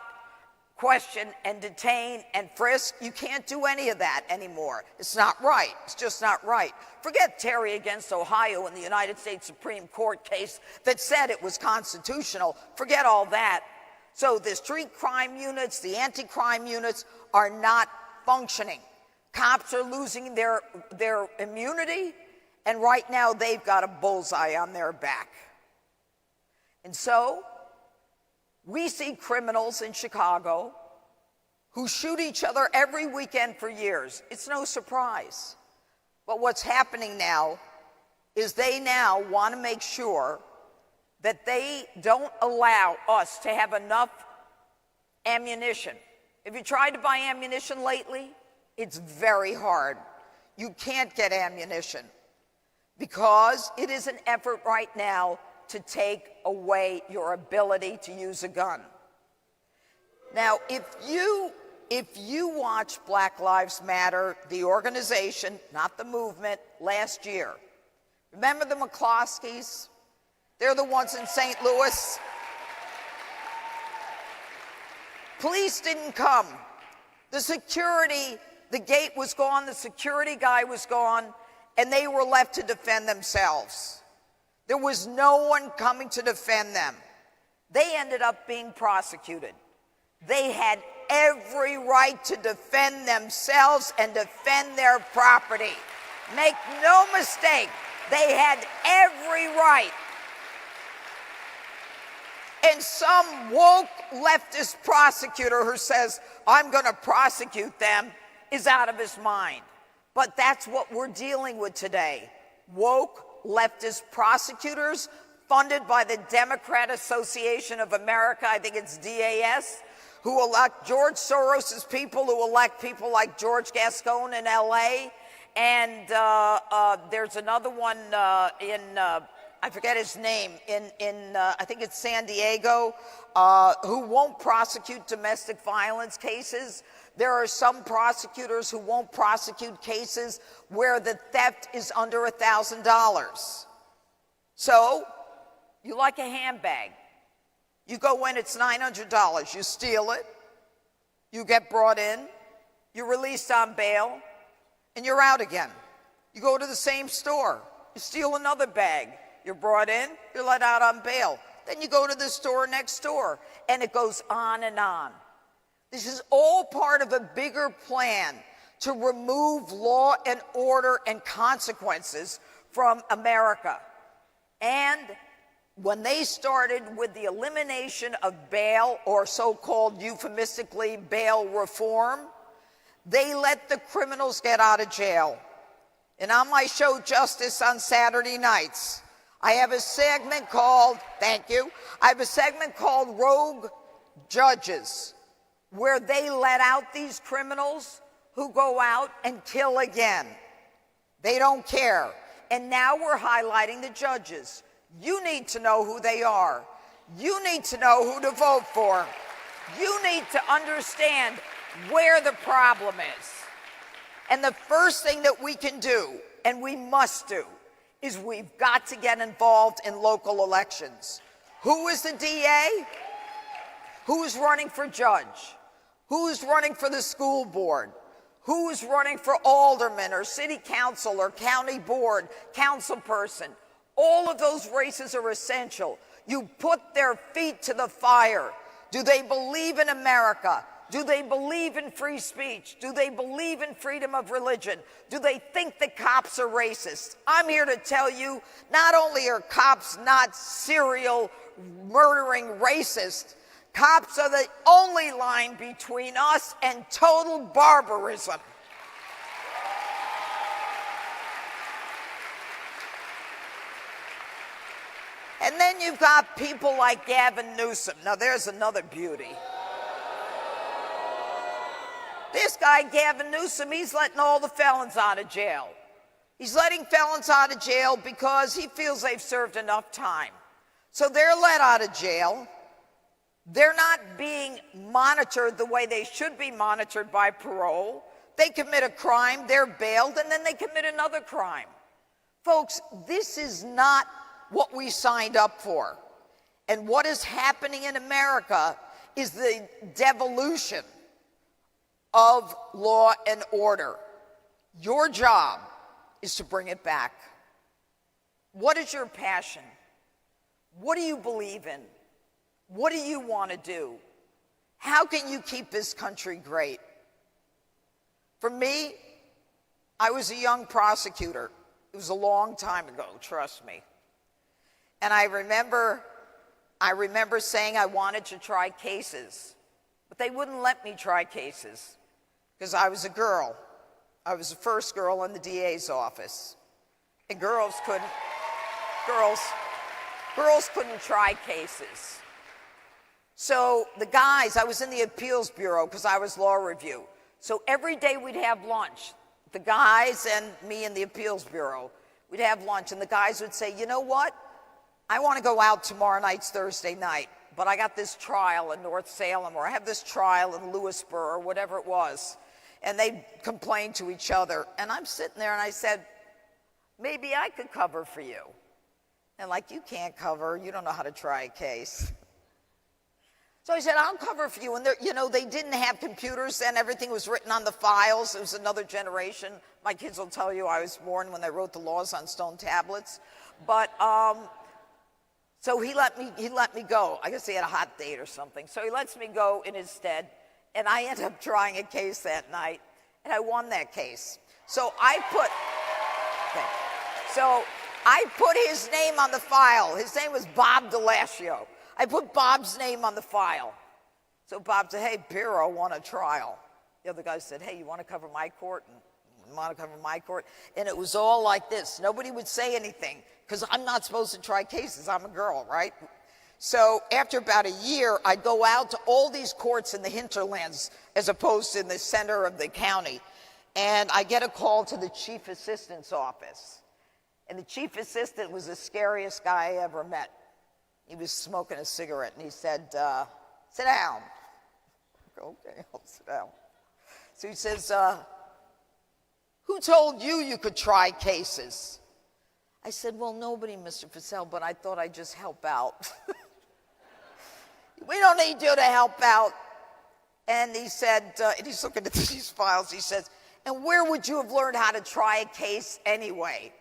G: question, and detain and frisk. You can't do any of that anymore. It's not right. It's just not right. Forget Terry against Ohio in the United States Supreme Court case that said it was constitutional. Forget all that. So the street crime units, the anti-crime units are not functioning. Cops are losing their immunity, and right now they've got a bullseye on their back. And so we see criminals in Chicago who shoot each other every weekend for years. It's no surprise. But what's happening now is they now want to make sure that they don't allow us to have enough ammunition. Have you tried to buy ammunition lately? It's very hard. You can't get ammunition because it is an effort right now to take away your ability to use a gun. Now, if you watch Black Lives Matter, the organization, not the movement, last year, remember the McCloskeys? They're the ones in St. Louis. Police didn't come. The security, the gate was gone, the security guy was gone, and they were left to defend themselves. There was no one coming to defend them. They ended up being prosecuted. They had every right to defend themselves and defend their property. Make no mistake, they had every right. And some woke leftist prosecutor who says, I'm going to prosecute them, is out of his mind. But that's what we're dealing with today. Woke leftist prosecutors funded by the Democrat Association of America, I think it's DAS, who elect George Soros's people, who elect people like George Gascon in LA. And there's another one I forget his name, I think it's San Diego, who won't prosecute domestic violence cases. There are some prosecutors who won't prosecute cases where the theft is under $1,000. So, you like a handbag. You go in, it's $900. You steal it, you get brought in, you're released on bail, and you're out again. You go to the same store, you steal another bag. You're brought in, you're let out on bail. Then you go to the store next door, and it goes on and on. This is all part of a bigger plan to remove law and order and consequences from America. And when they started with the elimination of bail, or so-called euphemistically bail reform, they let the criminals get out of jail. And on my show, Justice on Saturday nights, I have a segment called, thank you, I have a segment called Rogue Judges. where they let out these criminals who go out and kill again. They don't care. And now we're highlighting the judges. You need to know who they are. You need to know who to vote for. You need to understand where the problem is. And the first thing that we can do, and we must do, is we've got to get involved in local elections. Who is the DA? Who is running for judge? Who is running for the school board? Who is running for alderman or city council or county board, council person? All of those races are essential. You put their feet to the fire. Do they believe in America? Do they believe in free speech? Do they believe in freedom of religion? Do they think the cops are racist? I'm here to tell you, not only are cops not serial murdering racists, cops are the only line between us and total barbarism. And then you've got people like Gavin Newsom. Now there's another beauty. This guy, Gavin Newsom, he's letting all the felons out of jail. He's letting felons out of jail because he feels they've served enough time. So they're let out of jail. They're not being monitored the way they should be monitored by parole. They commit a crime, they're bailed, and then they commit another crime. Folks, this is not what we signed up for. And what is happening in America is the devolution of law and order. Your job is to bring it back. What is your passion? What do you believe in? What do you want to do? How can you keep this country great? For me, I was a young prosecutor. It was a long time ago, trust me. And I remember saying I wanted to try cases, but they wouldn't let me try cases because I was a girl. I was the first girl in the DA's office. And girls couldn't try cases. So the guys, I was in the appeals bureau because I was law review. So every day we'd have lunch. The guys and me in the appeals bureau, we'd have lunch, and the guys would say, you know what? I want to go out tomorrow night's Thursday night, but I got this trial in North Salem, or I have this trial in Lewisburg, or whatever it was. And they'd complain to each other. And I'm sitting there and I said, maybe I could cover for you. And like, you can't cover, you don't know how to try a case. So I said, I'll cover for you. And they didn't have computers then, everything was written on the files. It was another generation. My kids will tell you I was born when they wrote the laws on stone tablets. But, so he let me go. I guess he had a hot date or something. So he lets me go in his stead. And I ended up trying a case that night, and I won that case. So I put his name on the file. His name was Bob DeLascio. I put Bob's name on the file. So Bob said, hey, Pirro won a trial. The other guy said, hey, you want to cover my court? You want to cover my court? And it was all like this. Nobody would say anything, because I'm not supposed to try cases. I'm a girl, right? So after about a year, I'd go out to all these courts in the hinterlands as opposed to in the center of the county. And I get a call to the chief assistant's office. And the chief assistant was the scariest guy I ever met. He was smoking a cigarette, and he said, sit down. Okay, I'll sit down. So he says, who told you could try cases? I said, well, nobody, Mr. Fussell, but I thought I'd just help out. We don't need you to help out. And he said, and he's looking at these files, he says, and where would you have learned how to try a case anyway?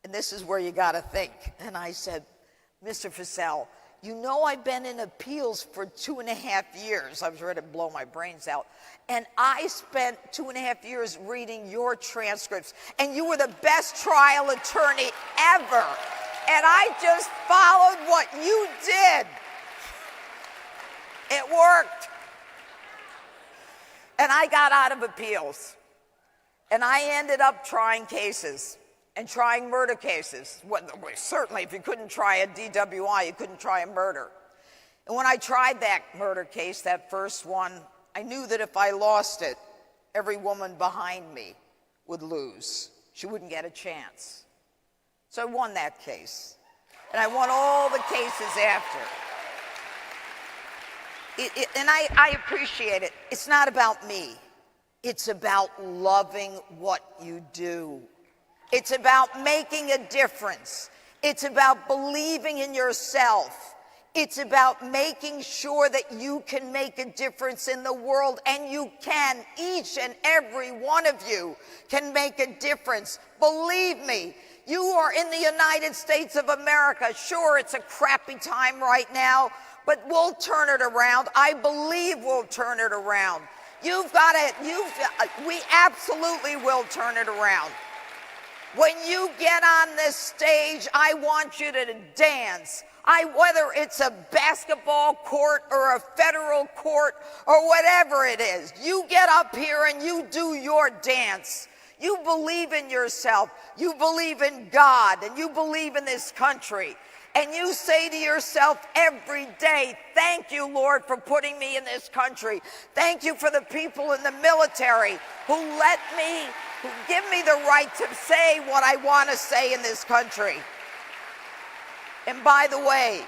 G: And this is where you got to think. And I said, Mr. Fussell, you know I've been in appeals for 2.5 years. I was ready to blow my brains out. And I spent 2.5 years reading your transcripts. And you were the best trial attorney ever. And I just followed what you did. It worked. And I got out of appeals. And I ended up trying cases and trying murder cases. Well, certainly, if you couldn't try a DWI, you couldn't try a murder. And when I tried that murder case, that first one, I knew that if I lost it, every woman behind me would lose. She wouldn't get a chance. So I won that case. And I won all the cases after. And I appreciate it. It's not about me. It's about loving what you do. It's about making a difference. It's about believing in yourself. It's about making sure that you can make a difference in the world, and you can. Each and every one of you can make a difference. Believe me, you are in the United States of America. Sure, it's a crappy time right now, but we'll turn it around. I believe we'll turn it around. We absolutely will turn it around. When you get on this stage, I want you to dance. Whether it's a basketball court or a federal court or whatever it is, you get up here and you do your dance. You believe in yourself, you believe in God, and you believe in this country. And you say to yourself every day, thank you, Lord, for putting me in this country. Thank you for the people in the military who give me the right to say what I want to say in this country. And by the way,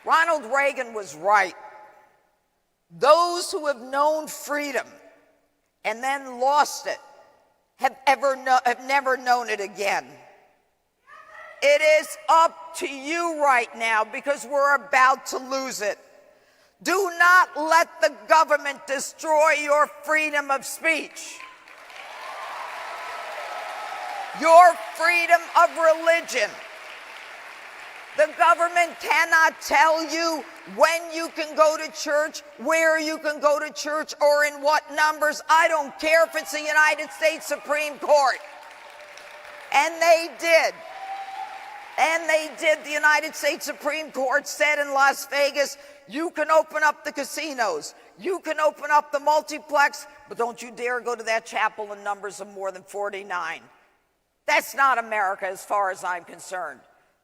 G: Ronald Reagan was right. Those who have known freedom and then lost it have never known it again. It is up to you right now, because we're about to lose it. Do not let the government destroy your freedom of speech, your freedom of religion. The government cannot tell you when you can go to church, where you can go to church, or in what numbers. I don't care if it's the United States Supreme Court. And they did. And they did. The United States Supreme Court said in Las Vegas, you can open up the casinos, you can open up the multiplex, but don't you dare go to that chapel in numbers of more than 49. That's not America as far as I'm concerned.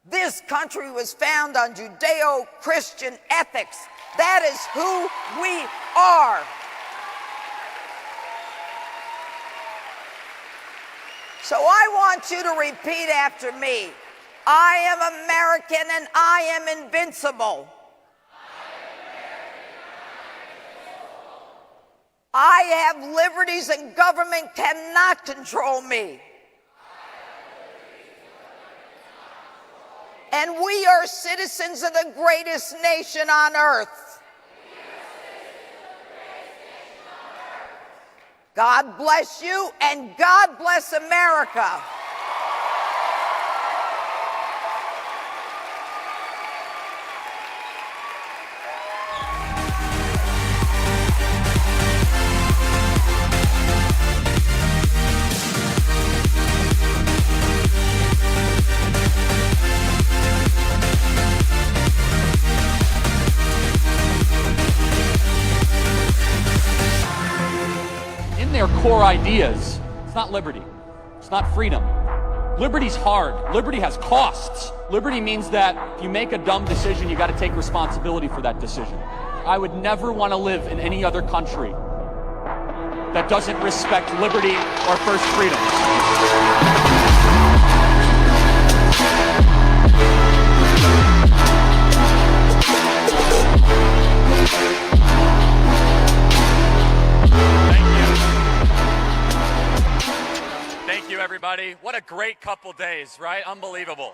G: This country was founded on Judeo-Christian ethics. That is who we are. So I want you to repeat after me. I am American and I am invincible. I have liberties and government cannot control me. And we are citizens of the greatest nation on earth. God bless you, and God bless America.
P: Their core ideas. It's not liberty. It's not freedom. Liberty's hard. Liberty has costs. Liberty means that if you make a dumb decision, you got to take responsibility for that decision. I would never want to live in any other country that doesn't respect liberty or first freedoms. Thank you, everybody. What a great couple days, right? Unbelievable.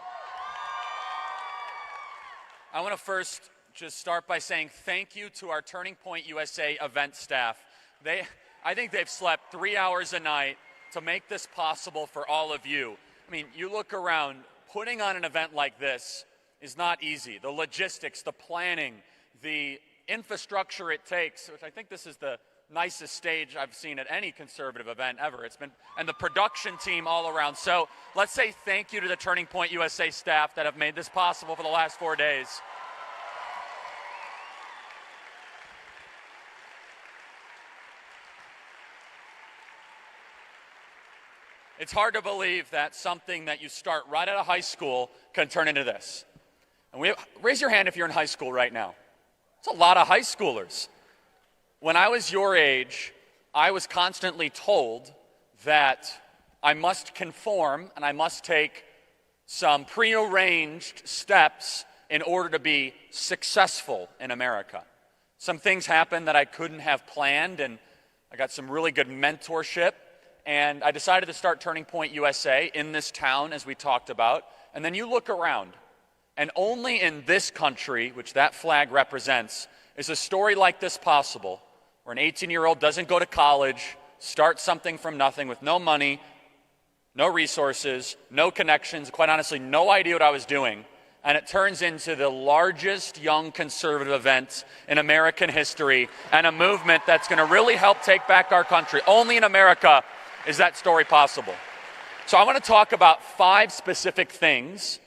P: I want to first just start by saying thank you to our Turning Point USA event staff. I think they've slept 3 hours a night to make this possible for all of you. I mean, you look around, putting on an event like this is not easy. The logistics, the planning, the infrastructure it takes, which I think this is the nicest stage I've seen at any conservative event ever. And the production team all around. So let's say thank you to the Turning Point USA staff that have made this possible for the last 4 days. It's hard to believe that something that you start right out of high school can turn into this. And raise your hand if you're in high school right now. It's a lot of high schoolers. When I was your age, I was constantly told that I must conform and I must take some prearranged steps in order to be successful in America. Some things happened that I couldn't have planned, and I got some really good mentorship, and I decided to start Turning Point USA in this town, as we talked about. And then you look around, and only in this country, which that flag represents, is a story like this possible, where an 18-year-old doesn't go to college, start something from nothing with no money, no resources, no connections, quite honestly, no idea what I was doing. And it turns into the largest young conservative event in American history and a movement that's going to really help take back our country. Only in America is that story possible. So I want to talk about 5 specific things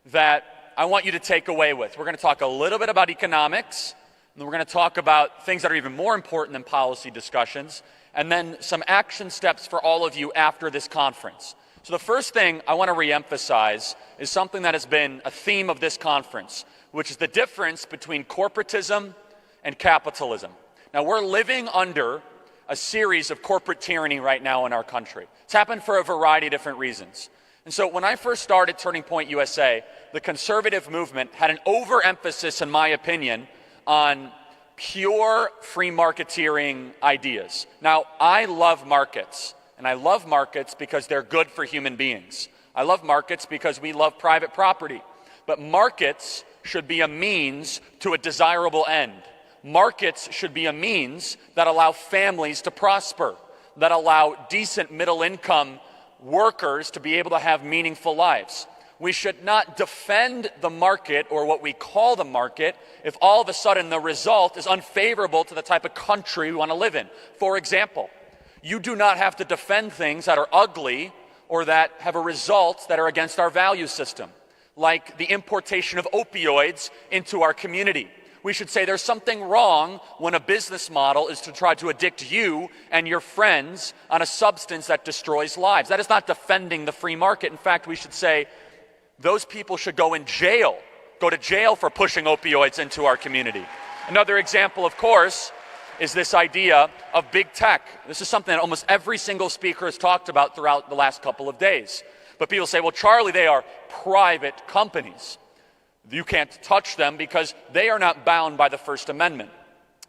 P: that I want you to take away with. We're going to talk a little bit about economics, and then we're going to talk about things that are even more important than policy discussions, and then some action steps for all of you after this conference. So the first thing I want to reemphasize is something that has been a theme of this conference, which is the difference between corporatism and capitalism. Now, we're living under a series of corporate tyranny right now in our country. It's happened for a variety of different reasons. And so when I first started Turning Point USA, the conservative movement had an overemphasis, in my opinion, on pure free marketeering ideas. Now, I love markets. And I love markets because they're good for human beings. I love markets because we love private property. But markets should be a means to a desirable end. Markets should be a means that allow families to prosper, that allow decent middle-income workers to be able to have meaningful lives. We should not defend the market, or what we call the market, if all of a sudden the result is unfavorable to the type of country we want to live in. For example, you do not have to defend things that are ugly or that have a result that are against our value system, like the importation of opioids into our community. We should say there's something wrong when a business model is to try to addict you and your friends on a substance that destroys lives. That is not defending the free market. In fact, we should say those people should go to jail for pushing opioids into our community. Another example, of course, is this idea of big tech. This is something that almost every single speaker has talked about throughout the last couple of days. But people say, well, Charlie, they are private companies. You can't touch them because they are not bound by the First Amendment.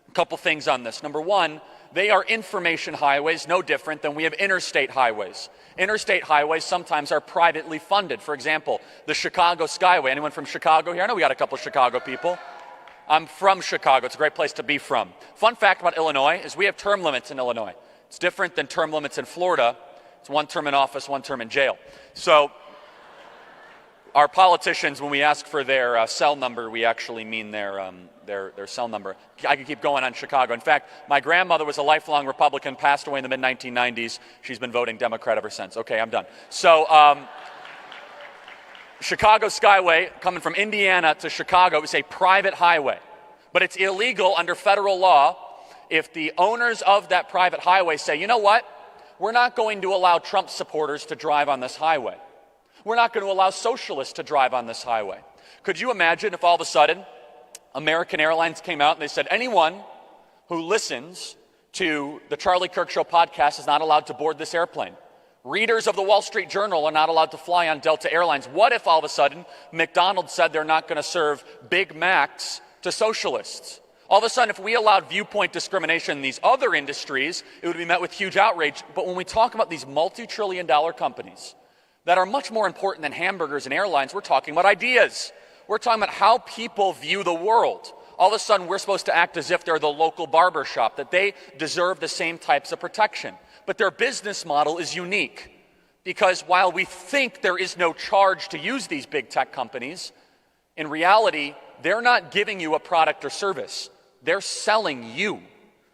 P: A couple things on this. Number one, they are information highways, no different than we have interstate highways. Interstate highways sometimes are privately funded. For example, the Chicago Skyway. Anyone from Chicago here? I know we got a couple Chicago people. I'm from Chicago. It's a great place to be from. Fun fact about Illinois is we have term limits in Illinois. It's different than term limits in Florida. It's 1 term in office, 1 term in jail. So our politicians, when we ask for their cell number, we actually mean their cell number. I could keep going on Chicago. In fact, my grandmother was a lifelong Republican, passed away in the mid-1990s. She's been voting Democrat ever since. Okay, I'm done. So Chicago Skyway, coming from Indiana to Chicago, is a private highway. But it's illegal under federal law if the owners of that private highway say, you know what, we're not going to allow Trump supporters to drive on this highway. We're not going to allow socialists to drive on this highway. Could you imagine if all of a sudden American Airlines came out and they said, anyone who listens to the Charlie Kirk Show podcast is not allowed to board this airplane? Readers of the Wall Street Journal are not allowed to fly on Delta Airlines. What if all of a sudden McDonald's said they're not going to serve Big Macs to socialists? All of a sudden, if we allowed viewpoint discrimination in these other industries, it would be met with huge outrage. But when we talk about these multi-trillion-dollar companies that are much more important than hamburgers and airlines, we're talking about ideas. We're talking about how people view the world. All of a sudden, we're supposed to act as if they're the local barber shop, that they deserve the same types of protection. But their business model is unique because while we think there is no charge to use these big tech companies, in reality, they're not giving you a product or service. They're selling you.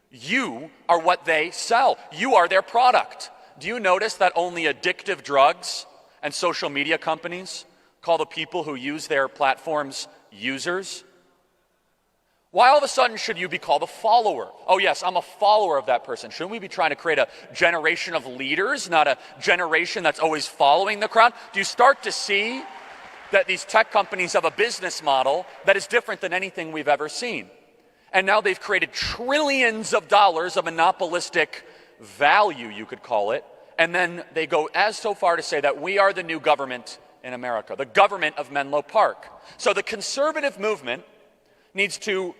P: You are what they sell. You are their product. Do you notice that only addictive drugs and social media companies call the people who use their platforms users? Why all of a sudden should you be called a follower? Oh yes, I'm a follower of that person. Shouldn't we be trying to create a generation of leaders, not a generation that's always following the crowd? Do you start to see that these tech companies have a business model that is different than anything we've ever seen. And now they've created trillions of dollars of monopolistic value, you could call it. And then they go as so far to say that we are the new government in America, the government of Menlo Park. So the conservative movement needs to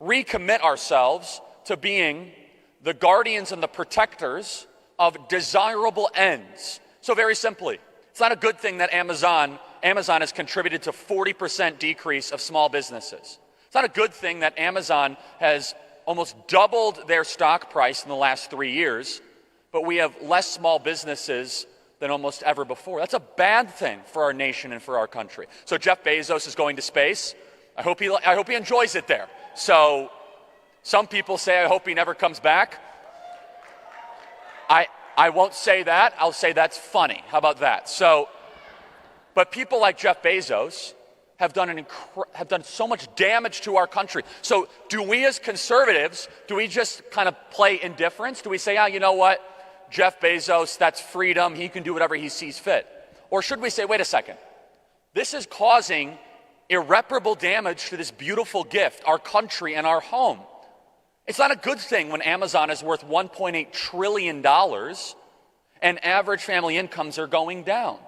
P: recommit ourselves to being the guardians and the protectors of desirable ends. So very simply, it's not a good thing that Amazon has contributed to 40% decrease of small businesses. It's not a good thing that Amazon has almost doubled their stock price in the last 3 years, but we have less small businesses than almost ever before. That's a bad thing for our nation and for our country. So Jeff Bezos is going to space. I hope he enjoys it there. So some people say, I hope he never comes back. I won't say that. I'll say that's funny. How about that? So, but people like Jeff Bezos have done so much damage to our country. So do we as conservatives, do we just kind of play indifference? Do we say, you know what? Jeff Bezos, that's freedom. He can do whatever he sees fit. Or should we say, wait a second. This is causing irreparable damage to this beautiful gift, our country and our home. It's not a good thing when Amazon is worth $1.8 trillion and average family incomes are going down.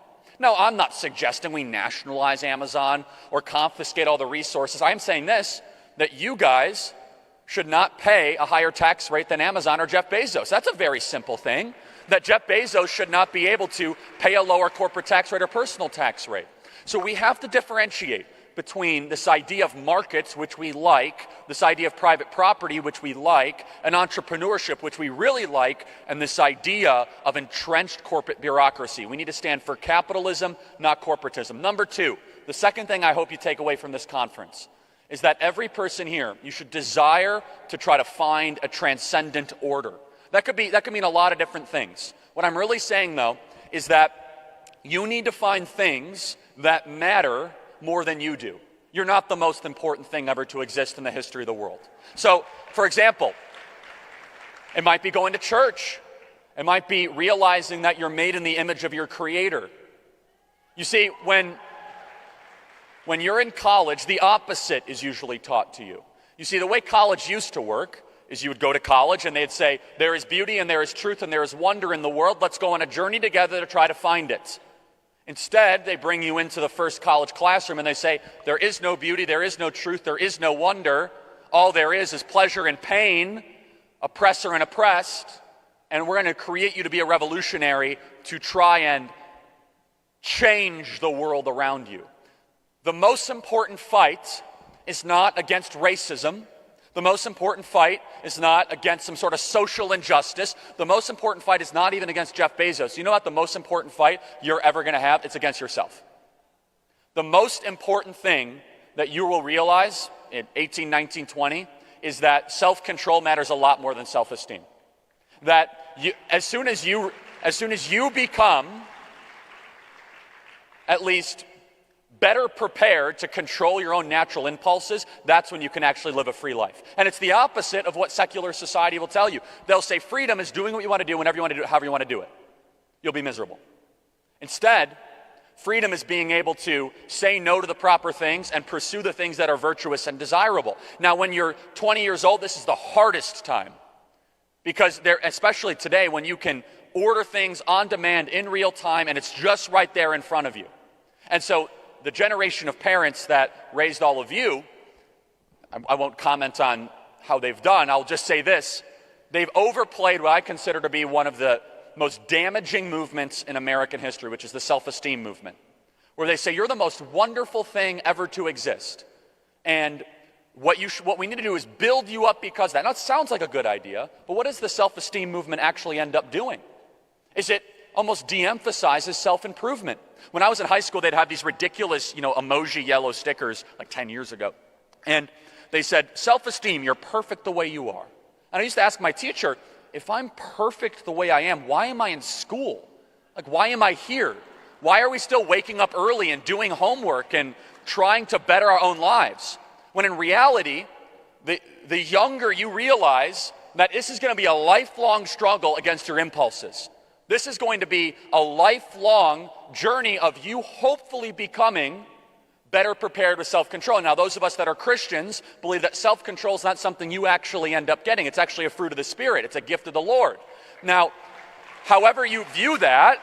P: No, I'm not suggesting we nationalize Amazon or confiscate all the resources. I'm saying this, that you guys should not pay a higher tax rate than Amazon or Jeff Bezos. That's a very simple thing, that Jeff Bezos should not be able to pay a lower corporate tax rate or personal tax rate. So we have to differentiate between this idea of markets, which we like, this idea of private property, which we like, and entrepreneurship, which we really like, and this idea of entrenched corporate bureaucracy. We need to stand for capitalism, not corporatism. Number two, the second thing I hope you take away from this conference is that every person here, you should desire to try to find a transcendent order. That could mean a lot of different things. What I'm really saying, though, is that you need to find things that matter more than you do. You're not the most important thing ever to exist in the history of the world. So, for example, it might be going to church. It might be realizing that you're made in the image of your Creator. You see, when you're in college, the opposite is usually taught to you. You see, the way college used to work is you would go to college and they'd say, there is beauty and there is truth and there is wonder in the world. Let's go on a journey together to try to find it. Instead, they bring you into the first college classroom and they say, there is no beauty, there is no truth, there is no wonder. All there is pleasure and pain, oppressor and oppressed, and we're going to create you to be a revolutionary to try and change the world around you. The most important fight is not against racism. The most important fight is not against some sort of social injustice. The most important fight is not even against Jeff Bezos. You know what the most important fight you're ever going to have? It's against yourself. The most important thing that you will realize in 18, 19, 20 is that self-control matters a lot more than self-esteem. That as soon as you become at least better prepared to control your own natural impulses, that's when you can actually live a free life. And it's the opposite of what secular society will tell you. They'll say freedom is doing what you want to do whenever you want to do it, however you want to do it. You'll be miserable. Instead, freedom is being able to say no to the proper things and pursue the things that are virtuous and desirable. Now, when you're 20 years old, this is the hardest time. Because especially today, when you can order things on demand in real time and it's just right there in front of you. And so the generation of parents that raised all of you, I won't comment on how they've done, I'll just say this, they've overplayed what I consider to be one of the most damaging movements in American history, which is the self-esteem movement, where they say you're the most wonderful thing ever to exist, and what we need to do is build you up because of that. Now, it sounds like a good idea, but what does the self-esteem movement actually end up doing? Is it almost de-emphasizes self-improvement. When I was in high school, they'd have these ridiculous, emoji yellow stickers like 10 years ago. And they said, self-esteem, you're perfect the way you are. And I used to ask my teacher, if I'm perfect the way I am, why am I in school? Like, why am I here? Why are we still waking up early and doing homework and trying to better our own lives? When in reality, the younger you realize that this is going to be a lifelong struggle against your impulses. This is going to be a lifelong journey of you hopefully becoming better prepared with self-control. Now, those of us that are Christians believe that self-control is not something you actually end up getting. It's actually a fruit of the Spirit. It's a gift of the Lord. Now, however you view that,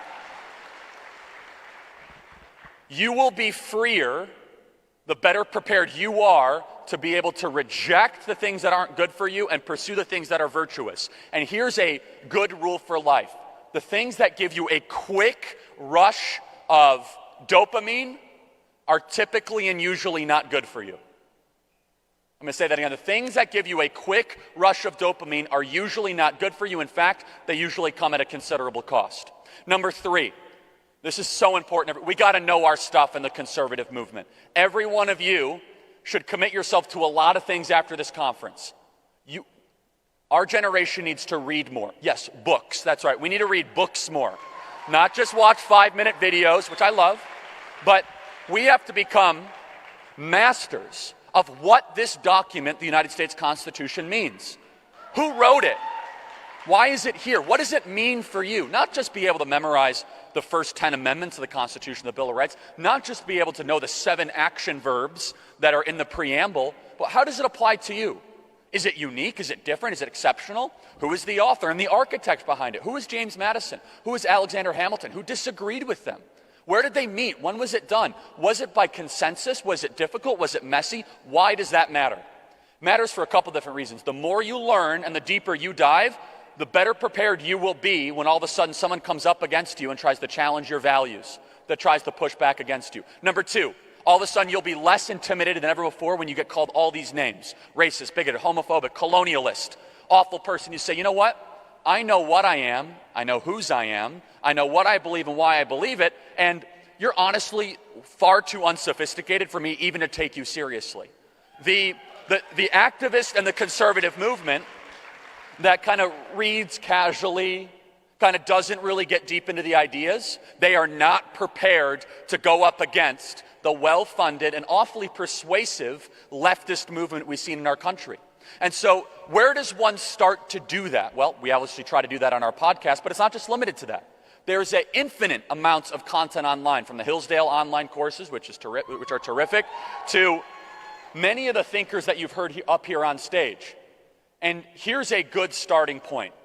P: you will be freer the better prepared you are to be able to reject the things that aren't good for you and pursue the things that are virtuous. And here's a good rule for life. The things that give you a quick rush of dopamine are typically and usually not good for you. I'm going to say that again. The things that give you a quick rush of dopamine are usually not good for you. In fact, they usually come at a considerable cost. Number 3, this is so important. We got to know our stuff in the conservative movement. Every one of you should commit yourself to a lot of things after this conference. Our generation needs to read more. Yes, books. That's right. We need to read books more. Not just watch 5-minute videos, which I love, but we have to become masters of what this document, the United States Constitution, means. Who wrote it? Why is it here? What does it mean for you? Not just be able to memorize the first 10 amendments of the Constitution, the Bill of Rights, not just be able to know the 7 action verbs that are in the preamble, but how does it apply to you? Is it unique? Is it different? Is it exceptional? Who is the author and the architect behind it? Who is James Madison? Who is Alexander Hamilton? Who disagreed with them? Where did they meet? When was it done? Was it by consensus? Was it difficult? Was it messy? Why does that matter? It matters for a couple different reasons. The more you learn and the deeper you dive, the better prepared you will be when all of a sudden someone comes up against you and tries to challenge your values, that tries to push back against you. Number 2, all of a sudden you'll be less intimidated than ever before when you get called all these names: racist, bigoted, homophobic, colonialist, awful person. You say, you know what? I know what I am. I know whose I am. I know what I believe and why I believe it. And you're honestly far too unsophisticated for me even to take you seriously. The activist and the conservative movement that kind of reads casually, kind of doesn't really get deep into the ideas, they are not prepared to go up against the well-funded and awfully persuasive leftist movement we've seen in our country. And so where does one start to do that? Well, we obviously try to do that on our podcast, but it's not just limited to that. There's an infinite amounts of content online, from the Hillsdale online courses, which are terrific, to many of the thinkers that you've heard up here on stage. And here's a good starting point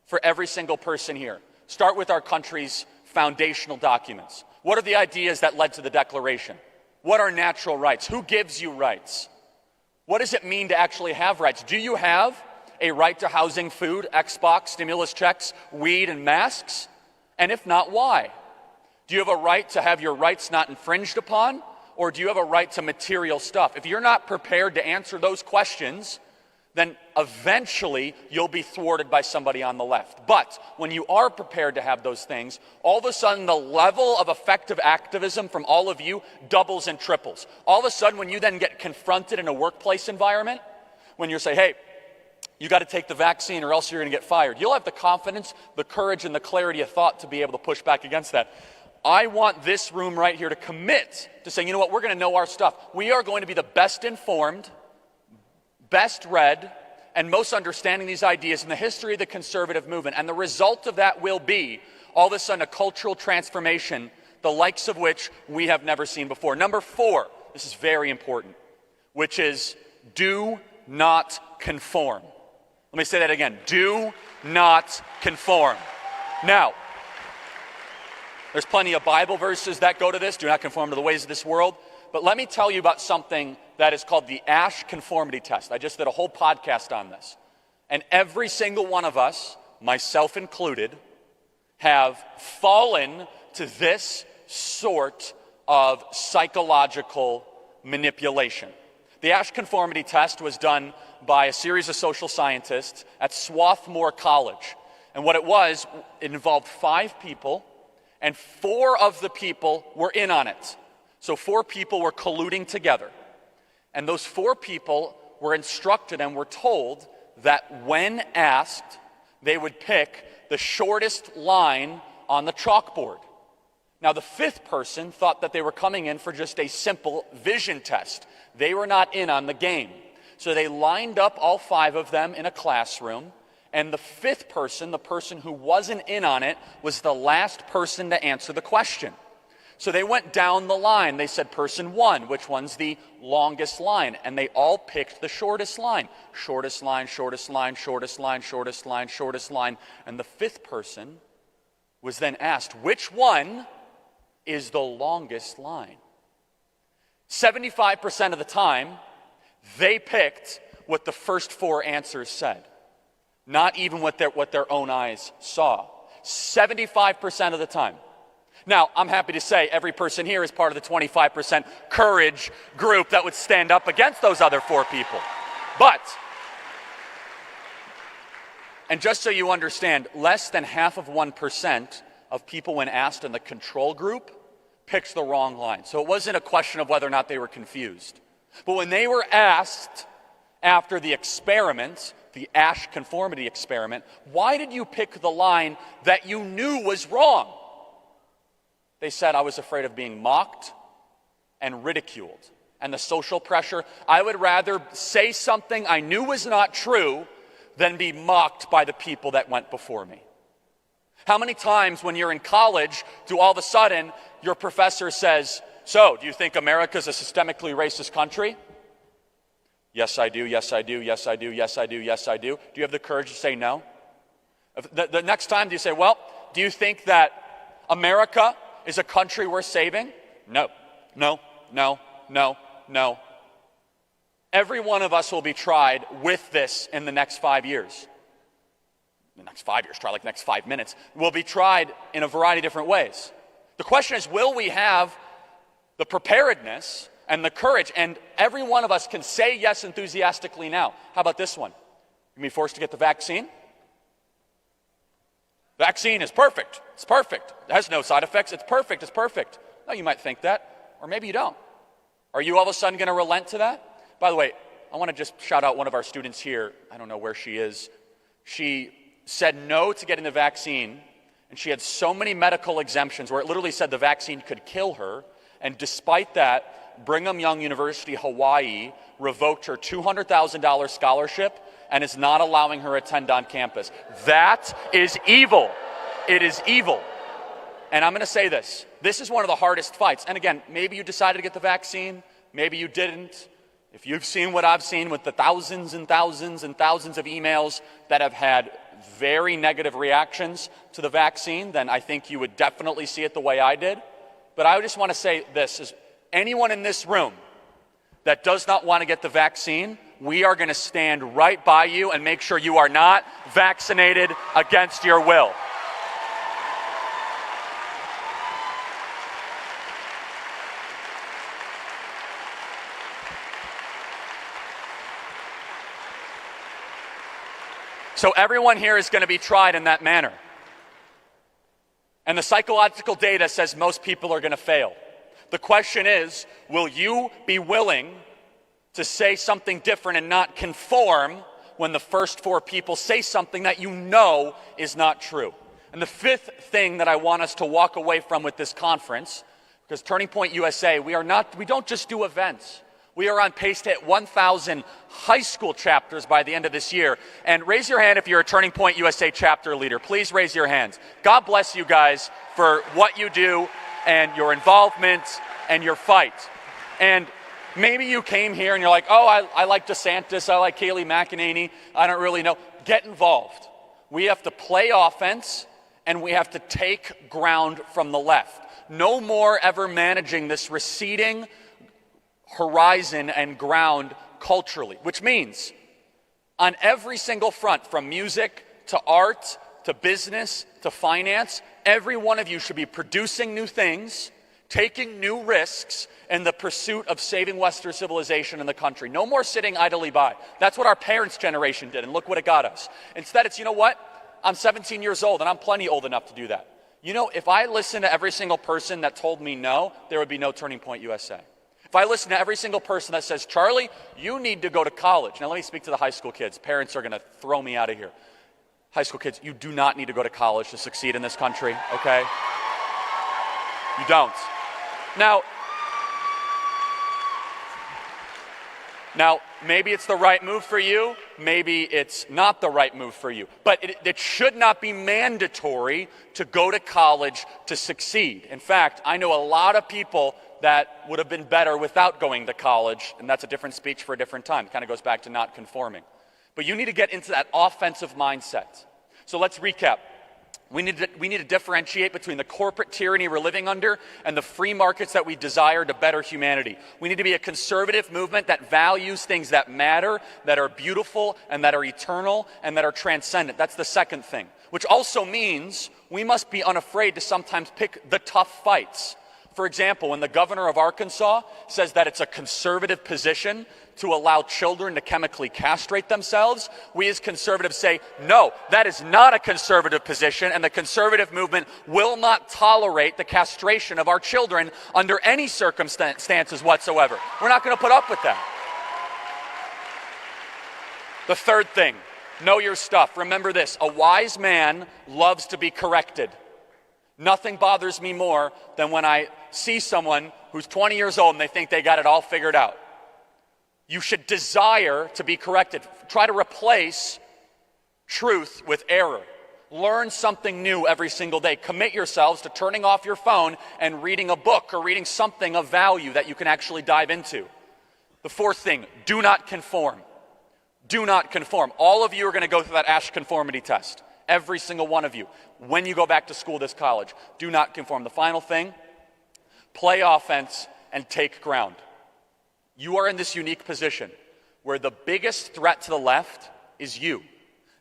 P: for every single person here. Start with our country's foundational documents. What are the ideas that led to the Declaration? What are natural rights? Who gives you rights? What does it mean to actually have rights? Do you have a right to housing, food, Xbox, stimulus checks, weed, and masks? And if not, why? Do you have a right to have your rights not infringed upon? Or do you have a right to material stuff? If you're not prepared to answer those questions, then eventually you'll be thwarted by somebody on the left. But when you are prepared to have those things, all of a sudden the level of effective activism from all of you doubles and triples. All of a sudden, when you then get confronted in a workplace environment, when you say, hey, you got to take the vaccine or else you're going to get fired, you'll have the confidence, the courage, and the clarity of thought to be able to push back against that. I want this room right here to commit to saying, you know what, we're going to know our stuff. We are going to be the best informed, best read, and most understanding these ideas in the history of the conservative movement. And the result of that will be, all of a sudden, a cultural transformation, the likes of which we have never seen before. Number 4, this is very important, which is do not conform. Let me say that again. Do not conform. Now, there's plenty of Bible verses that go to this. Do not conform to the ways of this world. But let me tell you about something that is called the Asch conformity test. I just did a whole podcast on this. And every single one of us, myself included, have fallen to this sort of psychological manipulation. The Asch conformity test was done by a series of social scientists at Swarthmore College. And what it involved 5 people, and 4 of the people were in on it. So 4 people were colluding together. And those 4 people were instructed and were told that when asked, they would pick the shortest line on the chalkboard. Now, the 5th person thought that they were coming in for just a simple vision test. They were not in on the game. So they lined up all 5 of them in a classroom, and the 5th person, the person who wasn't in on it, was the last person to answer the question. So they went down the line. They said, person one, which one's the longest line? And they all picked the shortest line. Shortest line, shortest line, shortest line, shortest line, shortest line. And the fifth person was then asked, which one is the longest line? 75% of the time, they picked what the first four answers said, not even what their own eyes saw. 75% of the time. Now, I'm happy to say every person here is part of the 25% courage group that would stand up against those other four people. But, and just so you understand, less than half of 1% of people when asked in the control group picked the wrong line. So it wasn't a question of whether or not they were confused. But when they were asked after the experiment, the Asch conformity experiment, why did you pick the line that you knew was wrong? They said, I was afraid of being mocked and ridiculed. And the social pressure, I would rather say something I knew was not true than be mocked by the people that went before me. How many times when you're in college do all of a sudden your professor says, so, do you think America's a systemically racist country? Yes, I do, yes, I do, yes, I do, yes, I do, yes, I do. Do you have the courage to say no? The next time, do you say, well, do you think that America is a country worth saving? No, no, no, no, no. Every one of us will be tried with this in the next 5 years. The next 5 years, try like the next 5 minutes. We'll be tried in a variety of different ways. The question is, will we have the preparedness and the courage? And every one of us can say yes enthusiastically now. How about this one? You be forced to get the vaccine? Vaccine is perfect. It's perfect. It has no side effects. It's perfect. It's perfect. No, you might think that, or maybe you don't. Are you all of a sudden going to relent to that? By the way, I want to just shout out one of our students here. I don't know where she is. She said no to getting the vaccine, and she had so many medical exemptions where it literally said the vaccine could kill her, and despite that, Brigham Young University, Hawaii, revoked her $200,000 scholarship and is not allowing her to attend on campus. That is evil. It is evil. And I'm going to say this. This is one of the hardest fights. And again, maybe you decided to get the vaccine. Maybe you didn't. If you've seen what I've seen with the thousands and thousands and thousands of emails that have had very negative reactions to the vaccine, then I think you would definitely see it the way I did. But I just want to say this, is anyone in this room that does not want to get the vaccine, we are going to stand right by you and make sure you are not vaccinated against your will. So everyone here is going to be tried in that manner. And the psychological data says most people are going to fail. The question is, will you be willing to say something different and not conform when the first four people say something that you know is not true? And the fifth thing that I want us to walk away from with this conference, because Turning Point USA, we don't just do events. We are on pace to hit 1,000 high school chapters by the end of this year. And raise your hand if you're a Turning Point USA chapter leader. Please raise your hands. God bless you guys for what you do and your involvement and your fight. And maybe you came here and you're like, oh, I like DeSantis, I like Kayleigh McEnany, I don't really know. Get involved. We have to play offense and we have to take ground from the left. No more ever managing this receding horizon and ground culturally, which means on every single front, from music to art to business to finance, every one of you should be producing new things, taking new risks in the pursuit of saving Western civilization in the country. No more sitting idly by. That's what our parents' generation did, and look what it got us. Instead, it's, you know what? I'm 17 years old, and I'm plenty old enough to do that. You know, if I listened to every single person that told me no, there would be no Turning Point USA. If I listen to every single person that says, Charlie, you need to go to college. Now, let me speak to the high school kids. Parents are going to throw me out of here. High school kids, you do not need to go to college to succeed in this country, okay? You don't. Now, maybe it's the right move for you. maybe it's not the right move for you. But it should not be mandatory to go to college to succeed. In fact, I know a lot of people that would have been better without going to college, and that's a different speech for a different time. It kind of goes back to not conforming. But you need to get into that offensive mindset. So let's recap. We need to differentiate between the corporate tyranny we're living under and the free markets that we desire to better humanity. We need to be a conservative movement that values things that matter, that are beautiful, and that are eternal, and that are transcendent. That's the second thing, which also means we must be unafraid to sometimes pick the tough fights. For example, when the governor of Arkansas says that it's a conservative position to allow children to chemically castrate themselves, we as conservatives say, no, that is not a conservative position, and the conservative movement will not tolerate the castration of our children under any circumstances whatsoever. We're not going to put up with that. The third thing, know your stuff. Remember this, a wise man loves to be corrected. Nothing bothers me more than when I see someone who's 20 years old and they think they got it all figured out. You should desire to be corrected. Try to replace truth with error. Learn something new every single day. Commit yourselves to turning off your phone and reading a book or reading something of value that you can actually dive into. The fourth thing, do not conform. Do not conform. All of you are going to go through that Ash conformity test. Every single one of you. When you go back to school this college, do not conform. The final thing, play offense and take ground. You are in this unique position where the biggest threat to the left is you.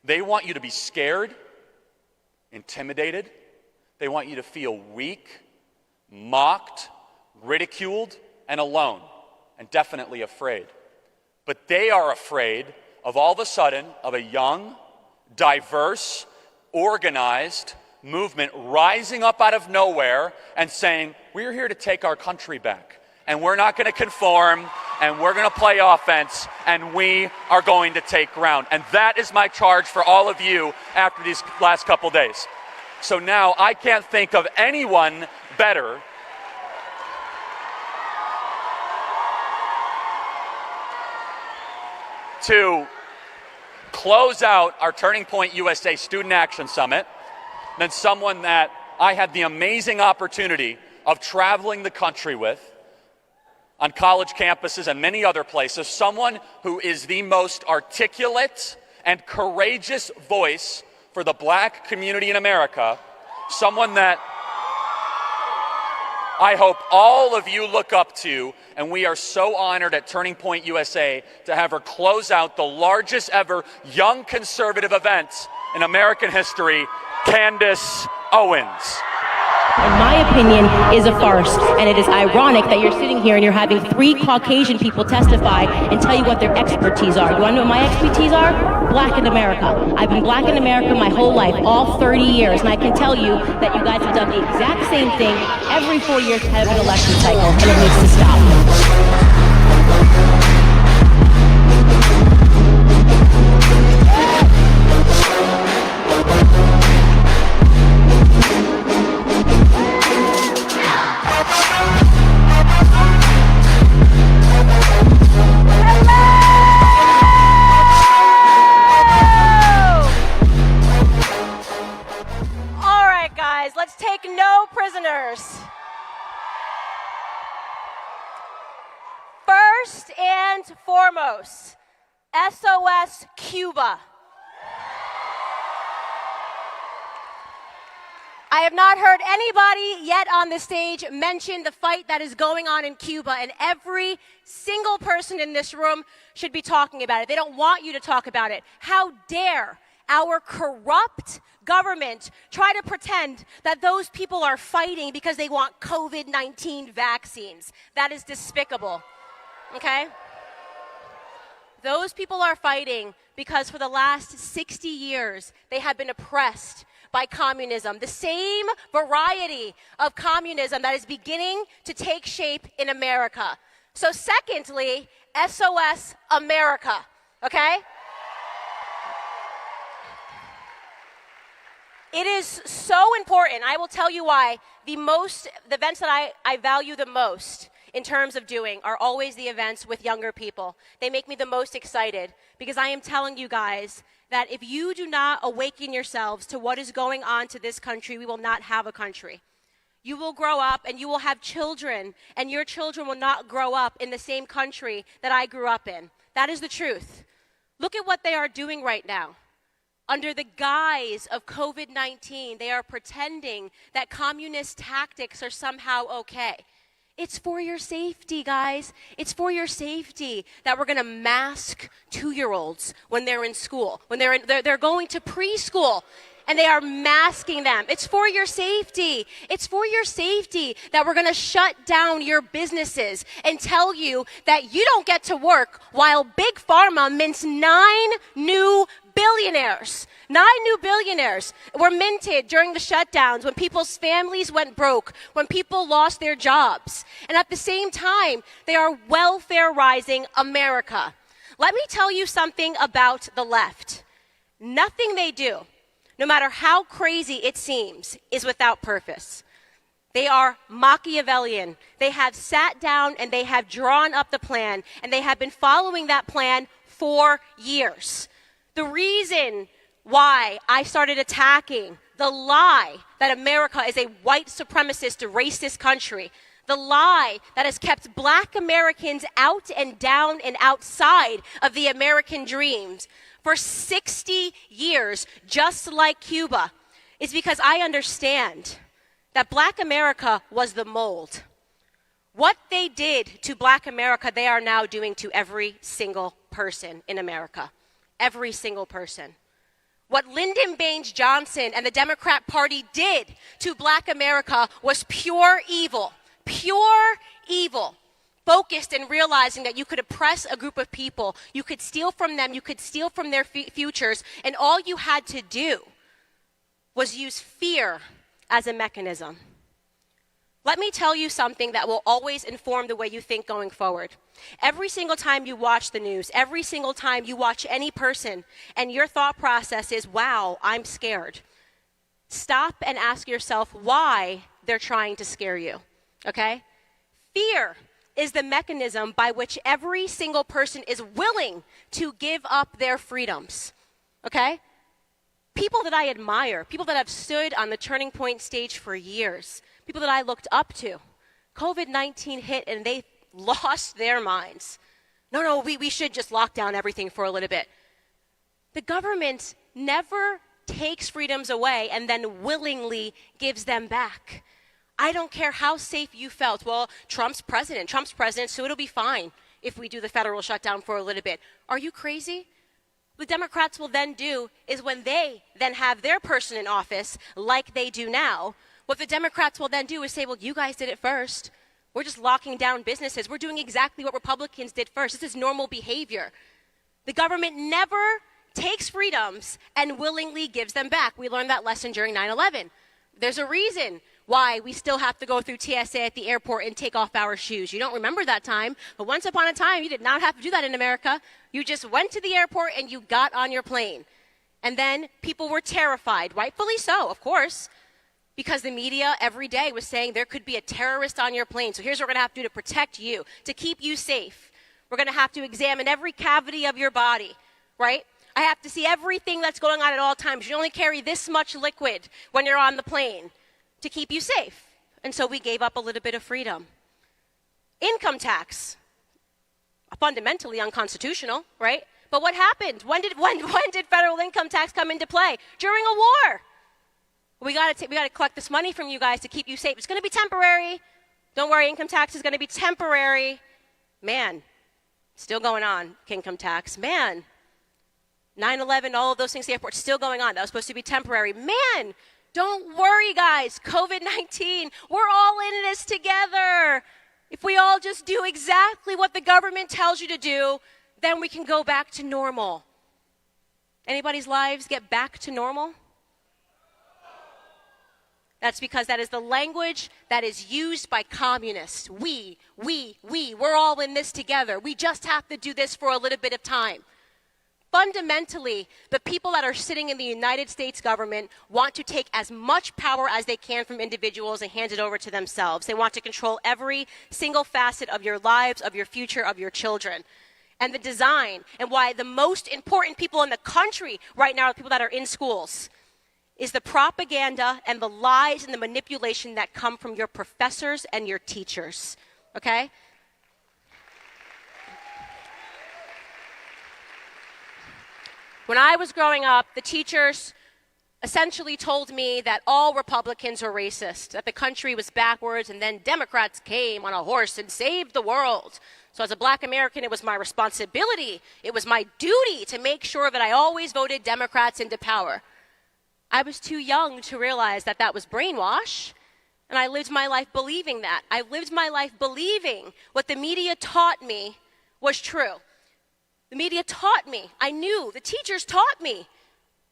P: They want you to be scared, intimidated. They want you to feel weak, mocked, ridiculed, and alone, and definitely afraid. But they are afraid of all of a sudden of a young, diverse, organized movement rising up out of nowhere and saying, we're here to take our country back. And we're not going to conform, and we're going to play offense, and we are going to take ground. And that is my charge for all of you after these last couple days. So now I can't think of anyone better to close out our Turning Point USA Student Action Summit than someone that I had the amazing opportunity of traveling the country with on college campuses and many other places, someone who is the most articulate and courageous voice for the black community in America, someone that I hope all of you look up to, and we are so honored at Turning Point USA to have her close out the largest ever young conservative event in American history, Candace Owens.
I: In my opinion, is a farce, and it is ironic that you're sitting here and you're having 3 Caucasian people testify and tell you what their expertise are. Do you want to know what my expertise are? Black in America. I've been black in America my whole life, all 30 years, and I can tell you that you guys have done the exact same thing every 4 years to have an election cycle, and it needs to stop.
K: Let's take no prisoners. First and foremost, SOS Cuba. I have not heard anybody yet on the stage mention the fight that is going on in Cuba, and every single person in this room should be talking about it. They don't want you to talk about it. How dare our corrupt government try to pretend that those people are fighting because they want COVID-19 vaccines. That is despicable, okay? Those people are fighting because for the last 60 years, they have been oppressed by communism, the same variety of communism that is beginning to take shape in America. So secondly, SOS America, okay? It is so important. I will tell you why. The events that I value the most in terms of doing are always the events with younger people. They make me the most excited because I am telling you guys that if you do not awaken yourselves to what is going on to this country, we will not have a country. You will grow up and you will have children, and your children will not grow up in the same country that I grew up in. That is the truth. Look at what they are doing right now. Under the guise of COVID-19, they are pretending that communist tactics are somehow okay. It's for your safety, guys. It's for your safety that we're going to mask 2-year-olds when they're in school, when they're going to preschool, and they are masking them. It's for your safety. It's for your safety that we're going to shut down your businesses and tell you that you don't get to work while Big Pharma mints 9 new billionaires. 9 new billionaires were minted during the shutdowns when people's families went broke, when people lost their jobs. And at the same time, they are welfare-rising America. Let me tell you something about the left. Nothing they do, no matter how crazy it seems, is without purpose. They are Machiavellian. They have sat down and they have drawn up the plan, and they have been following that plan for years. The reason why I started attacking the lie that America is a white supremacist, racist country, the lie that has kept black Americans out and down and outside of the American dreams for 60 years, just like Cuba, is because I understand that black America was the mold. What they did to black America, they are now doing to every single person in America. Every single person. What Lyndon Baines Johnson and the Democrat Party did to black America was pure evil. Pure evil. Focused in realizing that you could oppress a group of people, you could steal from them, you could steal from their futures, and all you had to do was use fear as a mechanism. Let me tell you something that will always inform the way you think going forward. Every single time you watch the news, every single time you watch any person, and your thought process is, wow, I'm scared. Stop and ask yourself why they're trying to scare you, okay? Fear is the mechanism by which every single person is willing to give up their freedoms, okay? People that I admire, people that have stood on the Turning Point stage for years, people that I looked up to, COVID-19 hit and they lost their minds. No, we should just lock down everything for a little bit. The government never takes freedoms away and then willingly gives them back. I don't care how safe you felt. Well, Trump's president, so it'll be fine if we do the federal shutdown for a little bit. Are you crazy? What the Democrats will then do is when they then have their person in office, like they do now, what the Democrats will then do is say, well, you guys did it first. We're just locking down businesses. We're doing exactly what Republicans did first. This is normal behavior. The government never takes freedoms and willingly gives them back. We learned that lesson during 9/11. There's a reason why we still have to go through TSA at the airport and take off our shoes. You don't remember that time, but once upon a time, you did not have to do that in America. You just went to the airport and you got on your plane. And then people were terrified, rightfully so, of course, because the media every day was saying there could be a terrorist on your plane. So here's what we're going to have to do to protect you, to keep you safe. We're going to have to examine every cavity of your body, right? I have to see everything that's going on at all times. You only carry this much liquid when you're on the plane to keep you safe. And so we gave up a little bit of freedom. Income tax, fundamentally unconstitutional, right? But what happened? When did federal income tax come into play? During a war. We got to collect this money from you guys to keep you safe. It's going to be temporary. Don't worry, income tax is going to be temporary. Man, still going on, income tax. Man, 9/11, all of those things, the airport, still going on. That was supposed to be temporary. Man, don't worry, guys. COVID-19, we're all in this together. If we all just do exactly what the government tells you to do, then we can go back to normal. Anybody's lives get back to normal? That's because that is the language that is used by communists. We're all in this together. We just have to do this for a little bit of time. Fundamentally, the people that are sitting in the United States government want to take as much power as they can from individuals and hand it over to themselves. They want to control every single facet of your lives, of your future, of your children. And the design, and why the most important people in the country right now are the people that are in schools, is the propaganda and the lies and the manipulation that come from your professors and your teachers, okay? When I was growing up, the teachers essentially told me that all Republicans were racist, that the country was backwards, and then Democrats came on a horse and saved the world. So as a black American, it was my responsibility, it was my duty to make sure that I always voted Democrats into power. I was too young to realize that that was brainwash, and I lived my life believing that. I lived my life believing what the media taught me was true. The media taught me, I knew, the teachers taught me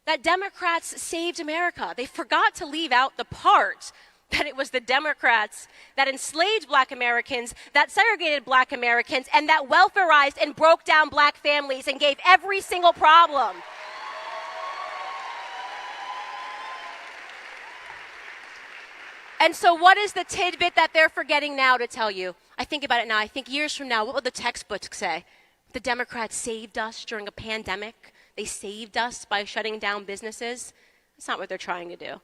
K: that Democrats saved America. They forgot to leave out the part that it was the Democrats that enslaved black Americans, that segregated black Americans, and that welfarized and broke down black families and gave every single problem. And so what is the tidbit that they're forgetting now to tell you? I think about it now. I think years from now, what will the textbooks say? The Democrats saved us during a pandemic. They saved us by shutting down businesses. That's not what they're trying to do.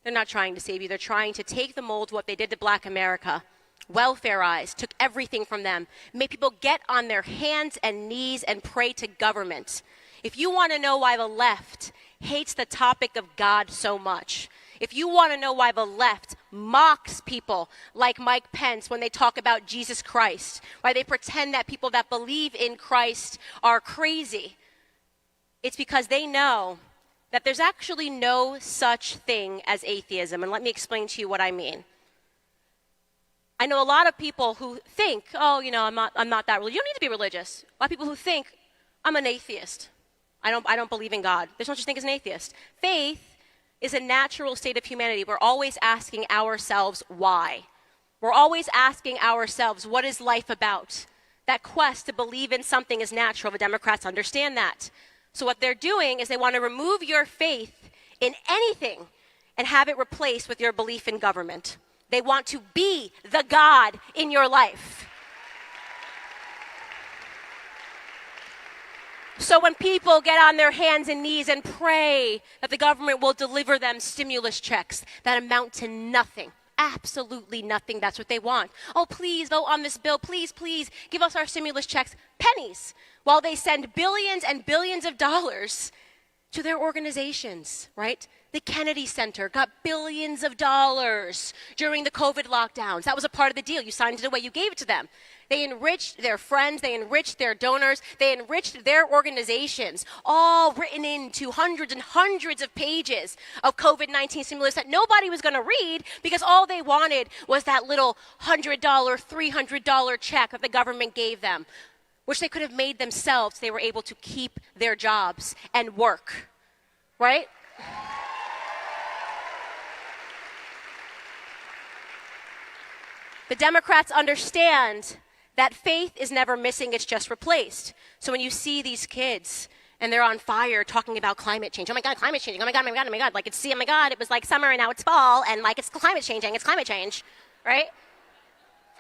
K: They're not trying to save you. They're trying to take the mold of what they did to black America, welfarized, took everything from them, made people get on their hands and knees and pray to government. If you want to know why the left hates the topic of God so much, if you want to know why the left mocks people like Mike Pence when they talk about Jesus Christ, why they pretend that people that believe in Christ are crazy, it's because they know that there's actually no such thing as atheism. And let me explain to you what I mean. I know a lot of people who think, oh, you know, I'm not that religious. You don't need to be religious. A lot of people who think, I'm an atheist. I don't believe in God. There's no such thing as an atheist. Faith is a natural state of humanity. We're always asking ourselves why. We're always asking ourselves, what is life about? That quest to believe in something is natural. The Democrats understand that. So what they're doing is they want to remove your faith in anything and have it replaced with your belief in government. They want to be the God in your life. So when people get on their hands and knees and pray that the government will deliver them stimulus checks that amount to nothing, absolutely nothing, that's what they want. Oh, please vote on this bill. Please, please give us our stimulus checks. Pennies, while they send billions and billions of dollars to their organizations, right? The Kennedy Center got billions of dollars during the COVID lockdowns. That was a part of the deal. You signed it away, you gave it to them. They enriched their friends, they enriched their donors, they enriched their organizations, all written into hundreds and hundreds of pages of COVID-19 stimulus that nobody was going to read because all they wanted was that little $100, $300 check that the government gave them, which they could have made themselves. They were able to keep their jobs and work, right? The Democrats understand that faith is never missing, it's just replaced. So when you see these kids and they're on fire talking about climate change, oh my God, climate change, oh my God, oh my God, oh my God, like oh my God, it was like summer and now it's fall and like it's climate change, right?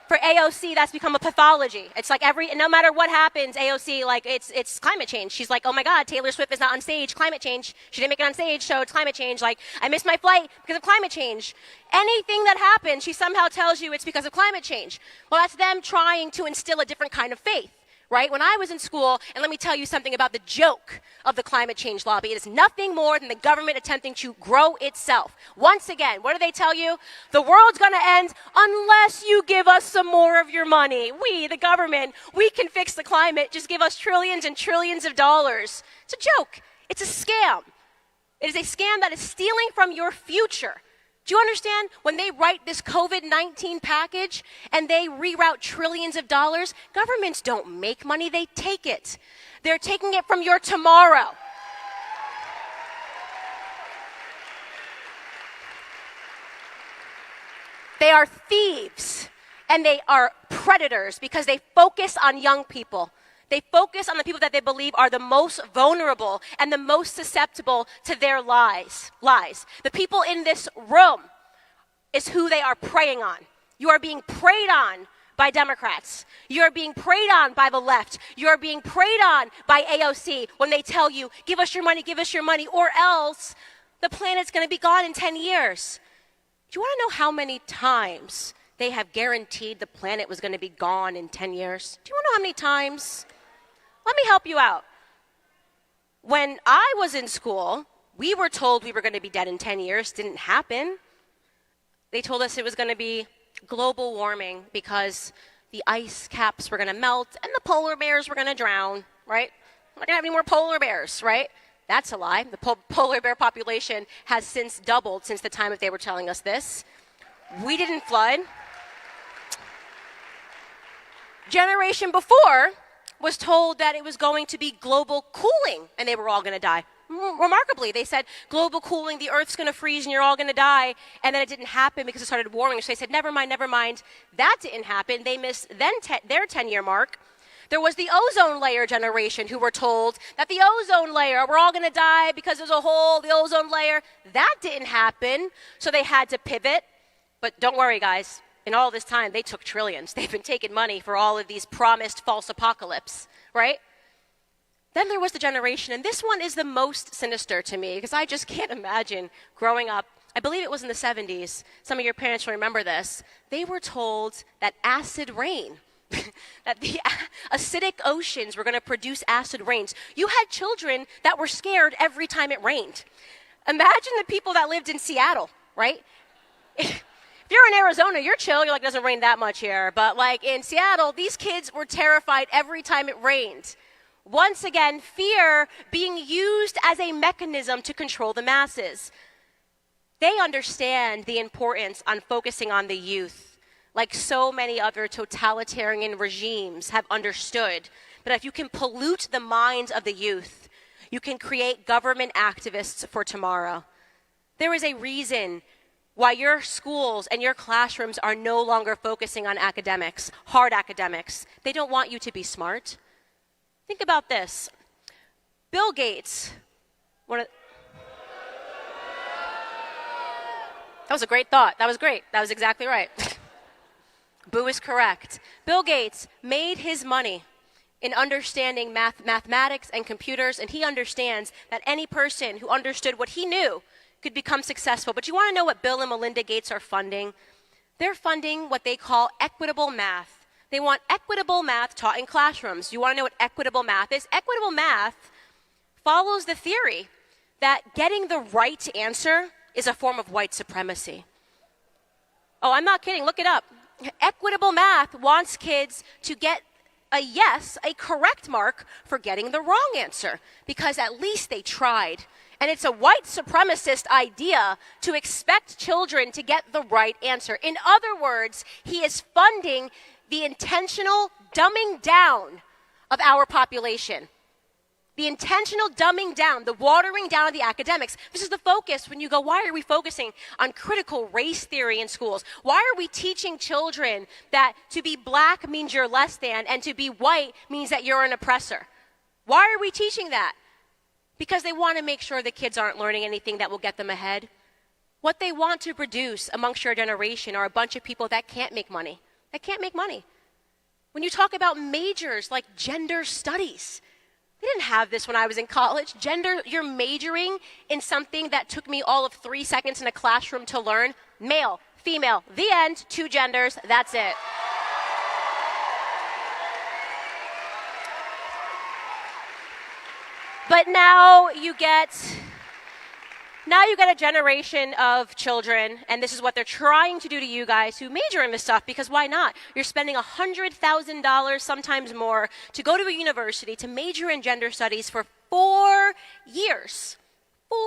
K: For AOC, that's become a pathology. It's like no matter what happens, AOC, like it's climate change. She's like, oh my God, Taylor Swift is not on stage, climate change. She didn't make it on stage, so it's climate change. Like, I missed my flight because of climate change. Anything that happens, she somehow tells you it's because of climate change. Well, that's them trying to instill a different kind of faith, right? When I was in school, and let me tell you something about the joke of the climate change lobby. It is nothing more than the government attempting to grow itself. Once again, what do they tell you? The world's going to end unless you give us some more of your money. We, the government, we can fix the climate. Just give us trillions and trillions of dollars. It's a joke. It's a scam. It is a scam that is stealing from your future. Do you understand? When they write this COVID-19 package and they reroute trillions of dollars, governments don't make money, they take it. They're taking it from your tomorrow. They are thieves and they are predators because they focus on young people. They focus on the people that they believe are the most vulnerable and the most susceptible to their lies. The people in this room is who they are preying on. You are being preyed on by Democrats. You are being preyed on by the left. You are being preyed on by AOC when they tell you, give us your money, or else the planet's going to be gone in 10 years. Do you want to know how many times they have guaranteed the planet was going to be gone in 10 years? Do you want to know how many times? Let me help you out. When I was in school, we were told we were going to be dead in 10 years. Didn't happen. They told us it was going to be global warming because the ice caps were going to melt and the polar bears were going to drown, right? We're not going to have any more polar bears, right? That's a lie. The polar bear population has since doubled since the time that they were telling us this. We didn't flood. Generation before was told that it was going to be global cooling and they were all going to die. Remarkably, they said global cooling, the earth's going to freeze and you're all going to die. And then it didn't happen because it started warming. So they said, never mind. That didn't happen. They missed their 10-year mark. There was the ozone layer generation who were told that the ozone layer, we're all going to die because there's a hole, the ozone layer. That didn't happen. So they had to pivot. But don't worry, guys. In all this time, they took trillions. They've been taking money for all of these promised false apocalypse, right? Then there was the generation, and this one is the most sinister to me because I just can't imagine growing up. I believe it was in the 70s. Some of your parents will remember this. They were told that acid rain, that the acidic oceans were going to produce acid rains. You had children that were scared every time it rained. Imagine the people that lived in Seattle, right? If you're in Arizona, you're chill. You're like, it doesn't rain that much here. But like in Seattle, these kids were terrified every time it rained. Once again, fear being used as a mechanism to control the masses. They understand the importance on focusing on the youth, like so many other totalitarian regimes have understood. But if you can pollute the minds of the youth, you can create government activists for tomorrow. There is a reason why your schools and your classrooms are no longer focusing on academics, hard academics. They don't want you to be smart. Think about this. Bill Gates, that was a great thought. That was great. That was exactly right. Boo is correct. Bill Gates made his money in understanding mathematics and computers, and he understands that any person who understood what he knew could become successful. But you want to know what Bill and Melinda Gates are funding? They're funding what they call equitable math. They want equitable math taught in classrooms. You want to know what equitable math is? Equitable math follows the theory that getting the right answer is a form of white supremacy. Oh, I'm not kidding. Look it up. Equitable math wants kids to get a yes, a correct mark for getting the wrong answer, because at least they tried. And it's a white supremacist idea to expect children to get the right answer. In other words, he is funding the intentional dumbing down of our population. The intentional dumbing down, the watering down of the academics. This is the focus when you go, why are we focusing on critical race theory in schools? Why are we teaching children that to be black means you're less than and to be white means that you're an oppressor? Why are we teaching that? Because they want to make sure the kids aren't learning anything that will get them ahead. What they want to produce amongst your generation are a bunch of people that can't make money. When you talk about majors like gender studies, they didn't have this when I was in college. You're majoring in something that took me all of 3 seconds in a classroom to learn. Male, female, the end, 2 genders, that's it. But now you get a generation of children, and this is what they're trying to do to you guys who major in this stuff, because why not? You're spending $100,000, sometimes more, to go to a university to major in gender studies for 4 years. 4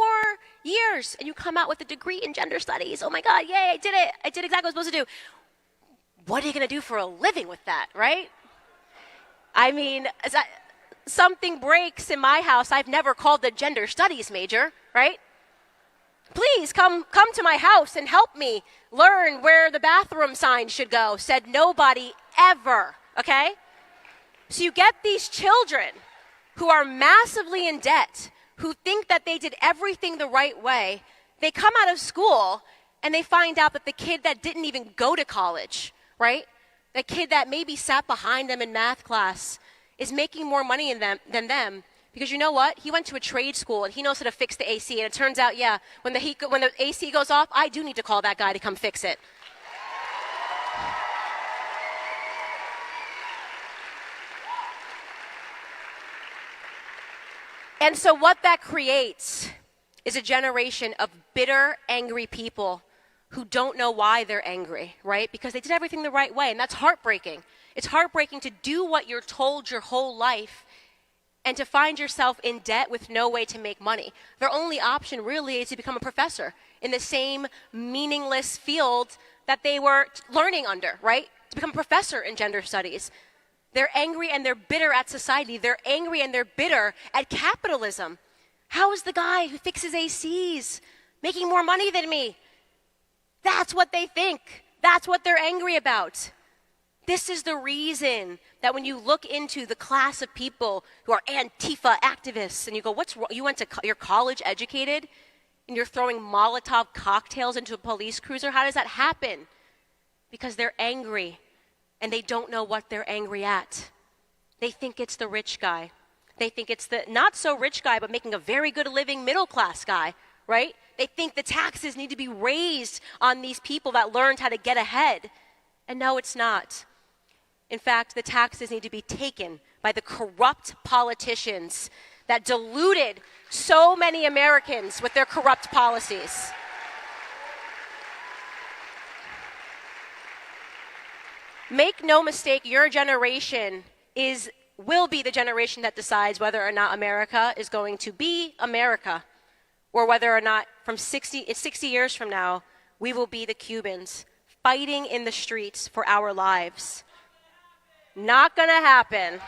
K: years. And you come out with a degree in gender studies. Oh my God, yay, I did it. I did exactly what I was supposed to do. What are you going to do for a living with that, right? I mean, something breaks in my house, I've never called the gender studies major, right? Please come to my house and help me learn where the bathroom sign should go. Said nobody ever, okay? So you get these children who are massively in debt, who think that they did everything the right way. They come out of school and they find out that the kid that didn't even go to college, right? The kid that maybe sat behind them in math class is making more money than them. Because you know what? He went to a trade school and he knows how to fix the AC. And it turns out, yeah, when the AC goes off, I do need to call that guy to come fix it. And so what that creates is a generation of bitter, angry people who don't know why they're angry, right? Because they did everything the right way, and that's heartbreaking. It's heartbreaking to do what you're told your whole life and to find yourself in debt with no way to make money. Their only option really is to become a professor in the same meaningless field that they were learning under, right? To become a professor in gender studies. They're angry and they're bitter at society. They're angry and they're bitter at capitalism. How is the guy who fixes ACs making more money than me? That's what they think. That's what they're angry about. This is the reason that when you look into the class of people who are Antifa activists and you go, what's wrong? You're college educated and you're throwing Molotov cocktails into a police cruiser? How does that happen? Because they're angry and they don't know what they're angry at. They think it's the rich guy. They think it's the not so rich guy, but making a very good living middle class guy, right? They think the taxes need to be raised on these people that learned how to get ahead. And no, it's not. In fact, the taxes need to be taken by the corrupt politicians that deluded so many Americans with their corrupt policies. Make no mistake, your generation will be the generation that decides whether or not America is going to be America, or whether or not 60 years from now, we will be the Cubans fighting in the streets for our lives. Not gonna happen.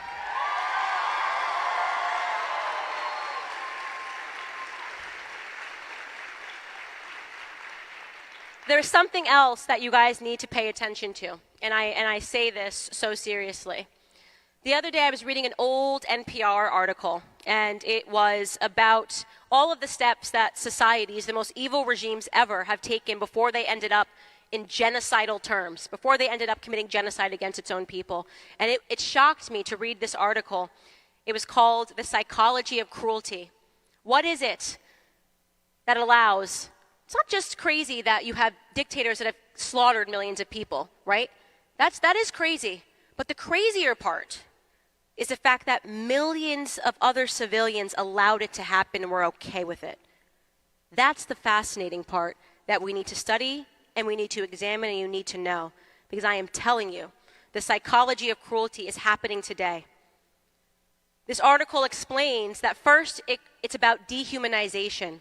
K: There's something else that you guys need to pay attention to, and I say this so seriously. The other day I was reading an old NPR article, and it was about all of the steps that societies, the most evil regimes ever, have taken before they ended up in genocidal terms, before they ended up committing genocide against its own people. And it shocked me to read this article. It was called The Psychology of Cruelty. What is it that allows? It's not just crazy that you have dictators that have slaughtered millions of people, right? That is crazy. But the crazier part is the fact that millions of other civilians allowed it to happen and were okay with it. That's the fascinating part that we need to study and we need to examine and you need to know. Because I am telling you, the psychology of cruelty is happening today. This article explains that first, it's about dehumanization.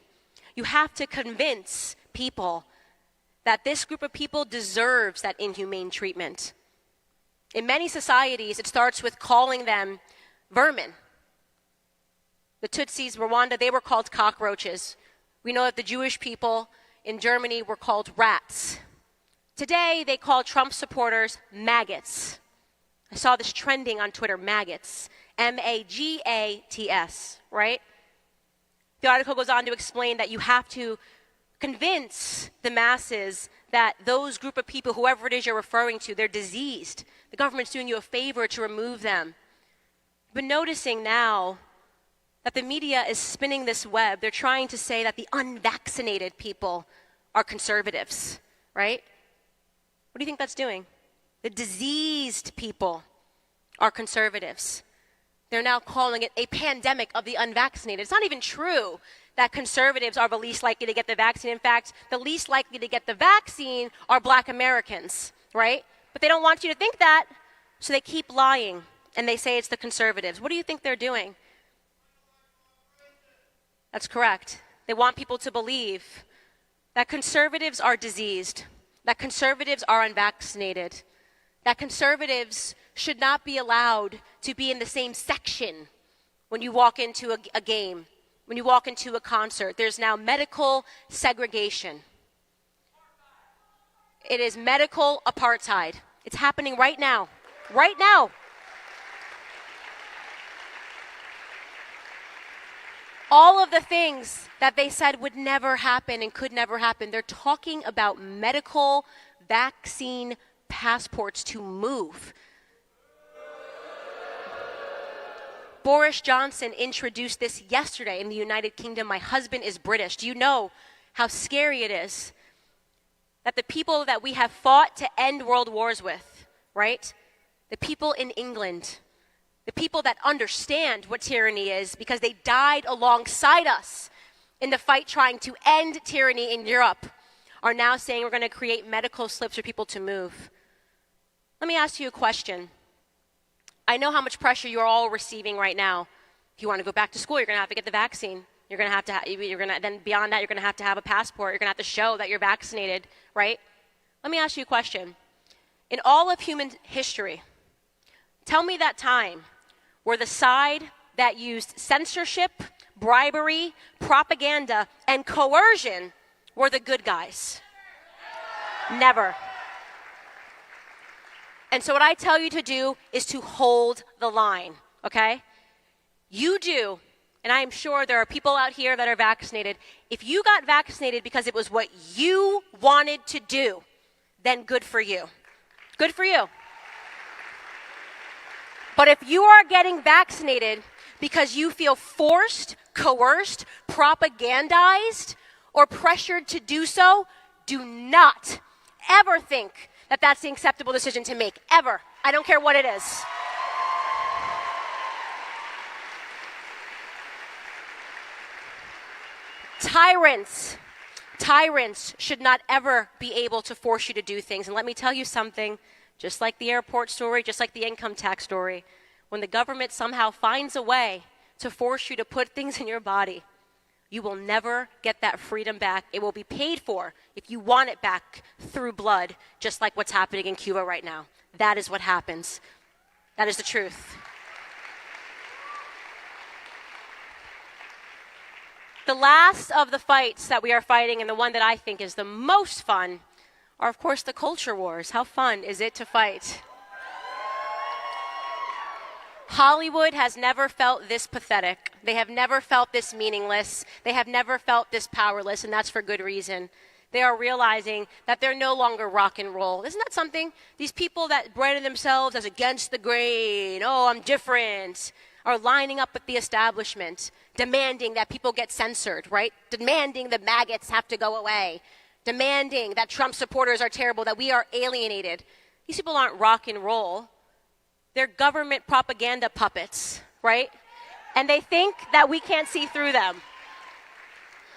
K: You have to convince people that this group of people deserves that inhumane treatment. In many societies, it starts with calling them vermin. The Tutsis, Rwanda, they were called cockroaches. We know that the Jewish people in Germany were called rats. Today, they call Trump supporters maggots. I saw this trending on Twitter, maggots. M-A-G-A-T-S, right? The article goes on to explain that you have to convince the masses that those group of people, whoever it is you're referring to, they're diseased. The government's doing you a favor to remove them. But noticing now that the media is spinning this web, they're trying to say that the unvaccinated people are conservatives, right? What do you think that's doing? The diseased people are conservatives. They're now calling it a pandemic of the unvaccinated. It's not even true that conservatives are the least likely to get the vaccine. In fact, the least likely to get the vaccine are Black Americans, right? But they don't want you to think that, so they keep lying, and they say it's the conservatives. What do you think they're doing? That's correct. They want people to believe that conservatives are diseased, that conservatives are unvaccinated, that conservatives should not be allowed to be in the same section when you walk into a game, when you walk into a concert. There's now medical segregation. It is medical apartheid. It's happening right now. Right now. All of the things that they said would never happen and could never happen. They're talking about medical vaccine passports to move. Boris Johnson introduced this yesterday in the United Kingdom. My husband is British. Do you know how scary it is that the people that we have fought to end world wars with, right? The people in England, the people that understand what tyranny is because they died alongside us in the fight trying to end tyranny in Europe, are now saying we're going to create medical slips for people to move. Let me ask you a question. I know how much pressure you're all receiving right now. If you want to go back to school, you're going to have to get the vaccine. You're going to have to, then beyond that, you're going to have a passport. You're going to have to show that you're vaccinated, right? Let me ask you a question. In all of human history, tell me that time where the side that used censorship, bribery, propaganda, and coercion were the good guys. Never. And so what I tell you to do is to hold the line, okay? You do, and I am sure there are people out here that are vaccinated. If you got vaccinated because it was what you wanted to do, then good for you. Good for you. But if you are getting vaccinated because you feel forced, coerced, propagandized, or pressured to do so, do not ever think that that's the acceptable decision to make, ever. I don't care what it is. Tyrants should not ever be able to force you to do things. And let me tell you something, just like the airport story, just like the income tax story, when the government somehow finds a way to force you to put things in your body, you will never get that freedom back. It will be paid for if you want it back through blood, just like what's happening in Cuba right now. That is what happens. That is the truth. The last of the fights that we are fighting, and the one that I think is the most fun, are, of course, the culture wars. How fun is it to fight? Hollywood has never felt this pathetic. They have never felt this meaningless. They have never felt this powerless, and that's for good reason. They are realizing that they're no longer rock and roll. Isn't that something? These people that branded themselves as against the grain, oh, I'm different, are lining up with the establishment, demanding that people get censored, right? Demanding the maggots have to go away. Demanding that Trump supporters are terrible, that we are alienated. These people aren't rock and roll. They're government propaganda puppets, right? And they think that we can't see through them.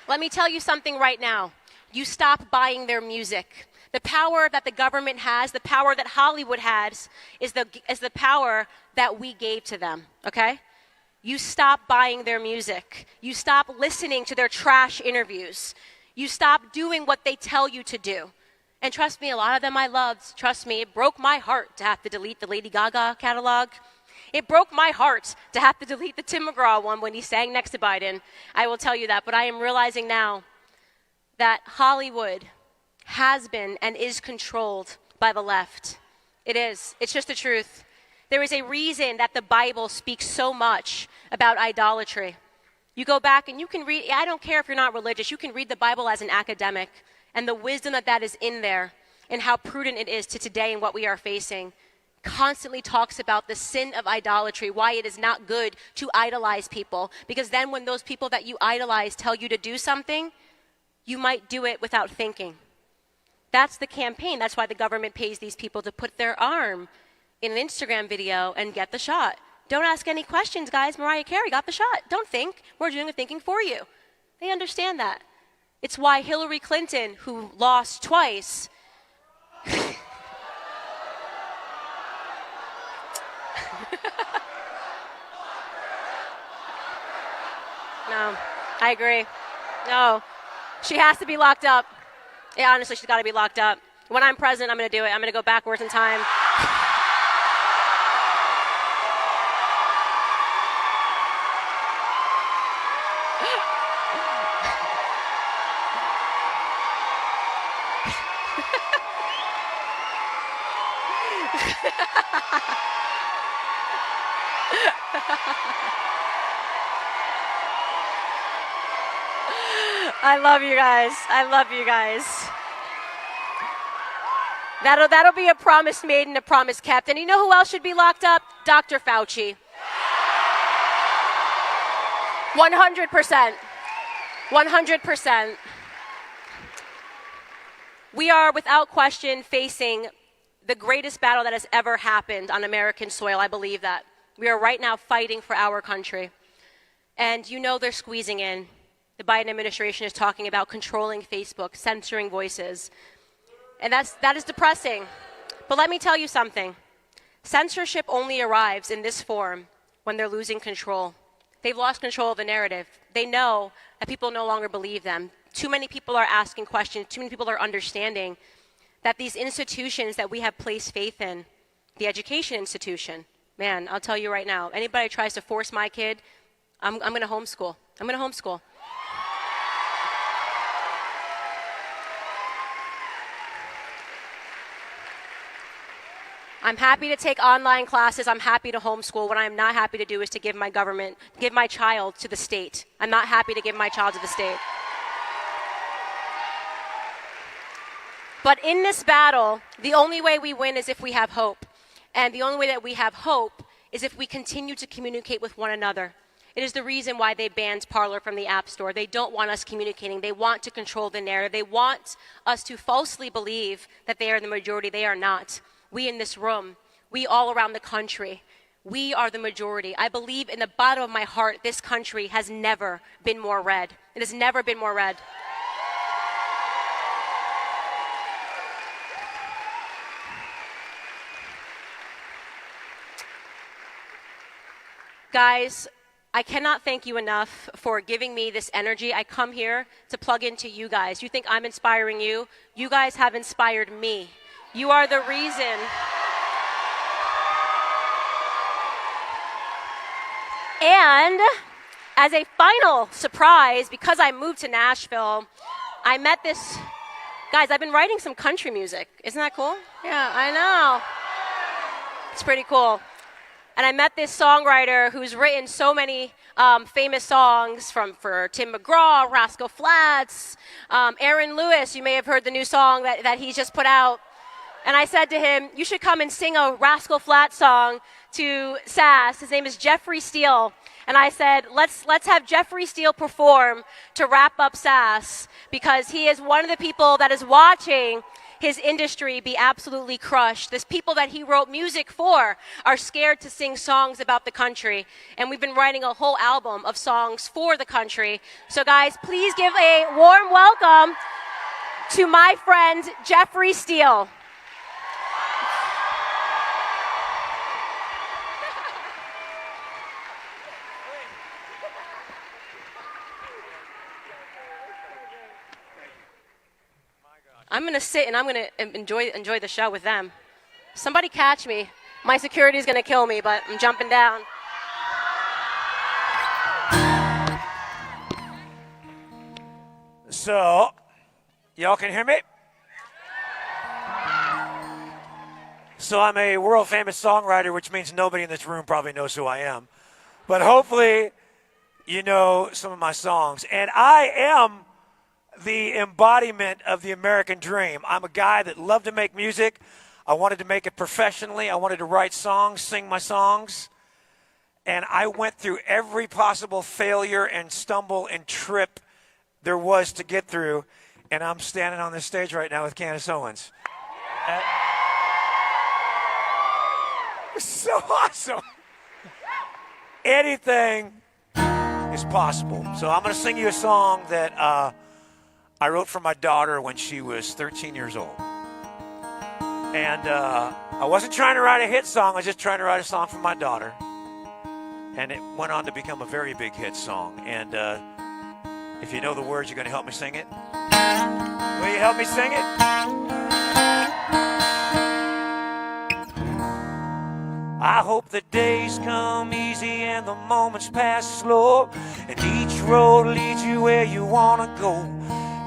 K: Let me tell you something right now. You stop buying their music. The power that the government has, the power that Hollywood has, is the power that we gave to them, okay? You stop buying their music. You stop listening to their trash interviews. You stop doing what they tell you to do. And trust me, a lot of them I loved. Trust me, it broke my heart to have to delete the Lady Gaga catalog. It broke my heart to have to delete the Tim McGraw one when he sang next to Biden. I will tell you that. But I am realizing now that Hollywood has been and is controlled by the left. It is. It's just the truth. There is a reason that the Bible speaks so much about idolatry. You go back and you can read, I don't care if you're not religious, you can read the Bible as an academic. And the wisdom that is in there and how prudent it is to today and what we are facing constantly talks about the sin of idolatry, why it is not good to idolize people. Because then when those people that you idolize tell you to do something, you might do it without thinking. That's the campaign. That's why the government pays these people to put their arm in an Instagram video and get the shot. Don't ask any questions, guys. Mariah Carey got the shot. Don't think. We're doing the thinking for you. They understand that. It's why Hillary Clinton, who lost twice, No, I agree. No, she has to be locked up. Yeah, honestly, she's got to be locked up. When I'm president, I'm going to do it. I'm going to go backwards in time. I love you guys. I love you guys. That'll be a promise made and a promise kept. And you know who else should be locked up? Dr. Fauci. 100%. 100%. We are, without question, facing the greatest battle that has ever happened on American soil. I believe that. We are right now fighting for our country. And you know they're squeezing in. The Biden administration is talking about controlling Facebook, censoring voices. And that is depressing. But let me tell you something. Censorship only arrives in this form when they're losing control. They've lost control of the narrative. They know that people no longer believe them. Too many people are asking questions. Too many people are understanding that these institutions that we have placed faith in, the education institution, man, I'll tell you right now, anybody tries to force my kid, I'm going to homeschool. I'm going to homeschool. I'm happy to take online classes. I'm happy to homeschool. What I'm not happy to do is to give my child to the state. I'm not happy to give my child to the state. But in this battle, the only way we win is if we have hope. And the only way that we have hope is if we continue to communicate with one another. It is the reason why they banned Parler from the App Store. They don't want us communicating. They want to control the narrative. They want us to falsely believe that they are the majority. They are not. We in this room, we all around the country, we are the majority. I believe in the bottom of my heart, this country has never been more red. It has never been more red. Guys, I cannot thank you enough for giving me this energy. I come here to plug into you guys. You think I'm inspiring you? You guys have inspired me. You are the reason. And as a final surprise, because I moved to Nashville, I met this, guys, I've been writing some country music. Isn't that cool? Yeah, I know. It's pretty cool. And I met this songwriter who's written so many famous songs for Tim McGraw, Rascal Flatts, Aaron Lewis. You may have heard the new song that he just put out. And I said to him, you should come and sing a Rascal Flatts song to Sass. His name is Jeffrey Steele. And I said, let's have Jeffrey Steele perform to wrap up Sass, because he is one of the people that is watching his industry be absolutely crushed. The people that he wrote music for are scared to sing songs about the country. And we've been writing a whole album of songs for the country. So guys, please give a warm welcome to my friend, Jeffrey Steele. I'm going to sit and I'm going to enjoy the show with them. Somebody catch me. My security is going to kill me, but I'm jumping down.
J: So, y'all can hear me? So I'm a world famous songwriter, which means nobody in this room probably knows who I am. But hopefully you know some of my songs. And I am the embodiment of the American dream. I'm a guy that loved to make music. I wanted to make it professionally. I wanted to write songs, sing my songs. And I went through every possible failure and stumble and trip there was to get through. And I'm standing on this stage right now with Candace Owens. It's so awesome. Anything is possible. So I'm going to sing you a song that I wrote for my daughter when she was 13 years old. And I wasn't trying to write a hit song. I was just trying to write a song for my daughter. And it went on to become a very big hit song. And if you know the words, you're going to help me sing it? Will you help me sing it? I hope the days come easy and the moments pass slow, and each road leads you where you want to go.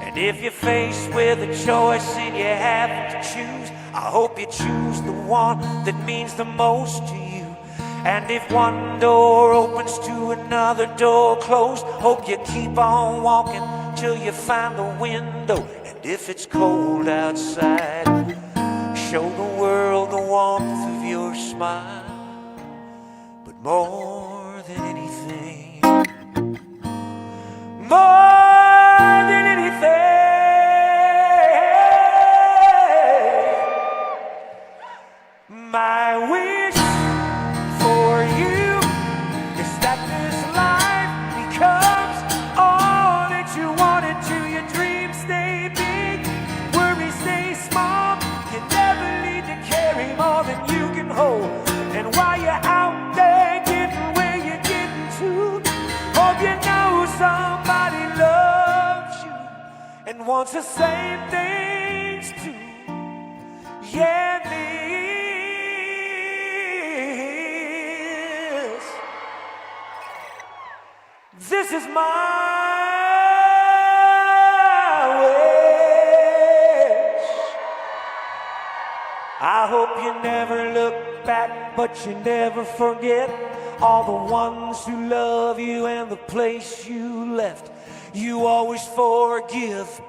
J: And if you're faced with a choice and you have to choose, I hope you choose the one that means the most to you. And if one door opens to another door closed, hope you keep on walking till you find the window. And if it's cold outside, show the world the warmth of your smile. But more than anything, more than anything, my wish for you is that this life becomes all that you wanted to. Your dreams stay big, worries stay small. You never need to carry more than you can hold. And while you're out there getting where you're getting to, hope you know somebody loves you and wants the same things too. Yeah, this is my wish. I hope you never look back, but you never forget all the ones who love you and the place you left. You always forgive,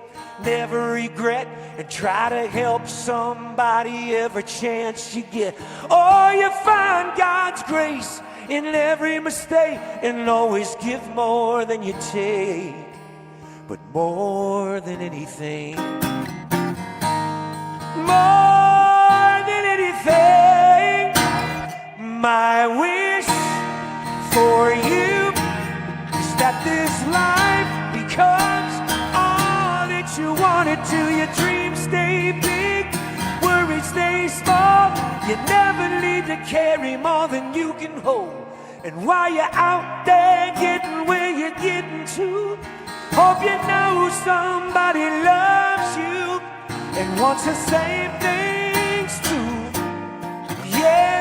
J: never regret, and try to help somebody every chance you get. Oh, you find God's grace in every mistake and always give more than you take. But more than anything, more than anything, my wish for you is that this life becomes all that you wanted to. Your dreams stay big, worries stay small. You never need to carry more than you can hold. And while you're out there getting where you're getting to, hope you know somebody loves you and wants the same things too. Yeah,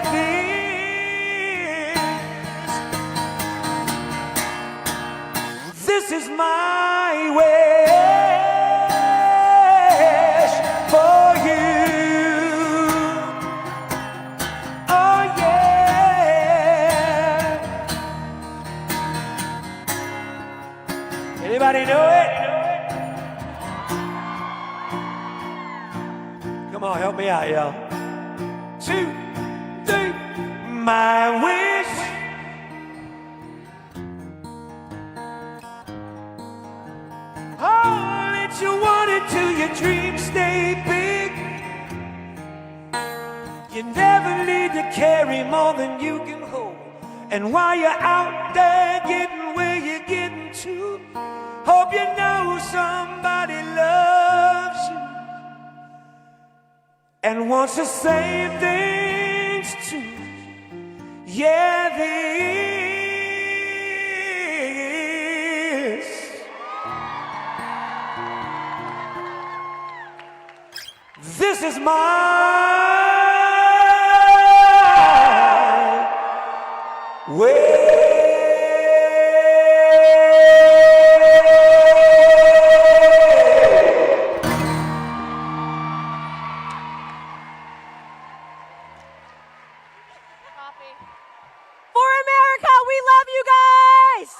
J: this is my wish for you. Oh yeah. Anybody know it? Come on, help me out, y'all. 2, 3. My wish all that you wanted to. Your dreams stay big. You never need to carry more than you can hold. And while you're out there getting where you're getting to, hope you know somebody loves you and wants the same things too. Yeah, this is my way.
K: For America, we love you guys!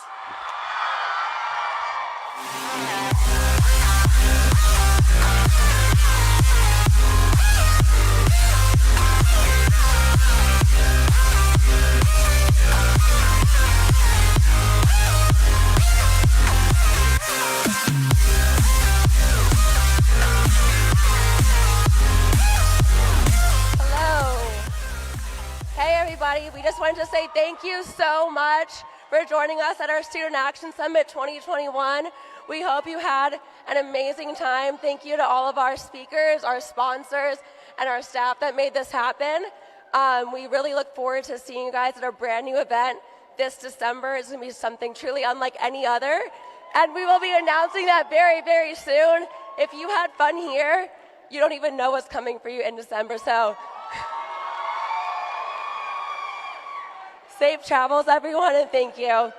K: We just wanted to say thank you so much for joining us at our Student Action Summit 2021. We hope you had an amazing time. Thank you to all of our speakers, our sponsors, and our staff that made this happen. We really look forward to seeing you guys at our brand new event this December. It's going to be something truly unlike any other. And we will be announcing that very, very soon. If you had fun here, you don't even know what's coming for you in December. So safe travels, everyone, and thank you.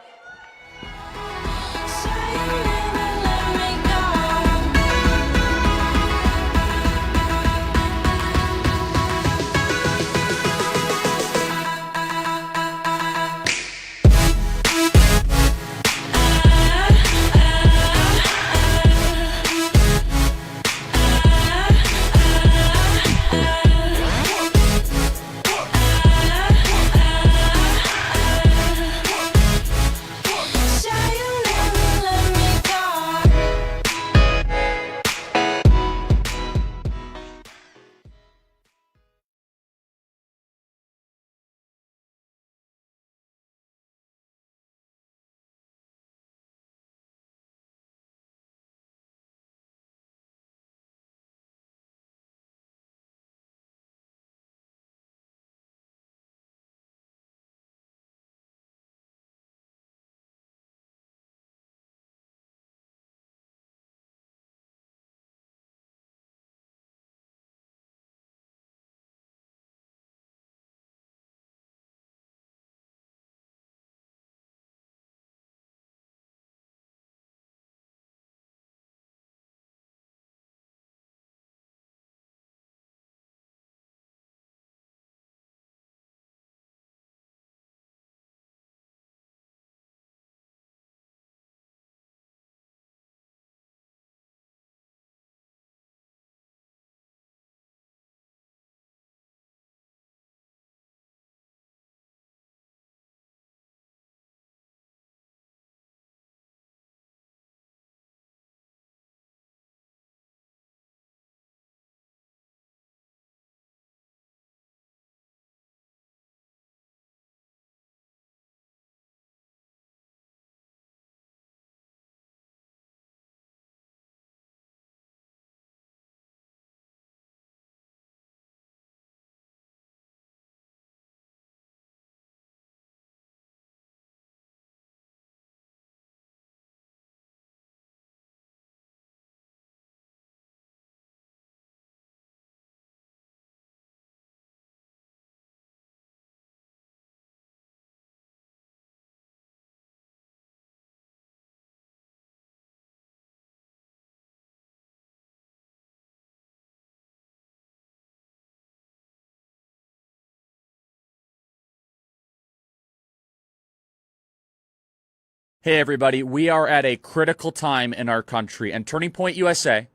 P: Hey, everybody. We are at a critical time in our country. And Turning Point USA,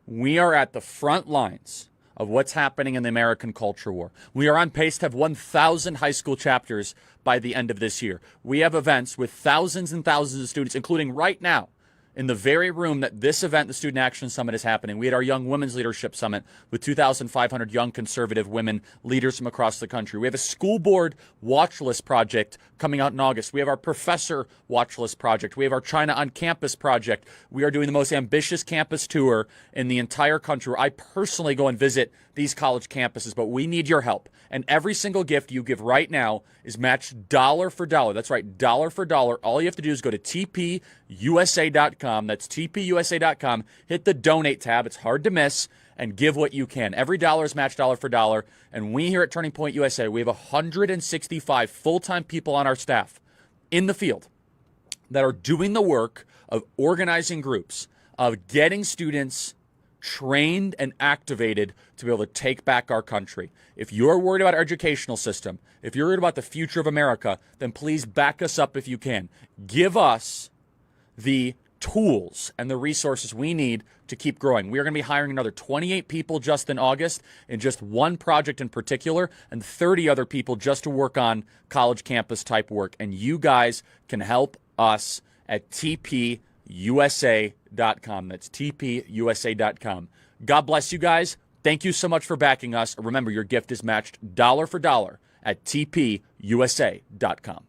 P: we are at the front lines of what's happening in the American culture war. We are on pace to have 1,000 high school chapters by the end of this year. We have events with thousands and thousands of students, including right now, in the very room that this event, the Student Action Summit, is happening. We had our Young Women's Leadership Summit with 2,500 young conservative women leaders from across the country. We have a school board watch list project coming out in August. We have our professor watch list project. We have our China on Campus project. We are doing the most ambitious campus tour in the entire country, where I personally go and visit these college campuses, but we need your help. And every single gift you give right now is matched dollar for dollar. That's right, dollar for dollar. All you have to do is go to tpusa.com. That's tpusa.com. Hit the donate tab. It's hard to miss. And give what you can. Every dollar is matched dollar for dollar. And we here at Turning Point USA, we have 165 full-time people on our staff in the field that are doing the work of organizing groups, of getting students trained and activated to be able to take back our country. If you're worried about our educational system, if you're worried about the future of America, then please back us up if you can. Give us the tools and the resources we need to keep growing. We are going to be hiring another 28 people just in August in just one project in particular, and 30 other people just to work on college campus type work. And you guys can help us at tpusa.com. That's tpusa.com. God bless you guys. Thank you so much for backing us. Remember, your gift is matched dollar for dollar at tpusa.com.